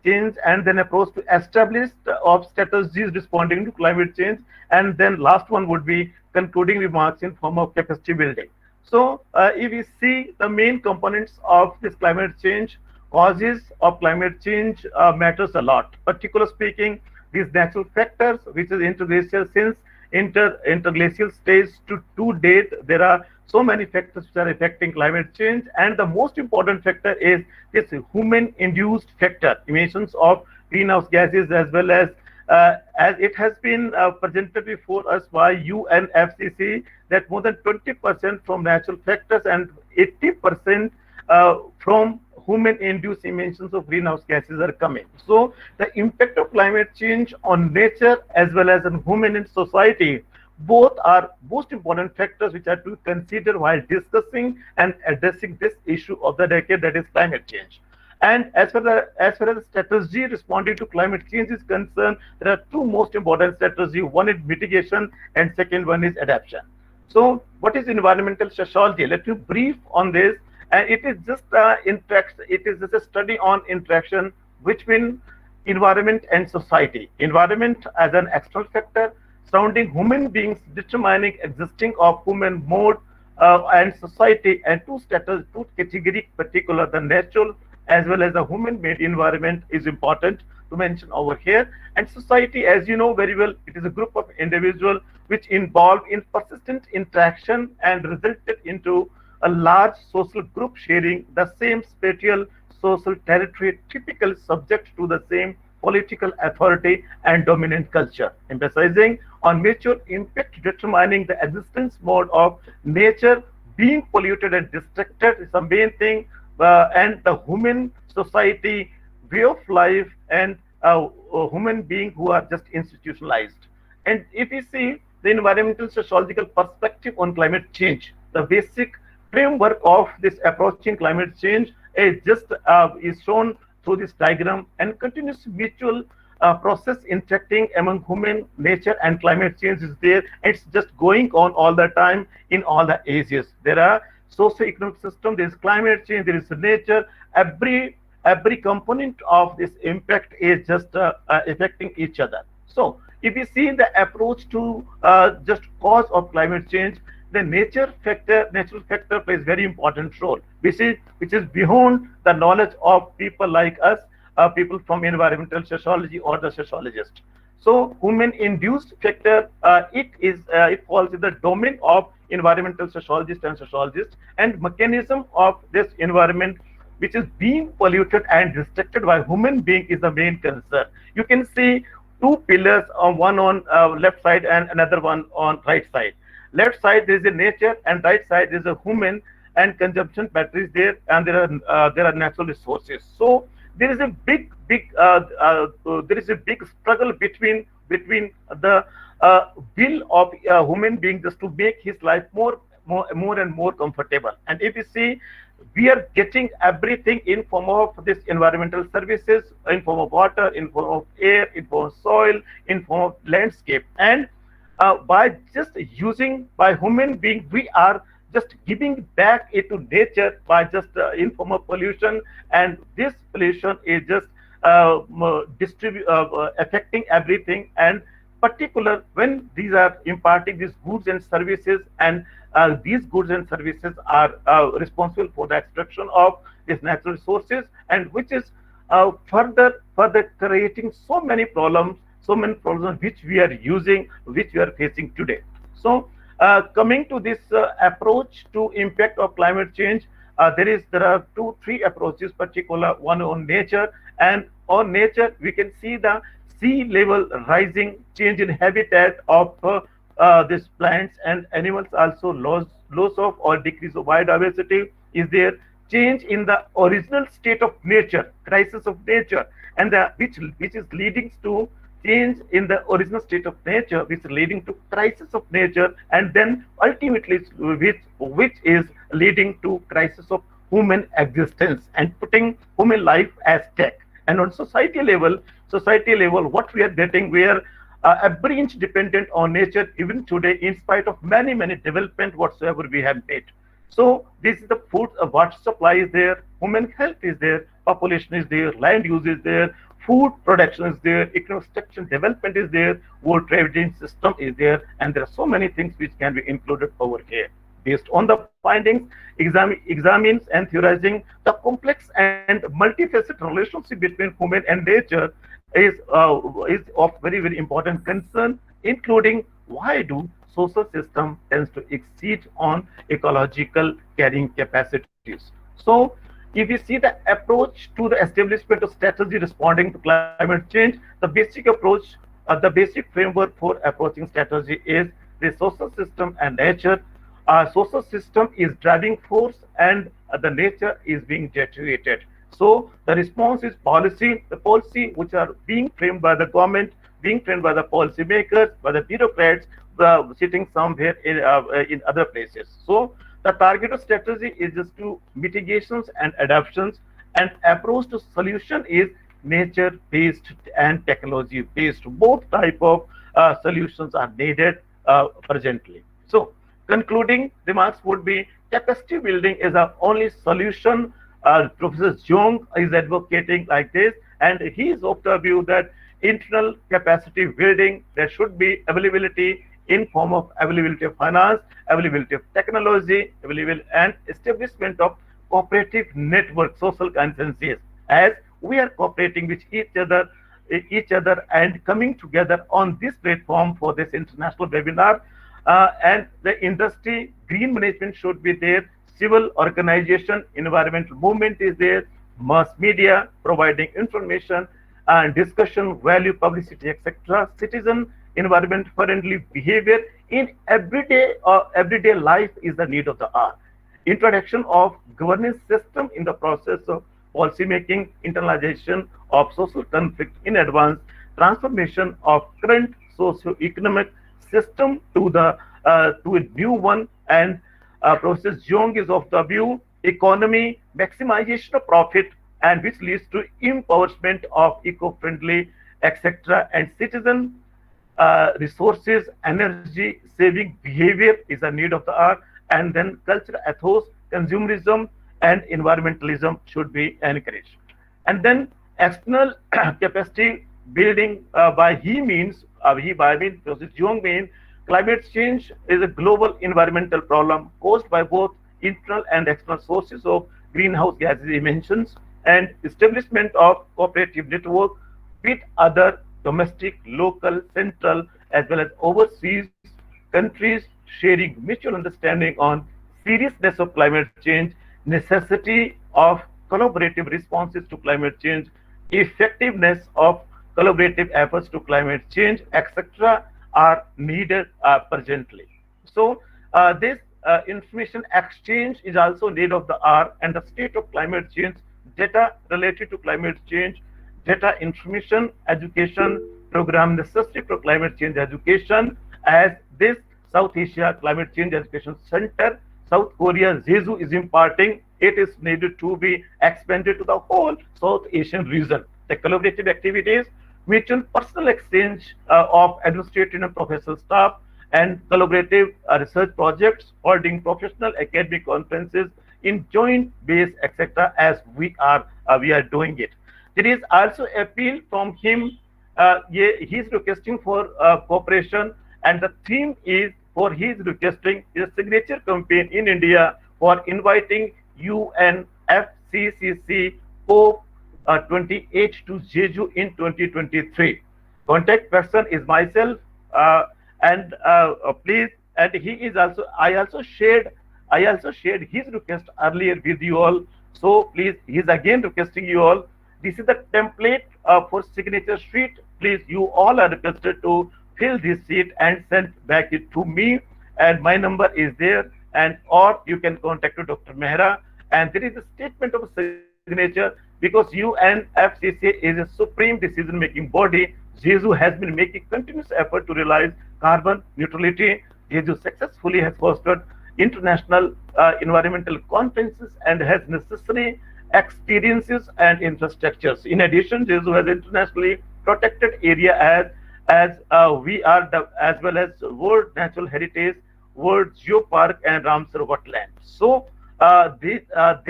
and then approach to establish of strategies responding to climate change, and then last one would be concluding remarks in form of capacity building. So if we see the main components of this climate change, causes of climate change matters a lot. Particularly speaking, these natural factors, which is interglacial, since interglacial stage to date, there are so many factors which are affecting climate change, and the most important factor is this human-induced factor, emissions of greenhouse gases, as well as it has been presented before us by UNFCCC that more than 20% from natural factors and 80% from human-induced emissions of greenhouse gases are coming. So the impact of climate change on nature as well as on human and society, both are most important factors which are to consider while discussing and addressing this issue of the decade, that is climate change. And as far as the strategy responding to climate change is concerned, there are two most important strategies. One is mitigation, and second one is adaptation. So what is environmental sociology? Let me brief on this, and it is just interaction. It is just a study on interaction between environment and society. Environment as an external factor surrounding human beings, determining existing of human mode and society, and two status, two category particular, the natural as well as the human-made environment is important to mention over here. And society, as you know very well, it is a group of individuals which involve in persistent interaction and resulted into a large social group sharing the same spatial social territory, typically subject to the same political authority and dominant culture, emphasizing on mutual impact, determining the existence mode of nature being polluted and destructed is the main thing, and the human society way of life and human being who are just institutionalized. And if you see the environmental sociological perspective on climate change, the basic framework of this approaching climate change is shown through this diagram, and continuous mutual process interacting among human, nature, and climate change is there. It's just going on all the time in all the ages. There are socio-economic system, there is climate change, there is nature. Every component of this impact is just affecting each other. So if you see the approach to just cause of climate change, the natural factor plays very important role, which is beyond the knowledge of people like us, people from environmental sociology or the sociologist. So human-induced factor, it falls in the domain of environmental sociologists and sociologists, and mechanism of this environment which is being polluted and restricted by human being is the main concern. You can see two pillars, one on left side and another one on right side. Left side there is a nature, and right side there is a human and consumption patterns there, and there are natural resources. So there is a big struggle between the will of human being just to make his life more and more comfortable. And if you see, we are getting everything in form of this environmental services, in form of water, in form of air, in form of soil, in form of landscape, and by just using by human being, we are just giving back it to nature by just in form of pollution, and this pollution is just affecting everything, and particular when these are imparting these goods and services, and these goods and services are responsible for the extraction of these natural resources, and which is further creating so many problems which we are using, which we are facing today. So coming to this approach to impact of climate change, there are three approaches, particular one on nature, and on nature we can see the sea level rising, change in habitat of these plants and animals, also loss of or decrease of biodiversity is there, change in the original state of nature, crisis of nature, and which is leading to change in the original state of nature, which is leading to crisis of nature, and then ultimately which is leading to crisis of human existence and putting human life at stake. And on society level, what we are getting, we are every inch dependent on nature even today, in spite of many development whatsoever we have made. So this is the food, water supply is there, human health is there, population is there, land use is there, food production is there, economic structure development is there, world trading system is there, and there are so many things which can be included over here. Based on the findings, examines and theorizing the complex and multifaceted relationship between human and nature is of very important concern, including why do social system tends to exceed on ecological carrying capacities. So if you see the approach to the establishment of strategy responding to climate change, the basic approach, the basic framework for approaching strategy is the social system and nature. Social system is driving force, and the nature is being deteriorated. So the response is policy, the policy which are being framed by the government, being framed by the policy makers, by the bureaucrats, sitting somewhere in other places. So the target of strategy is just to mitigations and adaptations, and approach to solution is nature-based and technology-based. Both type of solutions are needed presently. So concluding remarks would be capacity building is the only solution. Professor Jung is advocating like this, and he is of the view that internal capacity building, there should be availability in form of availability of finance, availability of technology, availability and establishment of cooperative network, social consensus, as we are cooperating with each other and coming together on this platform for this international webinar. And the industry, green management should be there, civil organization, environmental movement is there, mass media providing information and discussion, value, publicity, etc. Citizen environment friendly behavior in everyday life is the need of the hour. Introduction of governance system in the process of policy making, internalization of social conflict in advance, transformation of current socio-economic system to a new one, and Professor Jung is of the view economy maximization of profit, and which leads to empowerment of eco-friendly, etc. and citizen resources, energy saving behavior is a need of the hour, and then cultural ethos, consumerism, and environmentalism should be encouraged. And then external capacity building by Professor Jung means climate change is a global environmental problem caused by both internal and external sources of greenhouse gas emissions, and establishment of cooperative network with other domestic, local, central, as well as overseas countries sharing mutual understanding on seriousness of climate change, necessity of collaborative responses to climate change, effectiveness of collaborative efforts to climate change, etc. are needed presently. So this information exchange is also need of the hour, and the state of climate change, data related to climate change, data information education program necessary for climate change education, as this South Asia Climate Change Education Center, South Korea, Jeju is imparting, it is needed to be expanded to the whole South Asian region. The collaborative activities, mutual personal exchange of administrative and professional staff, and collaborative research projects, holding professional academic conferences in joint base, etc. as we are doing it. There is also appeal from him. He is requesting for cooperation, and the theme is for his requesting is a signature campaign in India for inviting UNFCCC COP 28 to Jeju in 2023. Contact person is myself, and please. And he is also. I also shared his request earlier with you all. So please, he is again requesting you all. This is the template for signature sheet. Please, you all are requested to fill this sheet and send back it to me. And my number is there. And or you can contact Dr. Mehra. And there is a statement of signature, because UNFCCC is a supreme decision-making body. Jeju has been making continuous effort to realize carbon neutrality. Jeju successfully has fostered international environmental conferences and has necessary experiences and infrastructures. In addition, Jeju has internationally protected area as we are as well as World Natural Heritage, World Geopark, and Ramsar wetland. So these are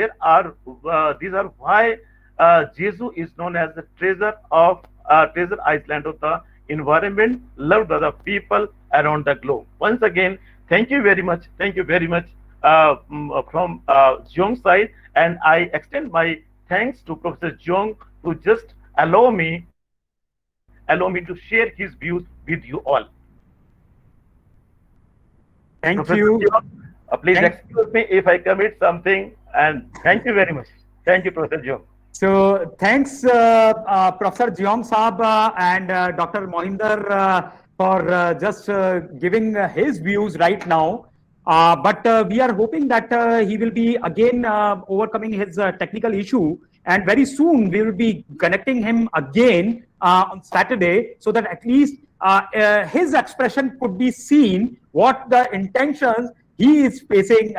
why Jeju is known as the treasure island of the environment, loved by the people around the globe. Once again, thank you very much. Thank you very much from Jung's side, and I extend my thanks to Professor Jung to just allow me to share his views with you all. Thank Professor you. Jung, please excuse me if I commit something, and thank you very much. Thank you, Professor Jung. So thanks, Professor Jeong Saab and Dr. Mohinder for just giving his views right now. But we are hoping that he will be again overcoming his technical issue, and very soon we will be connecting him again on Saturday, so that at least his expression could be seen, what the intentions he is facing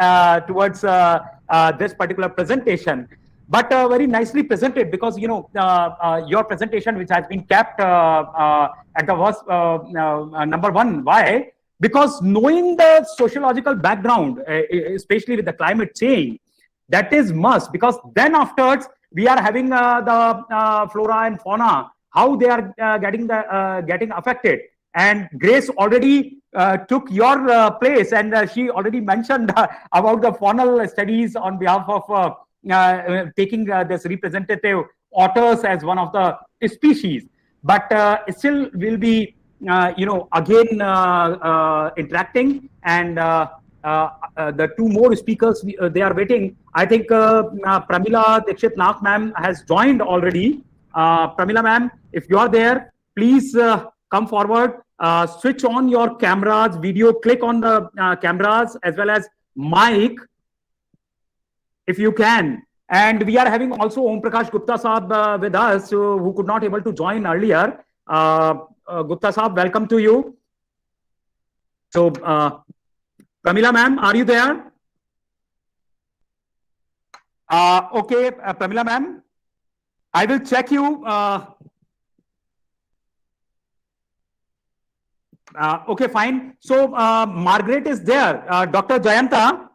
towards this particular presentation. But very nicely presented, because you know your presentation, which has been kept at the number one. Why? because knowing the sociological background, especially with the climate change, that is must, because then afterwards we are having the flora and fauna, how they are getting affected. And Grace already took your place, and she already mentioned about the faunal studies on behalf of taking this representative otters as one of the species. But still will be again interacting, and the two more speakers, they are waiting. I think Pramila Dikshit Nath ma'am has joined already. Pramila ma'am, if you are there, please come forward, switch on your cameras, video, click on the cameras as well as mic, if you can. And we are having also Om Prakash Gupta Saab with us, who could not able to join earlier. Gupta Saab, welcome to you. So, Pramila ma'am, are you there? Okay, Pramila ma'am, I will check you. Okay, fine. So, Margaret is there. Dr. Jayanta,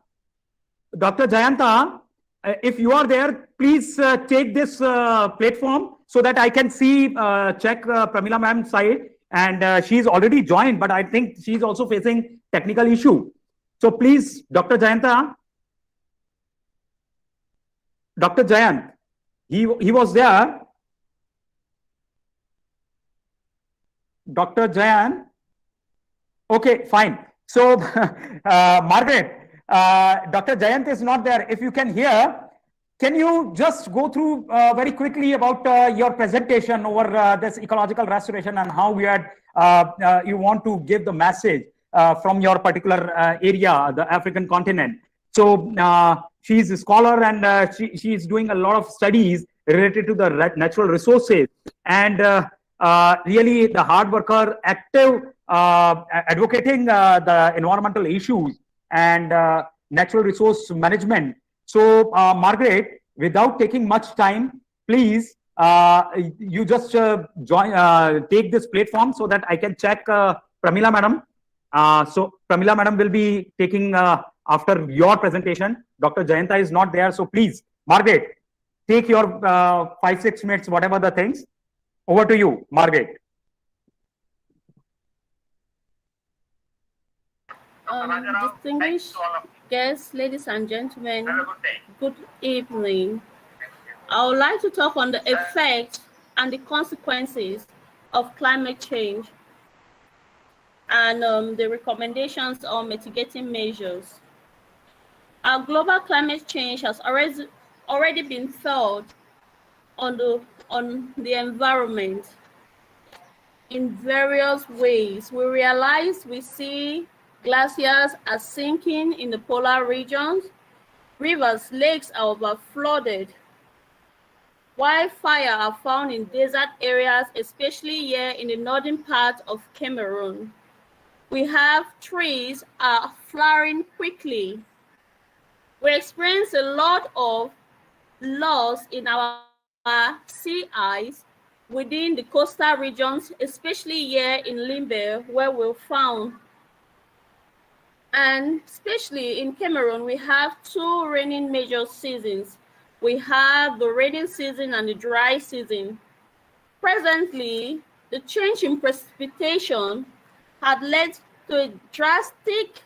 if you are there, please take this platform so that I can see, check Pramila ma'am's side. And she's already joined, but I think she's also facing technical issue. So please, Dr. Jayanta, Dr. Jayant, he was there. Dr. Jayant. Okay, fine. So, Margaret, Dr. Jayant is not there. If you can hear, can you just go through very quickly about your presentation over this ecological restoration and how you want to give the message from your particular area, the African continent. So she's a scholar, and she's doing a lot of studies related to the natural resources, and really the hard worker, active, advocating the environmental issues and natural resource management. So, Margaret, without taking much time, please, you just take this platform so that I can check Pramila madam. So, Pramila madam will be taking after your presentation. Dr. Jayanta is not there, so please, Margaret, take your 5-6 minutes, whatever the things. Over to you, Margaret. Distinguished guests, ladies and gentlemen, good evening. I would like to talk on the effects and the consequences of climate change and the recommendations on mitigating measures. Our global climate change has already been felt on the environment in various ways. We see glaciers are sinking in the polar regions, rivers, lakes are overflooded, wildfire are found in desert areas, especially here in the northern part of Cameroon. We have trees are flowering quickly. We experience a lot of loss in our sea ice within the coastal regions, especially here in Limbe, where we're found. And especially in Cameroon, we have two raining major seasons. We have the rainy season and the dry season. Presently, the change in precipitation had led to a drastic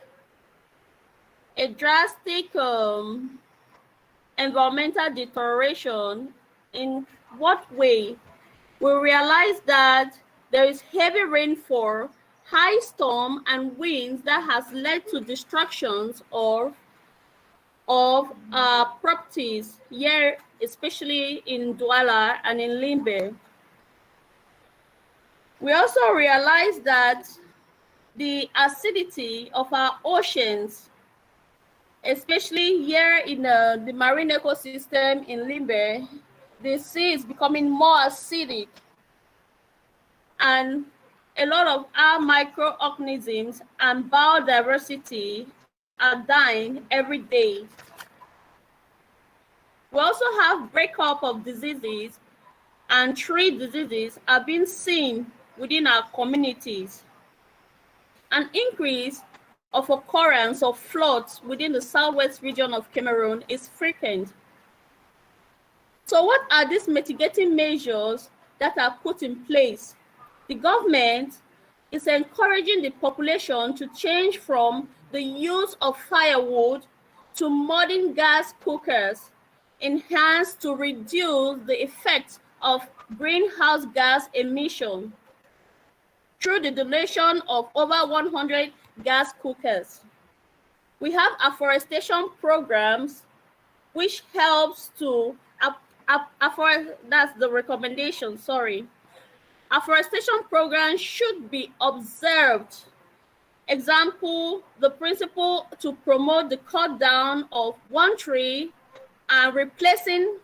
environmental deterioration. In what way? We realize that there is heavy rainfall, high storm and winds that has led to destructions of properties here, especially in Douala and in Limbe. We also realize that the acidity of our oceans, especially here in the marine ecosystem in Limbe, the sea is becoming more acidic, and a lot of our microorganisms and biodiversity are dying every day. We also have breakup of diseases, and tree diseases are being seen within our communities. an increase of occurrence of floods within the southwest region of Cameroon is frequent. So what are these mitigating measures that are put in place? The government is encouraging the population to change from the use of firewood to modern gas cookers, enhanced to reduce the effects of greenhouse gas emission through the donation of over 100 gas cookers. We have afforestation programs which helps to, that's the recommendation, sorry. Afforestation programs should be observed. Example, the principle to promote the cut down of 1 tree and replacing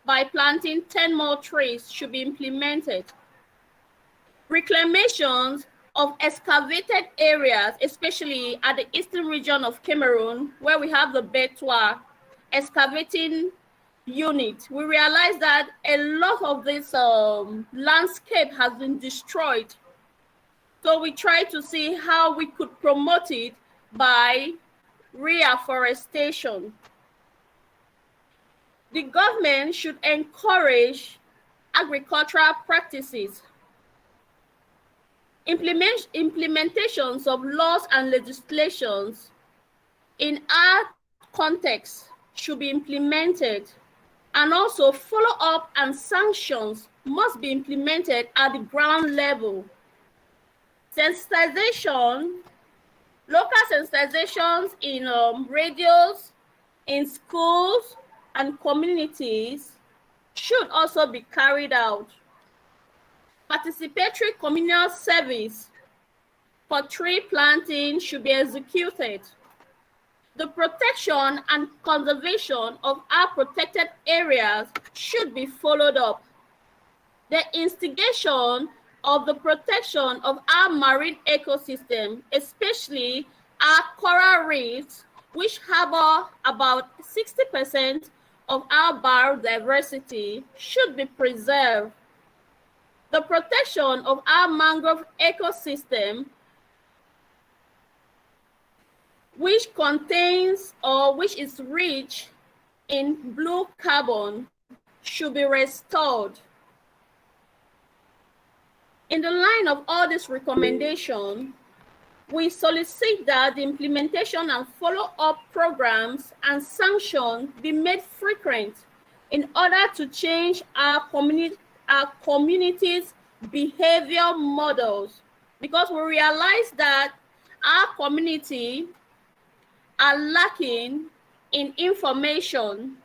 by planting 10 more trees should be implemented. Reclamations of excavated areas, especially at the eastern region of Cameroon, where we have the Betois excavating unit, we realize that a lot of this landscape has been destroyed. So we try to see how we could promote it by reforestation. The government should encourage agricultural practices. Implementations of laws and legislations in our context should be implemented, and also follow-up and sanctions must be implemented at the ground level. Sensitization, local sensitizations in radios, in schools and communities should also be carried out. Participatory communal service for tree planting should be executed. The protection and conservation of our protected areas should be followed up. The instigation of the protection of our marine ecosystem, especially our coral reefs, which harbor about 60% of our biodiversity, should be preserved. The protection of our mangrove ecosystem, which contains or which is rich in blue carbon, should be restored. In the line of all this recommendation, we solicit that the implementation and follow-up programs and sanctions be made frequent in order to change our community's behavior models, because we realize that our community are lacking in information,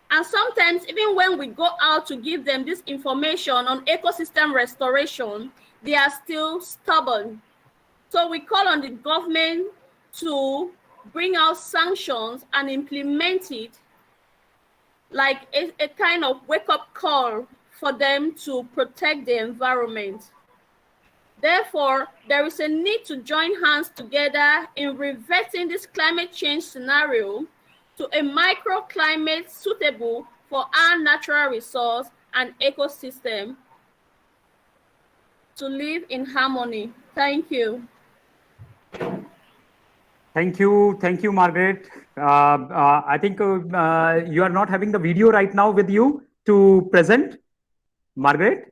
and sometimes even when we go out to give them this information on ecosystem restoration, they are still stubborn. So we call on the government to bring out sanctions and implement it like a kind of wake-up call for them to protect the environment. Therefore, there is a need to join hands together in reverting this climate change scenario to a microclimate suitable for our natural resource and ecosystem to live in harmony. Thank you. Thank you, Margaret. I think you are not having the video right now with you to present, Margaret.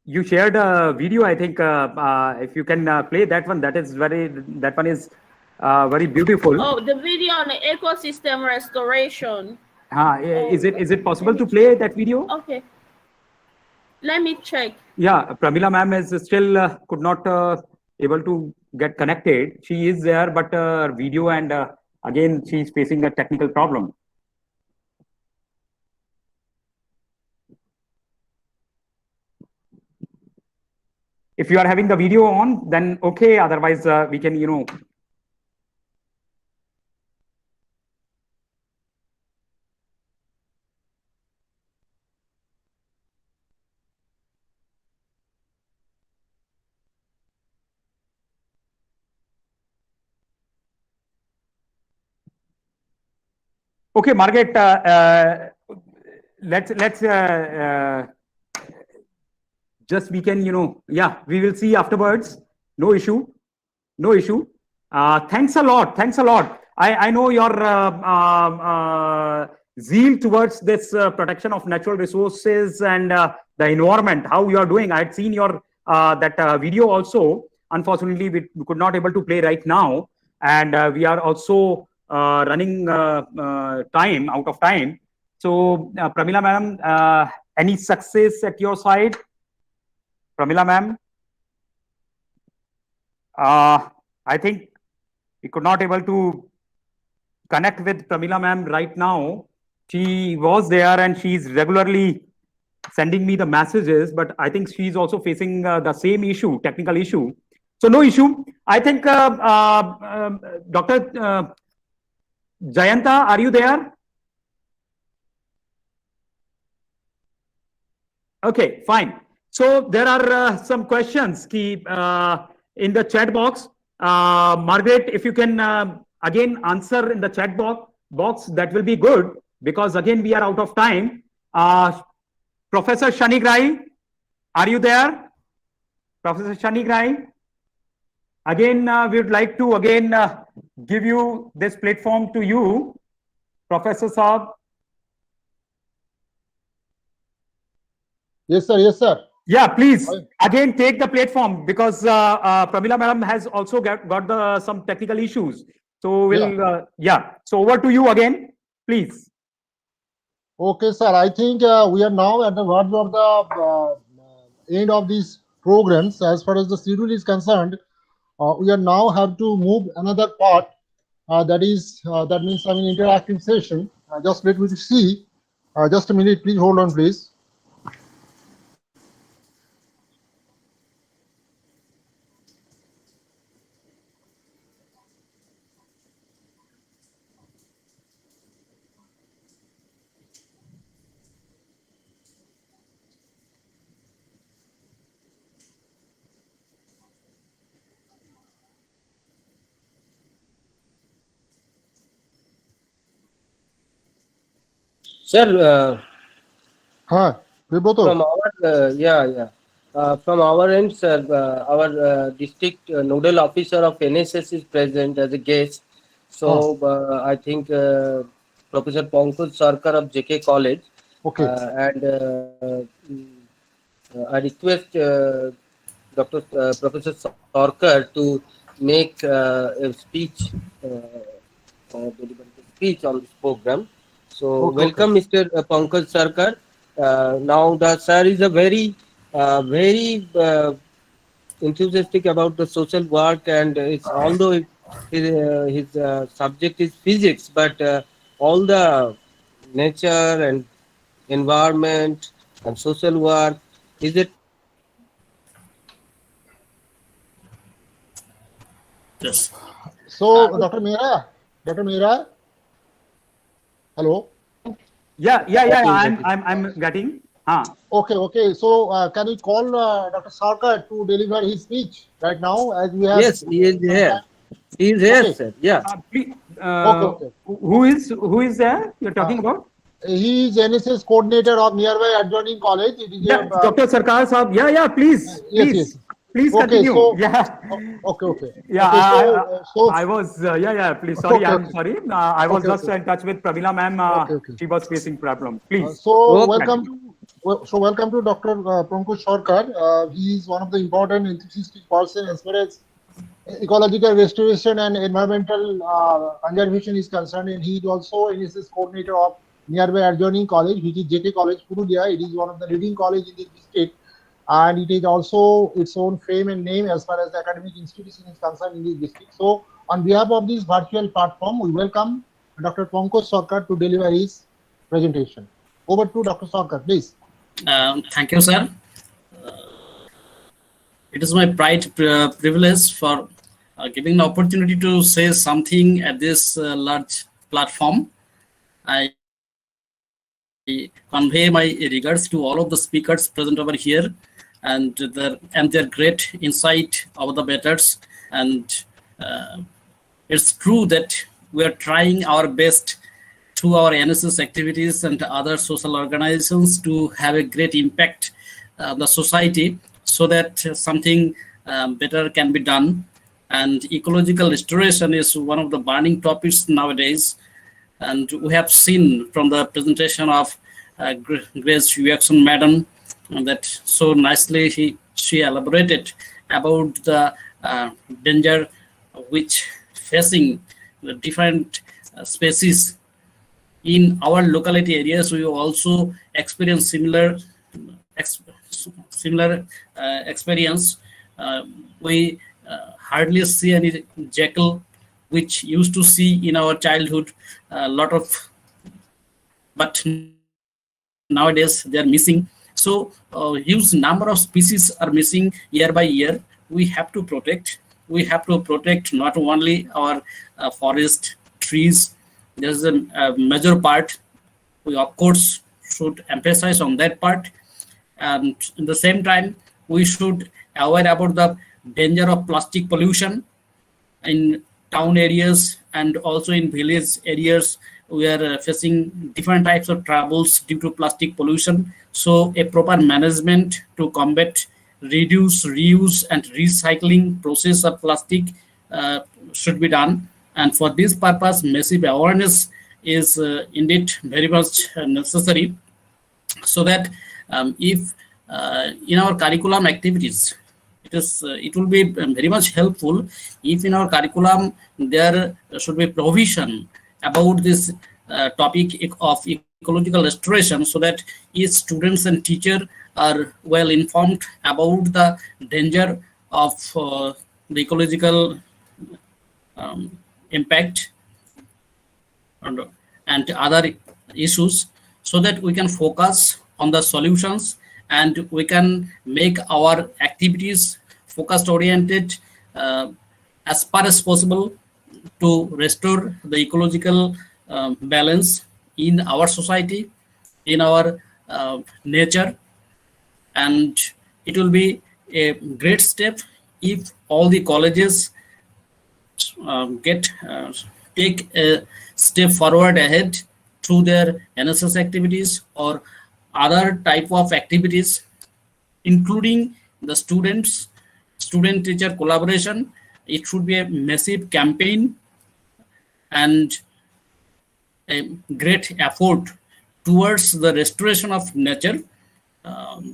You shared a video, I think, if you can play that one, that one is very beautiful. Oh, the video on the ecosystem restoration. Is it possible to play that video? Okay. Let me check. Yeah, Pramila ma'am is still could not able to get connected. She is there, but video and again, she is facing a technical problem. If you are having the video on, then okay. Otherwise, we can, Okay, Margaret, let's just we can, yeah, we will see afterwards. No issue. No issue. Thanks a lot. Thanks a lot. I know your zeal towards this protection of natural resources and the environment, how you are doing. I had seen your that video also. Unfortunately, we could not able to play right now. And we are also running time, out of time. So, Pramila ma'am, any success at your side? Pramila ma'am? I think we could not able to connect with Pramila ma'am right now. She was there and she's regularly sending me the messages, but I think she's also facing the same issue, technical issue. So no issue. I think Dr. Jayanta, are you there? Okay, fine. So there are some questions in the chat box. Margaret, if you can again answer in the chat box, that will be good, because again we are out of time. Professor Shanigrai, are you there? Professor Shanigrai? Again, we would like to give you this platform to you, Professor Saab. Yes, sir. Yes, sir. Yeah, please again take the platform, because Pramila madam has also got some technical issues. So we'll So over to you again, please. Okay, sir. I think we are now at the verge of the end of these programs. As far as the schedule is concerned, we are now have to move another part. That means interactive session. Just let me see. Just a minute, please hold on, please. Sir, Hi, from our from our end, sir, our district nodal officer of NSS is present as a guest. So I think Professor Pankaj Sarkar of JK College. Okay. And I request Professor Sarkar to make a speech, on this program. So welcome, Mr. Pankaj Sarkar. Now the sir is a very enthusiastic about the social work, and it's although his subject is physics, but all the nature and environment and social work is it. Yes. So, Dr. Mehra, hello. Yeah. I'm getting. Okay. So, can we call Dr. Sarkar to deliver his speech right now, as we have? Yes, he is here. He is here, sir. Yeah. Please, Okay. Who is there? You're talking about? He is NSS coordinator of nearby adjoining college. It is Dr. Sarkar Saab. Yeah. Please. Yes. Please continue. Okay. Yeah. So I was. Please. Sorry. I'm sorry. I was just in touch with Pramila ma'am. She was facing problem. Please. Welcome to Dr. Pankaj Sarkar. He is one of the important enthusiastic person as far as ecological restoration and environmental conservation is concerned, and he is also NSS coordinator of nearby adjoining college, which is JK College, Purulia. It is one of the leading college in the district, and it is also its own fame and name as far as the academic institution is concerned in this district. So, on behalf of this virtual platform, we welcome Dr. Pankaj Sarkar to deliver his presentation. Over to Dr. Sarkar, please. Thank you, sir. It is my privilege for giving the opportunity to say something at this large platform. I convey my regards to all of the speakers present over here, and their great insight over the matters. And it's true that we are trying our best through our NSS activities and other social organizations to have a great impact on the society, so that something better can be done. And ecological restoration is one of the burning topics nowadays. And we have seen from the presentation of Grace Jackson Madam that so nicely she elaborated about the danger which facing the different species in our locality areas. We also experience similar experience. We hardly see any jackal, which used to see in our childhood a lot of, but nowadays they are missing. So huge number of species are missing year by year. We have to protect. We have to protect not only our forest, trees. There's a major part. We of course should emphasize on that part, and at the same time we should aware about the danger of plastic pollution in town areas and also in village areas. We are facing different types of troubles due to plastic pollution. So a proper management to combat, reduce, reuse and recycling process of plastic should be done. And for this purpose, massive awareness is indeed very much necessary, so that if in our curriculum activities, it will be very much helpful if in our curriculum there should be provision about this topic of ecological restoration, so that each students and teacher are well informed about the danger of the ecological impact and other issues, so that we can focus on the solutions and we can make our activities focused oriented as far as possible to restore the ecological balance in our society, in our nature. And it will be a great step if all the colleges take a step forward ahead through their NSS activities or other type of activities, including the student-teacher collaboration. It should be a massive campaign and a great effort towards the restoration of nature.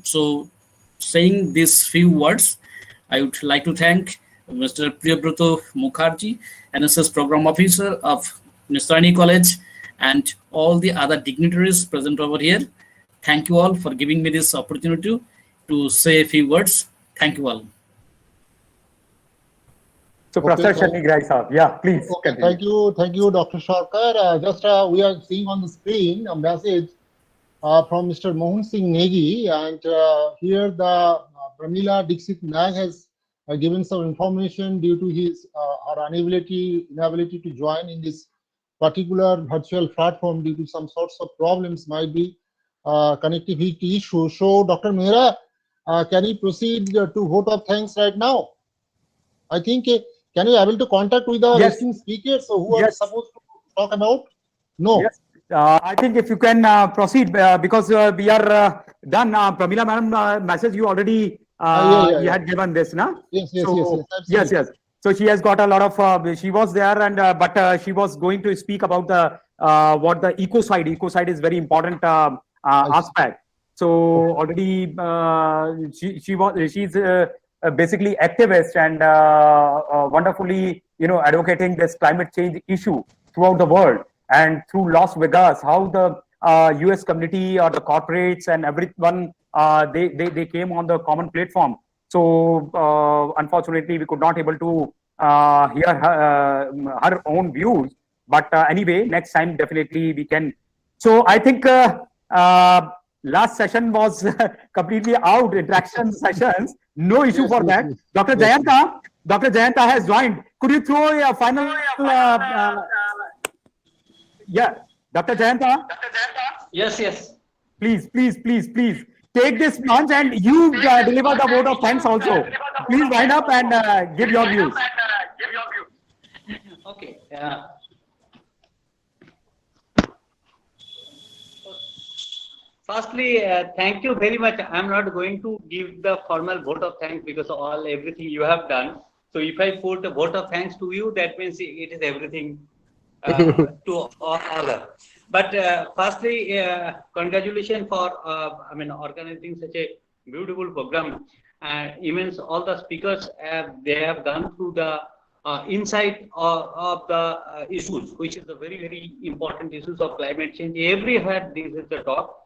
So saying these few words, I would like to thank Mr. Priyabruto Mukherjee, NSS Program Officer of Nisrani College, and all the other dignitaries present over here. Thank you all for giving me this opportunity to say a few words. Thank you all. So, Professor Shani Grai Saab, yeah, please. Okay, thank you, Dr. Sarkar. Just we are seeing on the screen a message from Mr. Mohan Singh Negi, and here the Pramila Dixit Nag has given some information due to his or inability to join in this particular virtual platform due to some sorts of problems, might be connectivity issue. So, Dr. Mehra, can you proceed to vote of thanks right now? I think, can you able to contact with the listening speakers who are supposed to talk about? No. Yes. I think if you can proceed because we are done. Pramila Madam message you already you had given this, na? Yes. Yes. So she has got a lot of. She was there, and but she was going to speak about the what the ecocide. Ecocide is very important aspect. So already she's basically activist and wonderfully advocating this climate change issue throughout the world. And through Las Vegas, how the US community or the corporates and everyone they came on the common platform. So unfortunately, we could not able to hear her own views. But anyway, next time definitely we can. So I think last session was completely out, interaction sessions. No issue for that. Dr. Jayanta has joined. Could you throw a final? Yeah, Dr. Jayanta. Yes. Please. Take this plunge and you deliver the vote of thanks also. Please wind up and give your views. Okay. Firstly, thank you very much. I'm not going to give the formal vote of thanks because of everything you have done. So if I put a vote of thanks to you, that means it is everything to all others. But firstly, congratulations for organizing such a beautiful program. Even all the speakers they have gone through the insight of the issues, which is the very important issues of climate change. Everywhere this is the talk.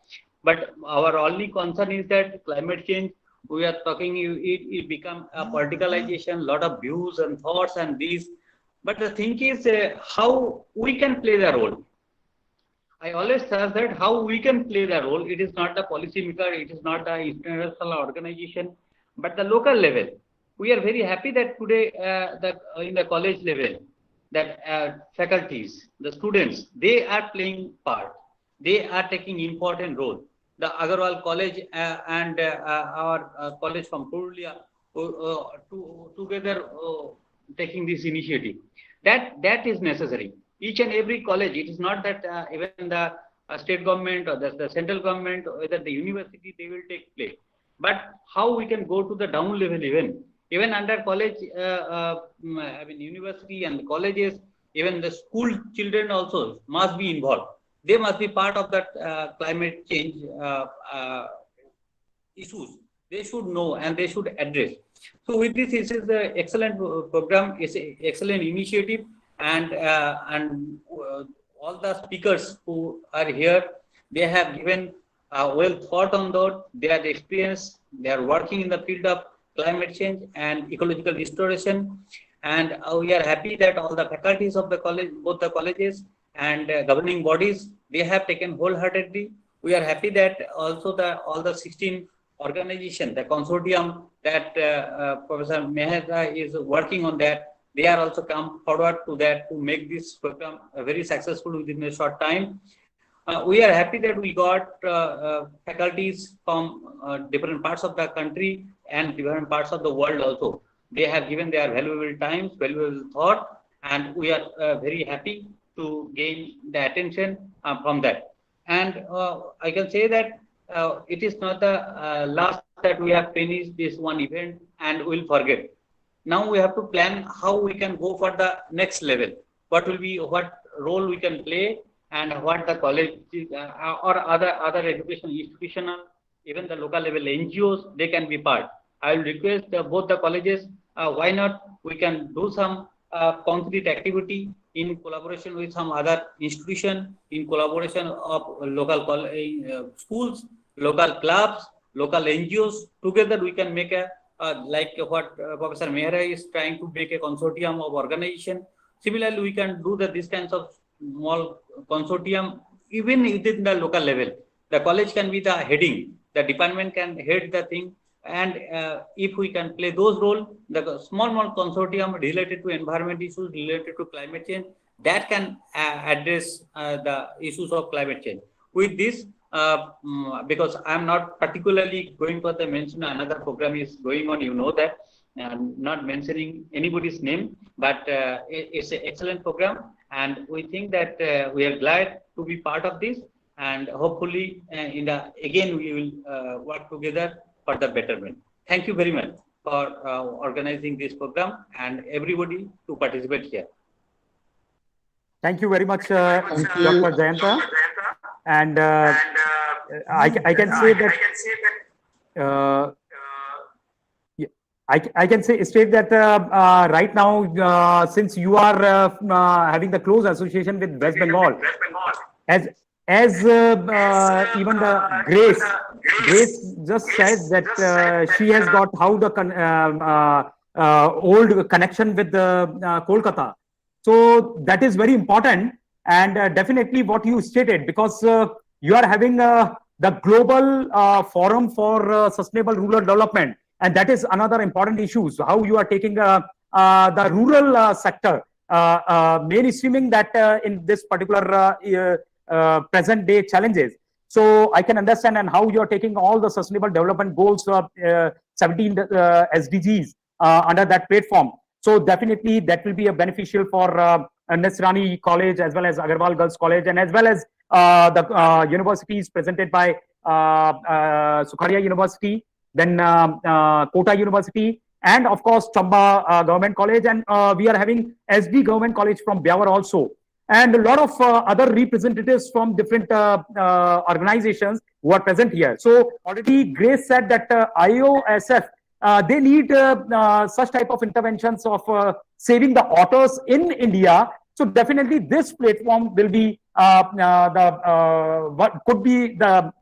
But our only concern is that climate change, we are talking, it become a politicalization, lot of views and thoughts and these. But the thing is how we can play the role. I always say that how we can play the role. It is not the policy maker, it is not the international organization, but the local level. We are very happy that today in the college level, that faculties, the students, they are playing part. They are taking important role. The Agarwal College and our college from Purulia together taking this initiative. That is necessary. Each and every college, it is not that even the state government or the central government or whether the university, they will take place. But how we can go to the down level even under college, university and colleges, even the school children also must be involved. They must be part of that climate change issues. They should know and they should address. So with this is an excellent program, it's an excellent initiative, and all the speakers who are here, they have given well thought on that. They are experienced. They are working in the field of climate change and ecological restoration, and we are happy that all the faculties of the college, both the colleges and governing bodies, they have taken wholeheartedly. We are happy that also all the 16 organizations, the consortium that Professor Mehta is working on that, they are also come forward to that to make this program very successful within a short time. We are happy that we got faculties from different parts of the country and different parts of the world also. They have given their valuable time, valuable thought, and we are very happy to gain the attention from that. And I can say that it is not the last that we have finished this one event and we'll forget. Now we have to plan how we can go for the next level. What role we can play, and what the college or other education institutional, even the local level NGOs, they can be part. I will request both the colleges, why not we can do some concrete activity in collaboration with some other institution, in collaboration of local schools, local clubs, local NGOs. Together we can make a like what Professor Mehra is trying to make a consortium of organization. Similarly, we can do this kinds of small consortium even within the local level. The college can be the heading, the department can head the thing, and if we can play those roles, the small consortium related to environment issues, related to climate change, that can address the issues of climate change. With this, because I'm not particularly going for the mention, another program is going on, you know that, I'm not mentioning anybody's name, but it's an excellent program, and we think that we are glad to be part of this, and hopefully again we will work together for the betterment. Thank you very much for organizing this program and everybody to participate here. Thank you very much, Dr. Jayanta. And I can say that I can state that right now, since you are having the close association with West Bengal, as even the Grace just said that she has got how the old connection with Kolkata. So that is very important, and definitely what you stated, because you are having the global forum for sustainable rural development, and that is another important issue. So how you are taking the rural sector, mainstreaming that in this particular present day challenges. So I can understand and how you are taking all the sustainable development goals of 17 SDGs under that platform. So definitely that will be a beneficial for Nesrani College as well as Agarwal Girls College, and as well as the universities presented by Sukharia University, then Kota University, and of course Chamba Government College, and we are having SD Government College from Biawar also, and a lot of other representatives from different organizations who are present here. So already Grace said that IOSF, they need such type of interventions of saving the otters in India. So definitely this platform will be what could be the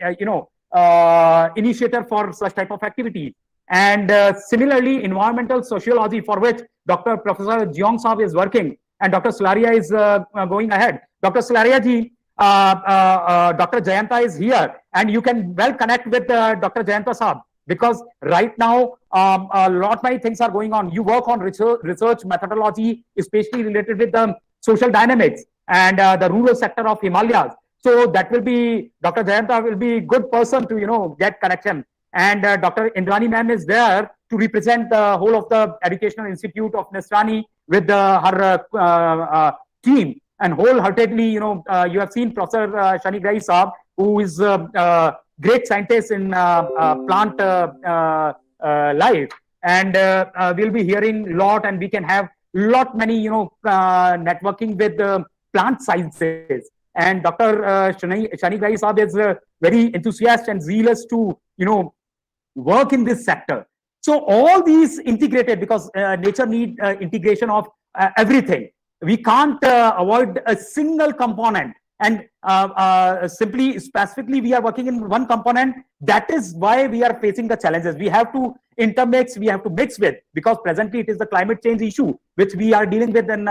initiator for such type of activity. And similarly, environmental sociology, for which Professor Jeong Saab is working, and Dr. Salaria is going ahead. Dr. Salaria ji, Dr. Jayanta is here, and you can well connect with Dr. Jayanta Saab, because right now a lot many things are going on. You work on research methodology, especially related with the social dynamics and the rural sector of Himalayas. So that will be, Dr. Jayanta will be good person to get connection. And Dr. Indrani ma'am is there to represent the whole of the Educational Institute of Nesrani with her team. And wholeheartedly, you have seen Professor Shani Gai Saab, who is a great scientist in plant life. And we'll be hearing a lot, and we can have lot many, networking with plant sciences. And Dr. Shani Gai Saab is very enthusiastic and zealous to, work in this sector. So all these integrated, because nature need integration of everything. We can't avoid a single component, and specifically we are working in one component. That is why we are facing the challenges. We have to intermix, we have to mix with, because presently it is the climate change issue which we are dealing with in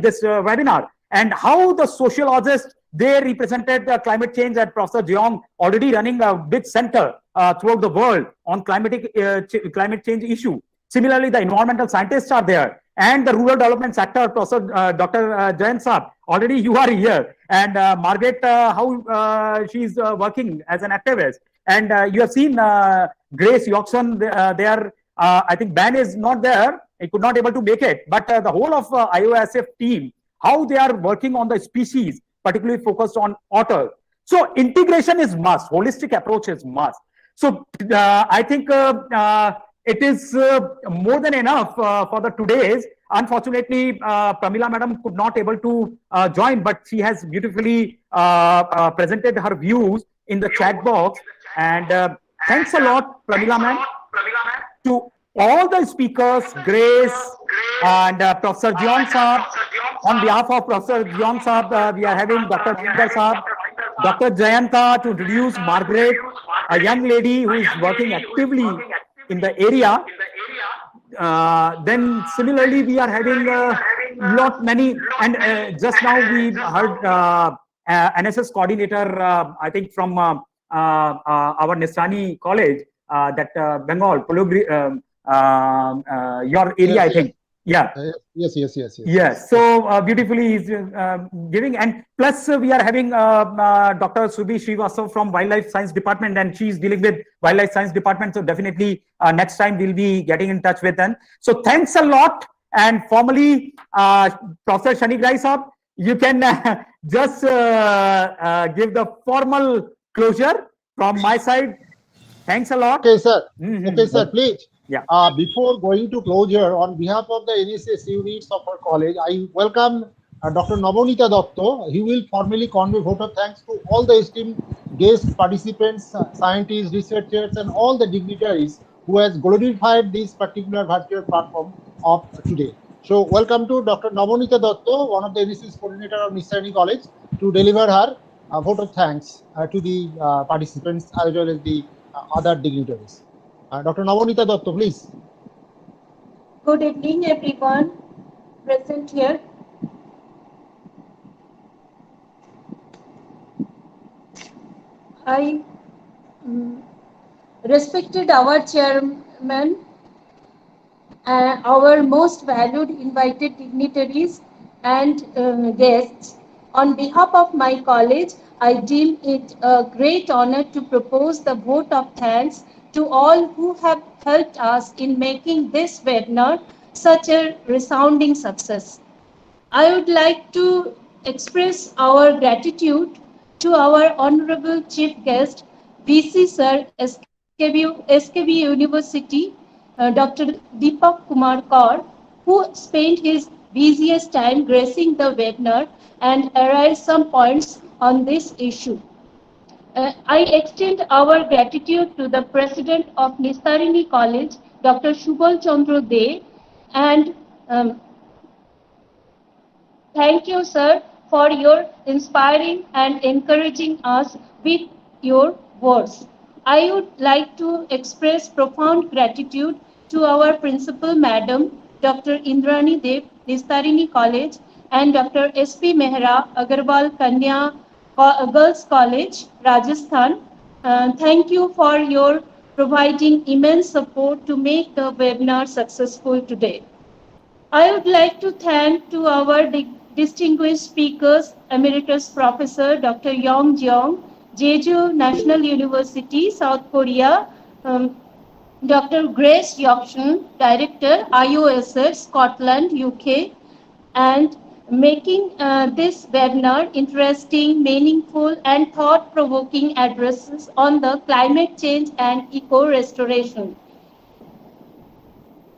this webinar. And how the sociologists, they represented the climate change, and Professor Jeong already running a big center throughout the world on climate change issue. Similarly, the environmental scientists are there, and the rural development sector, Professor Dr. Jayant Saab, already you are here, and Margaret, how she's working as an activist. And you have seen Grace Yorkson there. I think Ben is not there, he could not able to make it, but the whole of IOSF team, how they are working on the species, particularly focused on otter. So integration is must, holistic approach is must. So I think it is more than enough for the today's. Unfortunately, Pramila madam could not able to join, but she has beautifully presented her views in the chat box. And thanks a lot, Pramila ma'am, to all the speakers, Grace and Professor Jeong Saab. On behalf of Professor Jeong Saab, we are having Dr. Ravinder Saab, Dr. Jayanta to introduce Margaret, a young lady who is working actively in the area. Then similarly, we are having lot many, and just now we heard NSS coordinator, I think from our Nesrani college, that Bengal, your area, yes, I think. Yeah. Yes. So beautifully is giving, and plus we are having Dr. Subhi Srivastava from Wildlife Science Department, and she is dealing with Wildlife Science Department. So definitely next time we'll be getting in touch with them. So thanks a lot. And formally, Professor Shani Gai Saab, you can just give the formal closure from my side. Thanks a lot. Okay, sir. Okay, sir, please. Yeah. Before going to closure, on behalf of the NSS units of our college, I welcome Dr. Navanita Datta. He will formally convey vote of thanks to all the esteemed guest participants, scientists, researchers, and all the dignitaries who has glorified this particular virtual platform of today. So welcome to Dr. Navanita Datta, one of the NSS coordinator of Nisrani College, to deliver her vote of thanks to the participants as well as the other dignitaries. Dr. Navanita Datta, please. Good evening, everyone present here. I respected our chairman, our most valued invited dignitaries and guests. On behalf of my college, I deem it a great honor to propose the vote of thanks to all who have helped us in making this webinar such a resounding success. I would like to express our gratitude to our honorable chief guest, VC Sir, SKB University, Dr. Deepak Kumar Kaur, who spent his busiest time gracing the webinar and raised some points on this issue. I extend our gratitude to the President of Nistarini College, Dr. Shubal Chandra De, and thank you, sir, for your inspiring and encouraging us with your words. I would like to express profound gratitude to our principal, Madam Dr. Indrani Dev, Nistarini College, and Dr. S.P. Mehra, Agarwal Kanya Girls College, Rajasthan. Thank you for your providing immense support to make the webinar successful today. I would like to thank to our distinguished speakers, Emeritus Professor Dr. Yong Jeong, Jeju National University, South Korea, Dr. Grace Yokshun, Director, IOSF, Scotland, UK, and making this webinar interesting, meaningful, and thought-provoking addresses on the climate change and eco-restoration.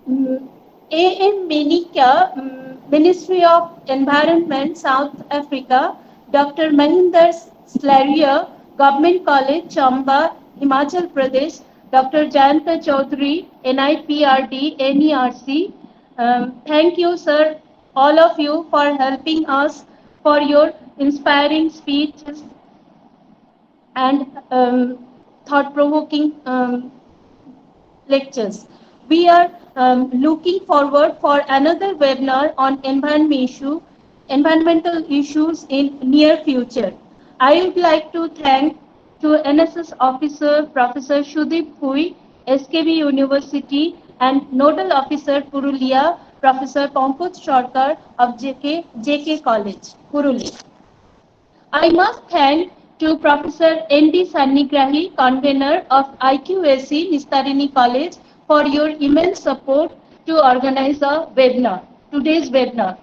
A.M. Menika, Ministry of Environment, South Africa, Dr. Mahinder Slaria, Government College, Chamba, Himachal Pradesh, Dr. Jayanta Chaudhary, NIPRD, NERC. Thank you, sir, all of you, for helping us, for your inspiring speeches and thought-provoking lectures. We are looking forward for another webinar on environmental issues in near future. I would like to thank to NSS officer Professor Shudeep Pui, SKB University, and Nodal Officer Purulia, Professor Pankaj Sarkar of JK College, Purulia. I must thank to Professor N.D. Sannigrahi, convener of IQAC Nistarini College, for your immense support to organize today's webinar.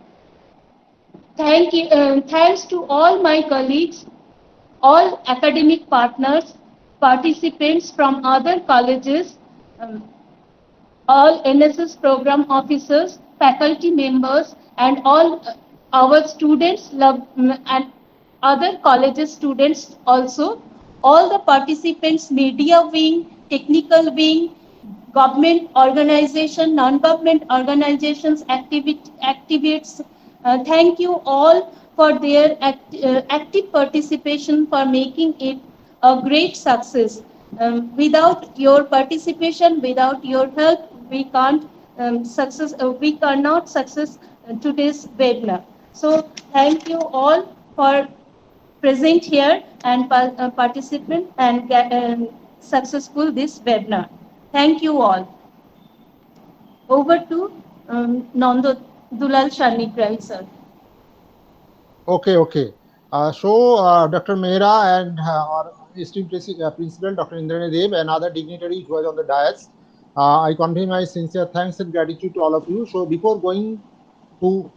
Thanks to all my colleagues, all academic partners, participants from other colleges, all NSS program officers, faculty members, and all our students and other colleges students also, all the participants, media wing, technical wing, government organization, non-government organizations, activists. Thank you all for their active participation for making it a great success. Without your participation, without your help, we can't we cannot success today's webinar. So thank you all for present here and participant and successful this webinar. Thank you all. Over to Nando Dulal Shanigrai, sir. Okay. Dr. Mehra and our esteemed principal, Dr. Indrani Dev, and other dignitaries who are on the dais, I convey my sincere thanks and gratitude to all of you. So before going to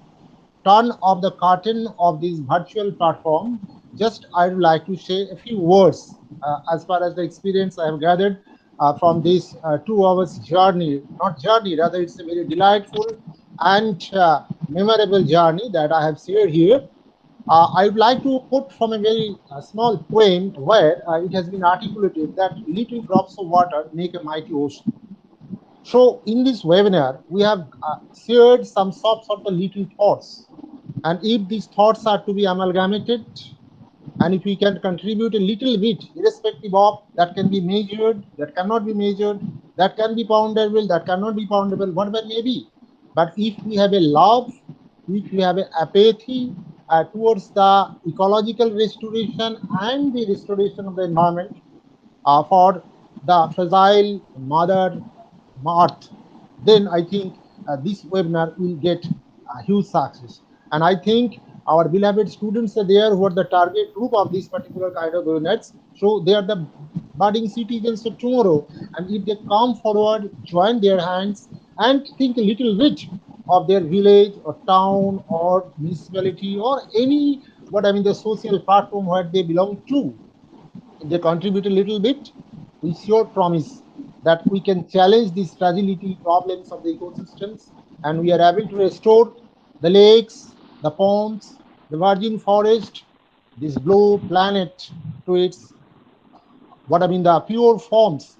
turn off the curtain of this virtual platform, just I would like to say a few words as far as the experience I have gathered from this 2 hours journey, not journey, rather it's a very delightful and memorable journey that I have shared here. I would like to quote from a very small poem where it has been articulated that little drops of water make a mighty ocean. So in this webinar, we have shared some sorts of the little thoughts. And if these thoughts are to be amalgamated, and if we can contribute a little bit, irrespective of that can be measured, that cannot be measured, that can be poundable, that cannot be poundable, whatever may be. But if we have a love, if we have an apathy towards the ecological restoration and the restoration of the environment for the fragile mother Earth, then I think this webinar will get a huge success. And I think our beloved students are there who are the target group of this particular kind of webinars. So they are the budding citizens of tomorrow. And if they come forward, join their hands and think a little bit of their village or town or municipality or any, the social platform where they belong to. they contribute a little bit, we sure promise that we can challenge these fragility problems of the ecosystems, and we are able to restore the lakes, the ponds, the virgin forest, this blue planet to its the pure forms,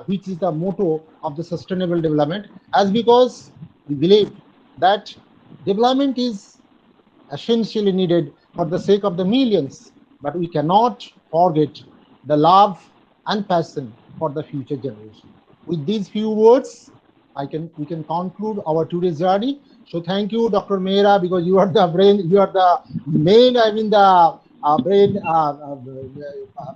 which is the motto of the sustainable development. As because we believe that development is essentially needed for the sake of the millions, but we cannot forget the love and passion for the future generation. With these few words, we can conclude our today's journey. So thank you, Dr. Mehra, because you are the brain, you are the main, the brain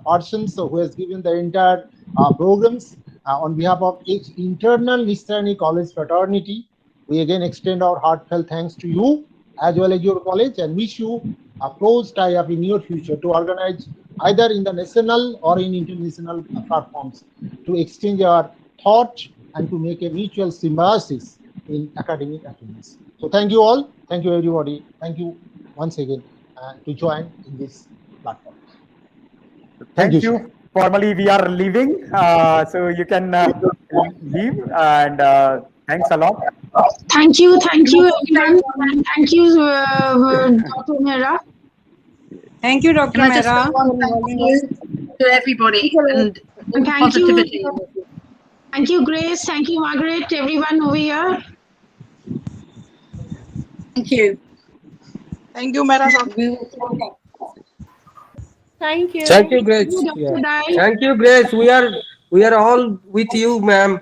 person who has given the entire programs. On behalf of each internal Nisrani College fraternity, we again extend our heartfelt thanks to you as well as your college, and wish you a close tie-up in your future to organize either in the national or in international platforms to exchange our thought and to make a mutual symbiosis in academic achievements. So thank you all. Thank you, everybody. Thank you once again to join in this platform. Thank you. Sir. Formally, we are leaving, so you can leave, and thanks a lot. Thank you, everyone, and thank you, Dr. Mehra. Thank you, Dr. Mehra. Thank you to everybody and thank positivity. you. Thank you, Grace. Thank you, Margaret. Everyone over here. Thank you. Thank you, Mehra. Thank you. Thank you, Grace. Yeah. Thank you, Grace. We are all with you, ma'am.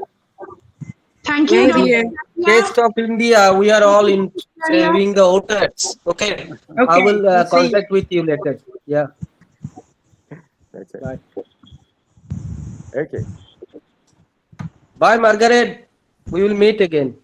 Thank you, Taste of India. We are all in saving the waters. Okay. I will contact with you later. Yeah. That's it. Bye. Okay. Bye, Margaret. We will meet again.